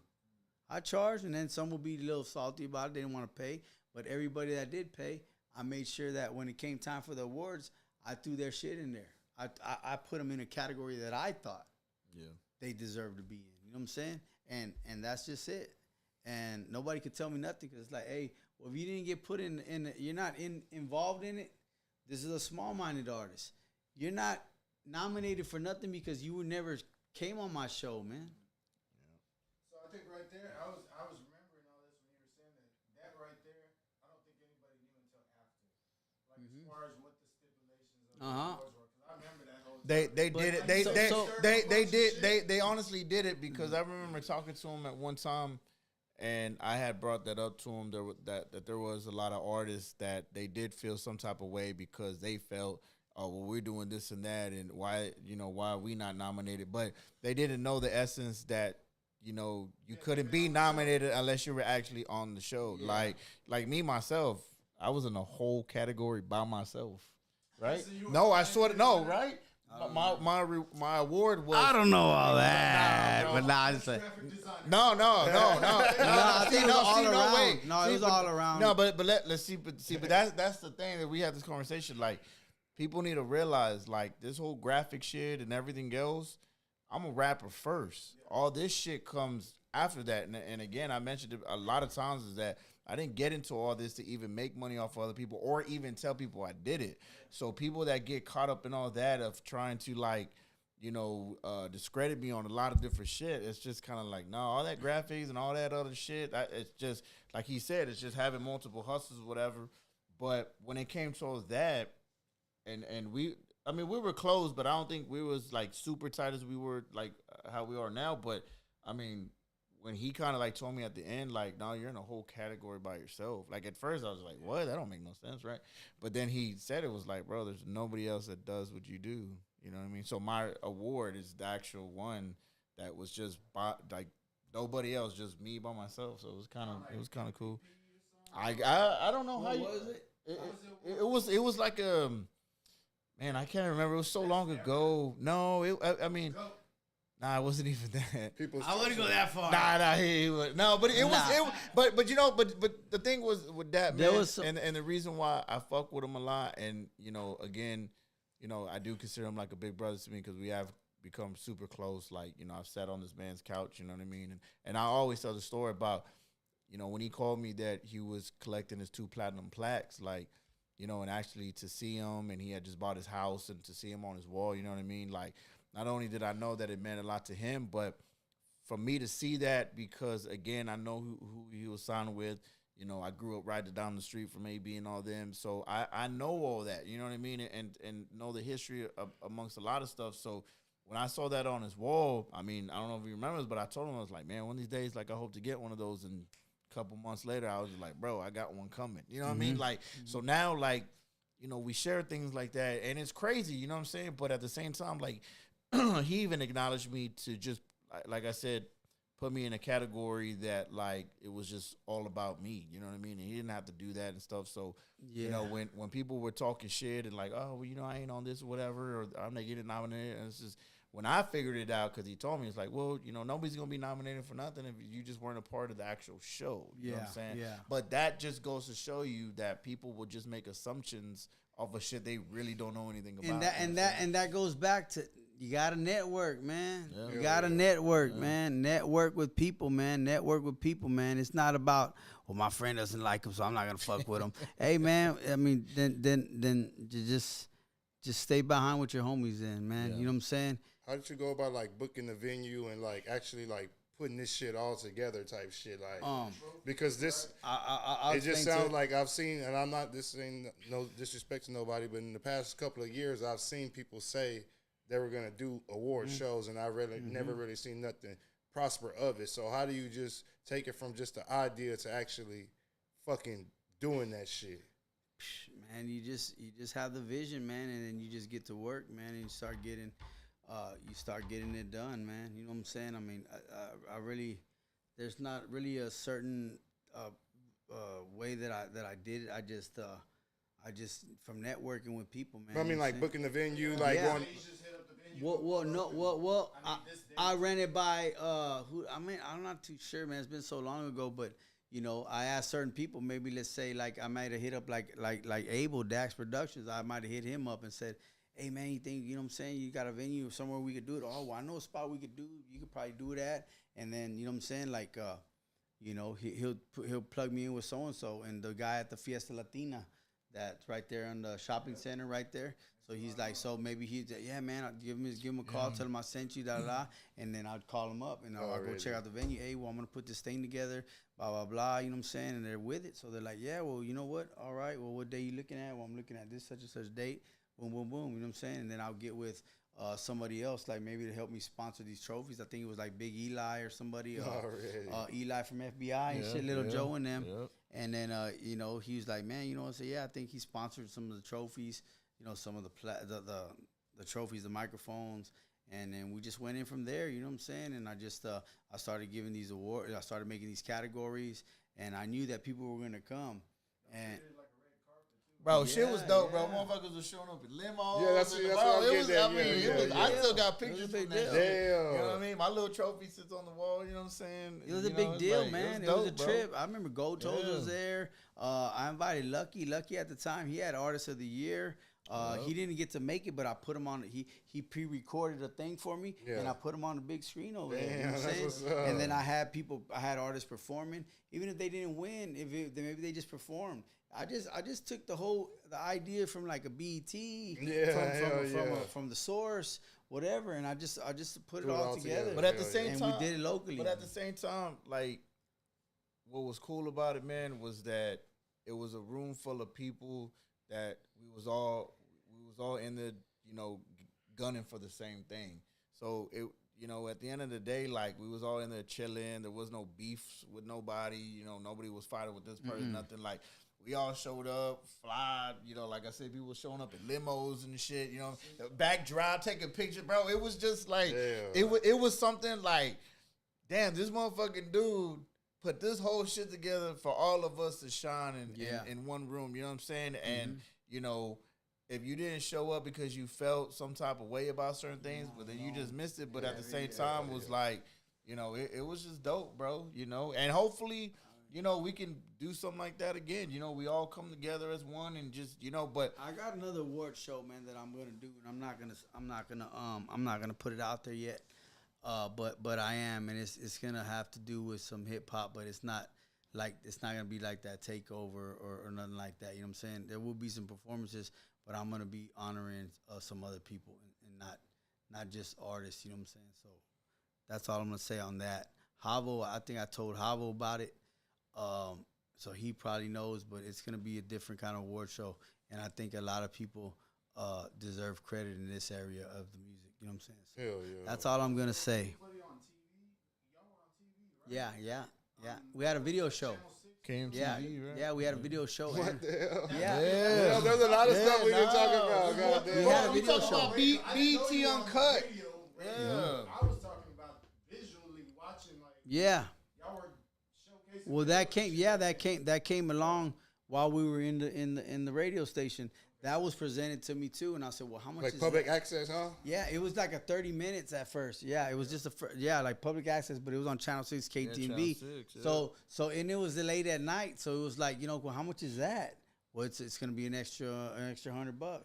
I charge, and then some will be a little salty about it. They didn't want to pay. But everybody that did pay, I made sure that when it came time for the awards, I threw their shit in there. I put them in a category that I thought they deserved to be in. You know what I'm saying? And that's just it. And nobody could tell me nothing because it's like, hey, well, if you didn't get put in you're not involved in it, this is a small-minded artist. You're not nominated for nothing because you never came on my show, man. So I think right there, I was remembering all this when you were saying that right there, I don't think anybody knew until after. Like as far as what the stipulations of the awards were. Because I remember that whole They they honestly did it because I remember talking to him at one time, and I had brought that up to him that there was a lot of artists that they did feel some type of way because they felt, oh, well, we're doing this and that, and why are we not nominated? But they didn't know the essence that you couldn't be nominated unless you were actually on the show. Yeah. Like me myself, I was in a whole category by myself. Right? No, I sort of no, right? My award was. I don't know all that, but I just say no. I think it was all around. No, it was all around. No, but let's see, but that's the thing that we had this conversation. Like, people need to realize, like, this whole graphic shit and everything else. I'm a rapper first. All this shit comes after that. And again, I mentioned it a lot of times is that I didn't get into all this to even make money off of other people or even tell people I did it. So people that get caught up in all that of trying to discredit me on a lot of different shit, it's just kind of like, no, all that graphics and all that other shit, it's just, like he said, it's just having multiple hustles or whatever. But when it came to all that, and we were close, but I don't think we was like super tight as we were like how we are now. But I mean, when he kind of like told me at the end, like, no, you're in a whole category by yourself. Like at first I was like, what? That don't make no sense, right? But then he said it was like, bro, there's nobody else that does what you do. You know what I mean? So my award is the actual one that was just like nobody else, just me by myself. So it was kind of cool. I don't know how was it? It was like man, I can't remember. It was so long ago. No, I mean. Nah, it wasn't even that. I wouldn't go that far. Nah, he would. No, but it was. But the thing was with that, man, and the reason why I fuck with him a lot, and again, I do consider him like a big brother to me because we have become super close. Like, I've sat on this man's couch, you know what I mean, and I always tell the story about, when he called me that he was collecting his 2 platinum plaques, like, and actually to see him, and he had just bought his house, and to see him on his wall, you know what I mean, like. Not only did I know that it meant a lot to him, but for me to see that, because, again, I know who he was signed with. I grew up right down the street from AB and all them. So I know all that, you know what I mean, and know the history amongst a lot of stuff. So when I saw that on his wall, I mean, I don't know if he remembers, but I told him, I was like, man, one of these days, like, I hope to get one of those. And a couple months later, I was just like, bro, I got one coming. You know what I mean? Like, so now, like, we share things like that, and it's crazy, you know what I'm saying? But at the same time, like, he even acknowledged me to just, like I said, put me in a category that, like, it was just all about me, you know what I mean? And he didn't have to do that and stuff. So, when people were talking shit and like, oh, well, I ain't on this or whatever, or I'm not getting nominated, and it's just, when I figured it out, because he told me, it's like, well, nobody's going to be nominated for nothing if you just weren't a part of the actual show. You know what I'm saying? Yeah. But that just goes to show you that people will just make assumptions of a shit they really don't know anything about. And that goes back to, you got to network, man. Yeah. You got to network, man. Network with people, man. Network with people, man. It's not about, well, my friend doesn't like him, so I'm not going to fuck with him. Hey, man, I mean, then just stay behind with your homies in, man. Yeah. You know what I'm saying? How did you go about like booking the venue and like actually like putting this shit all together type shit? Like, because this, it just sounds like I've seen, and I'm not, this ain't no disrespect to nobody, but in the past couple of years, I've seen people say they were going to do award shows, and I really never really seen nothing prosper of it. So how do you just take it from just the idea to actually fucking doing that shit? Man, you just have the vision, man, and then you just get to work, man, and you start getting it done, man. You know what I'm saying? I mean, I really, there's not really a certain way that I did it. I just from networking with people, man. I mean, like booking the venue, like going. I ran it by I'm not too sure, man. It's been so long ago, but I asked certain people. Maybe let's say like I might have hit up like Abel Dax Productions. I might have hit him up and said, hey, man, you think, you know what I'm saying, you got a venue somewhere we could do it? Oh, well, I know a spot we could do. You could probably do that. And then, you know what I'm saying, like, he'll plug me in with so-and-so. And the guy at the Fiesta Latina, that's right there in the shopping center right there. So he's like, so maybe he's, yeah, man, I'll give him a call, tell him I sent you, da-da-da. And then I'd call him up, and I'll go check out the venue. Hey, well, I'm going to put this thing together, blah, blah, blah, you know what I'm saying? And they're with it. So they're like, yeah, well, you know what? All right, well, what day you looking at? Well, I'm looking at this such and such date. Boom, boom, boom, you know what I'm saying? And then I'll get with somebody else, like maybe to help me sponsor these trophies. I think it was like Big Eli or somebody, Eli from FBI and shit, Little Joe and them. Yep. And then, he was like, man, I said, yeah, I think he sponsored some of the trophies, some of the trophies, the microphones. And then we just went in from there, you know what I'm saying? And I just, I started giving these awards, I started making these categories, and I knew that people were going to come. And bro, shit was dope, bro. Motherfuckers was showing up in limos. Yeah, that's what it was. I still got pictures from that. Damn. You know what I mean? My little trophy sits on the wall. You know what I'm saying? It was a big deal, man. It was a trip. I remember Gold Toes was there. I invited Lucky. Lucky at the time, he had Artist of the Year. He didn't get to make it, but I put him on. He pre-recorded a thing for me, and I put him on the big screen over there. You know what I'm saying? And then I had artists performing, even if they didn't win. Maybe they just performed. I just took the idea from like a BET, from the source, whatever, and I just put it all together. But at the same time, we did it locally. But at the same time, like, what was cool about it, man, was that it was a room full of people that we was all in the gunning for the same thing. So it. At the end of the day, like, we was all in there chilling. There was no beef with nobody. Nobody was fighting with this person, nothing. Like, we all showed up, fly. Like I said, people were showing up in limos and shit. Back drive, taking pictures, bro. It was just like, it was something like, damn, this motherfucking dude put this whole shit together for all of us to shine in one room. You know what I'm saying? And, if you didn't show up because you felt some type of way about certain things, but then you just missed it. But at the same time, was like, it was just dope, bro. And hopefully, we can do something like that again. We all come together as one and just, but I got another award show, man, that I'm gonna do, and I'm not gonna put it out there yet. But I am, and it's gonna have to do with some hip hop, but it's not gonna be like that Takeover or nothing like that. You know what I'm saying? There will be some performances, but I'm gonna be honoring some other people and not just artists. You know what I'm saying? So that's all I'm gonna say on that. Havo, I think I told Havo about it, so he probably knows. But it's gonna be a different kind of award show, and I think a lot of people deserve credit in this area of the music. You know what I'm saying? So hell yeah. That's all I'm gonna say. Yeah. We had a video show. Kane TV, right? Yeah, we had a video show. What the hell? Yeah. Well, There's a lot of stuff we can talk about. Goddamn. We had a We video talking show. about BT Uncut. Yeah. I was talking about visually watching, like, Yeah. y'all were showcasing. Well, that came along while we were in the radio station. That was presented to me too, and I said, "Well, how much Like is public that?" access, huh? Yeah, it was like a 30 minutes at first. Yeah, it was just like public access, but it was on Channel 6 KTMB. Channel 6, yeah. So and it was late at night, so it was like, well, how much is that? Well, it's gonna be an extra $100. Well,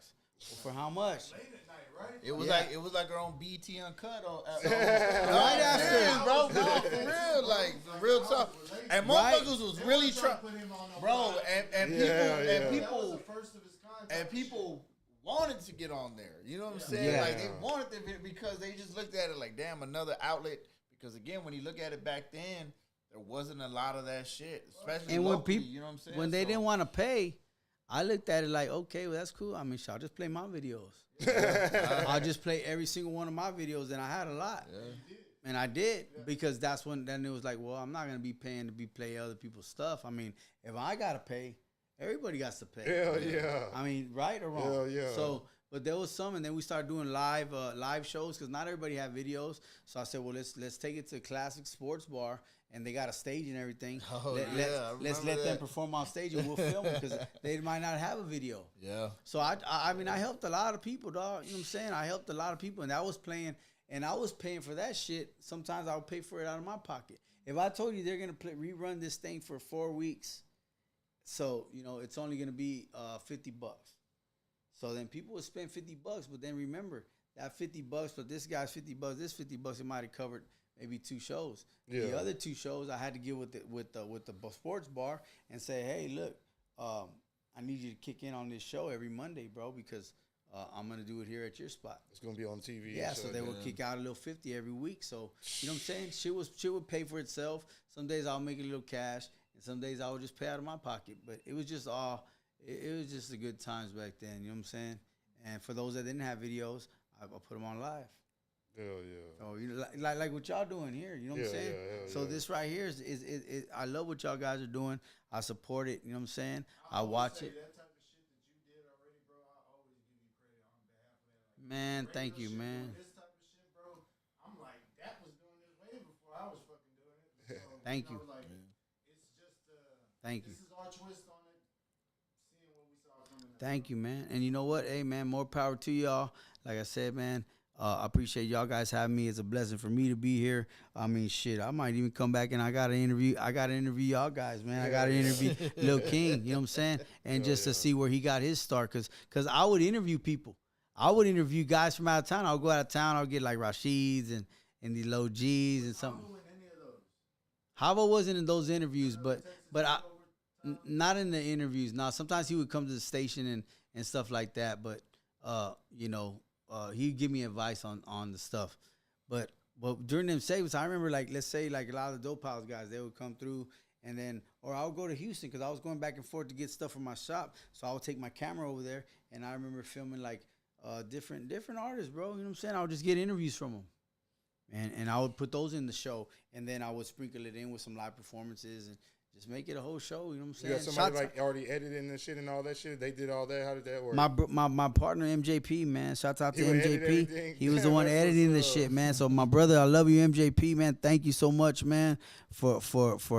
for how much? Late at night, right? It was like our own BT Uncut Right after, bro. No, for real, like for real talk. And motherfuckers was really trying, Put him on bro. And people Yeah. That was people the first of his kind. and people wanted to get on there. You know what I'm saying? Yeah. Like they wanted to because they just looked at it like, damn, another outlet. Because again, when you look at it back then, there wasn't a lot of that shit, especially And when locally, people, you know what I'm saying? when they So- didn't want to pay, I looked at it like, okay, well, that's cool. I mean, I'll just play my videos. I'll just play every single one of my videos, and I had a lot. Yeah. And I did, because that's when then it was like, well, I'm not gonna be paying to play other people's stuff. I mean, if I gotta pay, everybody got to pay. Hell yeah. I mean, right or wrong. Hell yeah. So, but there was some, and then we started doing live shows because not everybody had videos. So I said, well, let's take it to Classic Sports Bar, and they got a stage and everything. Oh, Let's let them perform on stage, and we'll film it because they might not have a video. Yeah. So I mean, I helped a lot of people, dog. You know what I'm saying? I helped a lot of people, and I was playing, and I was paying for that shit. Sometimes I would pay for it out of my pocket. If I told you they're gonna rerun this thing for 4 weeks, so it's only gonna be $50. So then people would spend $50, but then remember that $50, but this guy's $50, this $50, it might have covered maybe 2 shows. Yeah. The other 2 shows I had to get with the sports bar and say, hey, look, I need you to kick in on this show every Monday, bro, because I'm gonna do it here at your spot. It's gonna be on TV. Yeah, so they would kick out a little 50 every week. So you know what I'm saying? Shit would pay for itself. Some days I'll make a little cash, and some days I would just pay out of my pocket. But it was just it was just the good times back then. You know what I'm saying? And for those that didn't have videos, I put them on live. Hell yeah. Oh, like what y'all doing here. You know what I'm saying? So this right here is I love what y'all guys are doing. I support it. You know what I'm saying? I watch it. That type of shit that you did already, bro, I always give you credit on behalf of that. Like, Man, thank you, man. This type of shit, bro, I'm like, that was doing this way before I was fucking doing it. So, Thank you. Like, it's just, Thank you. this is our twist on it. Seeing what we saw coming up. Thank you, man. And you know what? Hey, man, more power to y'all. Like I said, man, I appreciate y'all guys having me. It's a blessing for me to be here. I mean, shit, I might even come back and I got to interview y'all guys, man. I got to interview Lil King, you know what I'm saying? And just to see where he got his start. Because I would interview people. I would interview guys from out of town. I'll go out of town. I'll get like Rashid's and the Low G's and something. Who in any of those? Hava wasn't in those interviews, but not in the interviews. Now, sometimes he would come to the station and stuff like that, but he'd give me advice on the stuff. But during them segments, I remember, like, let's say like a lot of the Dope House guys, they would come through, and then or I would go to Houston because I was going back and forth to get stuff from my shop, so I would take my camera over there, and I remember filming like different artists, bro. You know what I'm saying? I would just get interviews from them. And I would put those in the show, and then I would sprinkle it in with some live performances and just make it a whole show. You know what I'm saying? You got somebody like already editing and shit and all that shit? They did all that? How did that work? My partner MJP, man. Shouts out to He would edit MJP. everything? He was the one That's editing the what's up. shit, man. So my brother, I love you, MJP, man. Thank you so much, man, for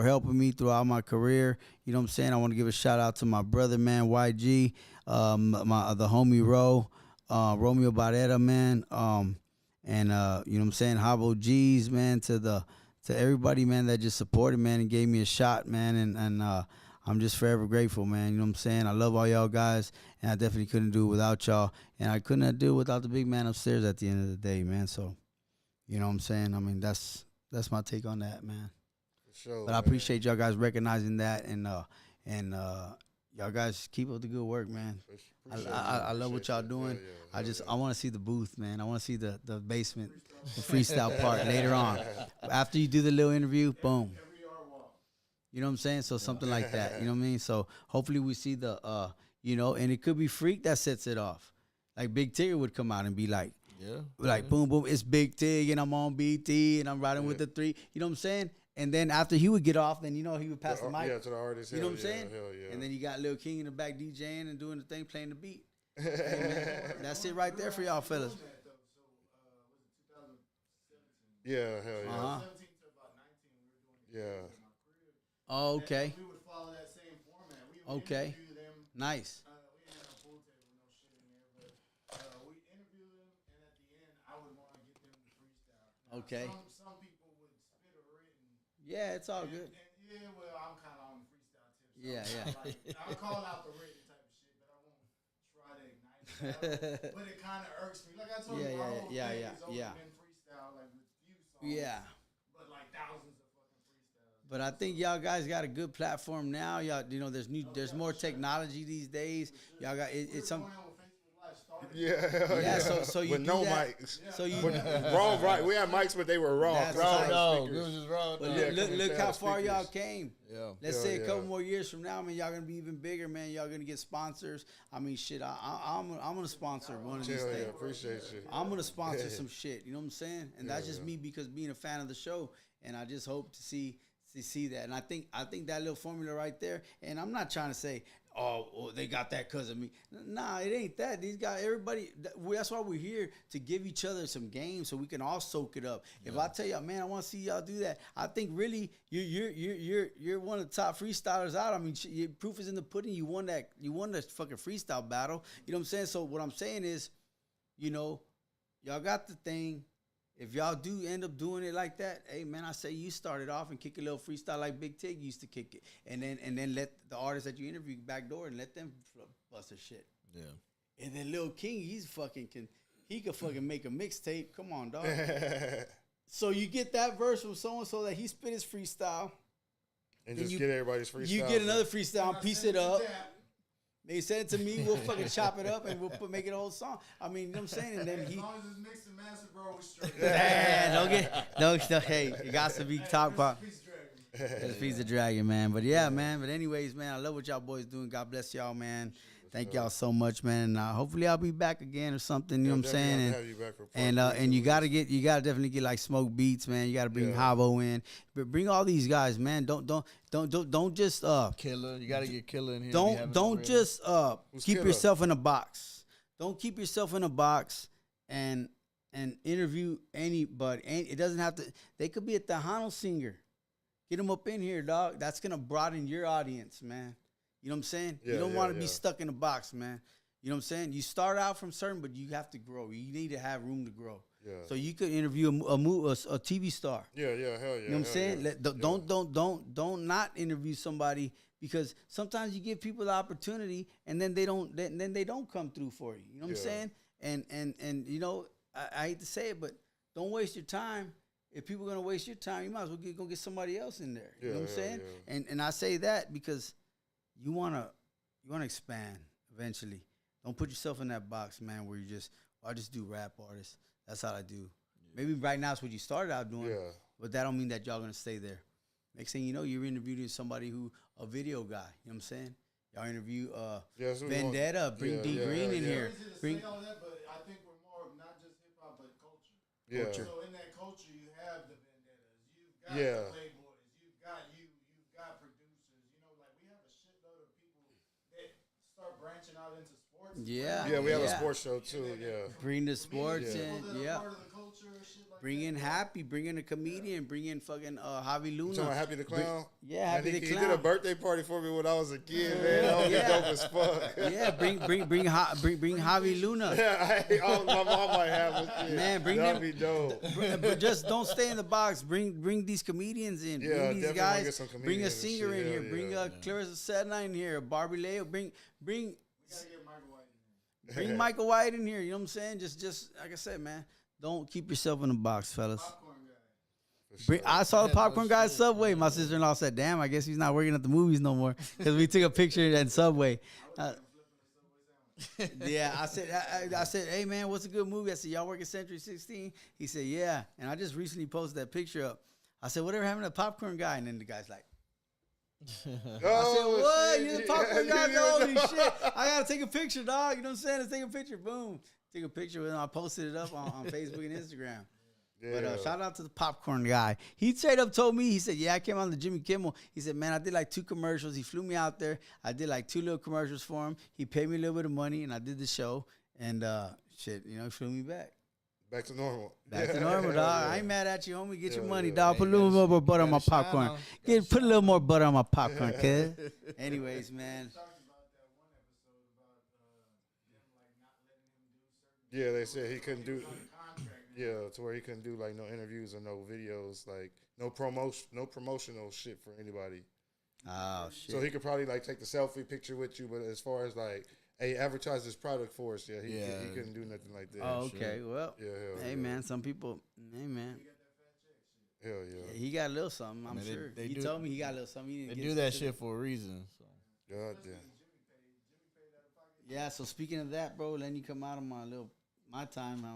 helping me throughout my career. You know what I'm saying? I want to give a shout out to my brother, man, YG, the homie Romeo Barrera, man. And you know what I'm saying, Habo G's, man, to everybody, man, that just supported, man, and gave me a shot, man, and I'm just forever grateful, man. You know what I'm saying? I love all y'all guys, and I definitely couldn't do it without y'all, and I couldn't do it without the big man upstairs at the end of the day, man. So, you know what I'm saying? I mean, that's my take on that, man. For sure, But I appreciate y'all guys recognizing that, and y'all guys keep up the good work, man. I love what y'all doing. I want to see the booth, man. I want to see the basement, the freestyle part later on. After you do the little interview, boom. You know what I'm saying? So something like that. You know what I mean? So hopefully we see the, and it could be Freak that sets it off. Like Big Tigger would come out and be like, boom, boom, it's Big Tig and I'm on BT and I'm riding with the 3. You know what I'm saying? And then after he would get off, then he would pass the mic. Yeah, to the artist. You know what I'm saying? Hell yeah. And then you got Lil King in the back DJing and doing the thing, playing the beat. Hey, that's it right there for y'all fellas. Yeah, hell yeah. Uh-huh. 17 to about 19, we were doing it Yeah. in my crib. Oh, okay. And we would follow that same format. We would Okay. interview them. Nice. We didn't have a pool table with no shit in there, but we interviewed them, and at the end, I would want to get them to freestyle. Now, Okay. Some people would spit a written. Yeah, it's all good. And yeah, well, I'm kind of on the freestyle tip. So Yeah, I'll call out the written type of shit, but I won't try to ignite it. But it kind of irks me. Like I told you, my whole thing has always been freestyle, like with few songs. Yeah. But like thousands of fucking freestyles. But I think y'all guys got a good platform now. Y'all, there's more technology these days. Y'all got it's some. Yeah. So you with do no that. mics. So you wrong, right? We had mics, but they were raw. That's Raw tight. No, speakers. it was just raw. But Yeah, look how far speakers. y'all came. Yeah. Let's Yeah, say a yeah. couple more years from now, man, y'all gonna be even bigger, man. Y'all gonna get sponsors. I mean, shit, I'm gonna sponsor one of these Hell yeah, things. appreciate you. I'm gonna sponsor some shit. You know what I'm saying? And that's just yeah. me because being a fan of the show, and I just hope to see that. And I think that little formula right there. And I'm not trying to say, oh, they got that because of me. Nah, it ain't that. These guys, everybody. That's why we're here, to give each other some games so we can all soak it up. Yeah. If I tell y'all, man, I want to see y'all do that, I think really you're one of the top freestylers out. I mean, your proof is in the pudding. You won that fucking freestyle battle. You know what I'm saying? So what I'm saying is, y'all got the thing. If y'all do end up doing it like that, hey man, I say you start it off and kick a little freestyle like Big Tig used to kick it, and then let the artists that you interview backdoor and let them bust their shit. Yeah. And then Lil King, he could fucking make a mixtape. Come on, dog. So you get that verse from someone so that he spit his freestyle, And just get everybody's freestyle. you get another freestyle, and piece it up. They send it to me, we'll fucking chop it up and we'll make it a whole song. I mean, you know what I'm saying? And then As long as it's mixed and mastered, bro, we straight. Hey, it got to be top quality. It's Piece of Dragon, man. But yeah, man. But anyways, man, I love what y'all boys doing. God bless y'all, man. Thank y'all so much, man. And hopefully I'll be back again or something. You know what I'm saying? And you gotta definitely get like Smoke Beats, man. You gotta bring Havo in, but bring all these guys, man. Don't just Killer. You gotta get Killer in here. Don't just keep Killer? yourself in a box. Don't keep yourself in a box and interview anybody. It doesn't have to. They could be a Tejano singer. Get them up in here, dog. That's gonna broaden your audience, man. You know what I'm saying? Yeah, you don't want to be stuck in a box, man. You know what I'm saying? You start out from certain, but you have to grow. You need to have room to grow. Yeah. So you could interview a TV star. Yeah, hell yeah. You know what I'm saying? Don't not interview somebody, because sometimes you give people the opportunity and then they don't come through for you. You know what I'm saying? And I hate to say it, but don't waste your time. If people are gonna waste your time, you might as well go get somebody else in there. You know what I'm saying? Yeah. And I say that because you wanna expand eventually. Don't put yourself in that box, man, where I just do rap artists. That's all I do. Yeah. Maybe right now it's what you started out doing, but that don't mean that y'all gonna stay there. Next thing you know, you're interviewing somebody a video guy. You know what I'm saying? Y'all interview Vendetta, bring D Green in here. Bring all that, but I think we're more of not just hip hop but culture. Yeah. So in that culture, you have the Vendettas, you've got the Playboys, you've got producers. Like we have a shitload of people that start branching out into sports. Yeah, we have a sports show too. Yeah. Bring the sports in. Yeah. Part of the culture, shit like bring in Happy, bring in a comedian, bring in fucking Javi Luna. You talking about Happy the Clown? Happy the Clown. He did a birthday party for me when I was a kid, man. That was dope as fuck. Yeah, bring Javi Luna. My mom might have a kid. Man, bring That'd them. be dope. But just don't stay in the box. Bring these comedians in. Yeah, bring these guys. Get some Bring a comedians singer and in shit. here. Bring Clarissa Sedna in here. Barbie Leo. Bring. We gotta get Michael White in here. Bring Michael White in here. You know what I'm saying? Just like I said, man. Don't keep yourself in a box, fellas. Popcorn guy. I saw the popcorn guy at Subway. My sister-in-law said, "Damn, I guess he's not working at the movies no more," because we took a picture at Subway. Yeah, I said, "Hey man, what's a good movie?" I said, "Y'all work at Century 16?" He said, "Yeah." And I just recently posted that picture up. I said, "Whatever happened to the popcorn guy?" And then the guy's like, I said, "What? You're the popcorn guy? Holy shit! I gotta take a picture, dog. You know what I'm saying? Let's take a picture. Boom, take a picture with him. I posted it up on Facebook and Instagram. But shout out to the popcorn guy. He straight up told me, he said, yeah, I came on the Jimmy Kimmel. He said, man, I did like 2 commercials. He flew me out there. I did like 2 little commercials for him. He paid me a little bit of money, and I did the show. And shit, you know, he flew me back. Back to normal. Back to normal, dog. I ain't mad at you, homie. Get your money, dog. Put a little more butter on my popcorn. Put a little more butter on my popcorn, kid. Anyways, man. Yeah, they said he couldn't do. Yeah, to where he couldn't do like no interviews or no videos, like no promotional shit for anybody. Oh shit! So he could probably like take the selfie picture with you, but as far as like, hey, advertise this product for us, he couldn't do nothing like that. Oh, okay, well, yeah, hey man, some people, hey man. Hell yeah. He got a little something, I'm sure. He told me he got a little something. They do that shit for a reason. So. God damn. Yeah, so speaking of that, bro, letting you come out of my time, when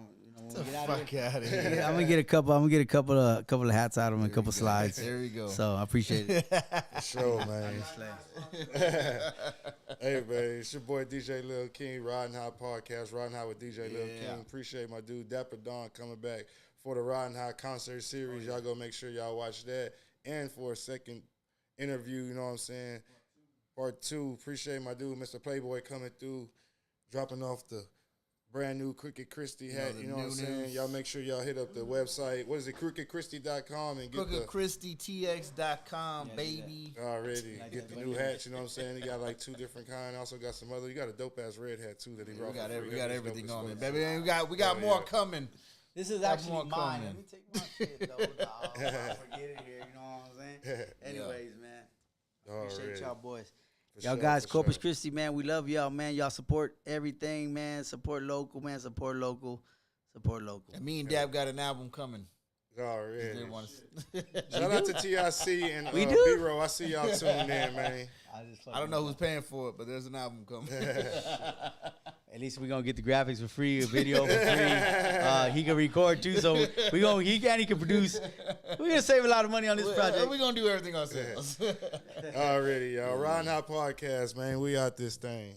we get out Fuck out of here. I'm gonna get a couple of hats out of him, a couple slides. There we go. So I appreciate it. For sure, man. Hey, man, it's your boy DJ Lil King, Riding High Podcast, Riding High with DJ Lil King. Appreciate my dude Dapper Don coming back for the Riding High concert series. Y'all go make sure y'all watch that. And for a second interview, you know what I'm saying? Part 2. Appreciate my dude Mr. Playboy coming through, dropping off the brand new Crooked Christie hat, you know what I'm saying? Y'all make sure y'all hit up the website. What is it? CrookedChristie.com and get CrookedChristieTX.com, baby. Already. Get the new hats, you know what I'm saying? He got like 2 different kinds. Also got some other. You got a dope ass red hat too that he brought. We got everything on it, baby. And we got more coming. This is actually mine. Let me take my shit though. I'll forget it here, you know what I'm saying? Anyways, man. Appreciate y'all boys. Y'all guys, Corpus Christi, man, we love y'all, man. Y'all support everything, man. Support local, man. Support local. Support local. And me and Dab got an album coming. Already. Shout out to TIC and we do? B-Roll. I see y'all tuning in, man. I don't know who's paying for it, but there's an album coming. At least we're going to get the graphics for free, a video for free. He can record too, so he can produce. We're going to save a lot of money on this project. We're going to do everything ourselves. Already, y'all. Riding High Podcast, man. We out this thing.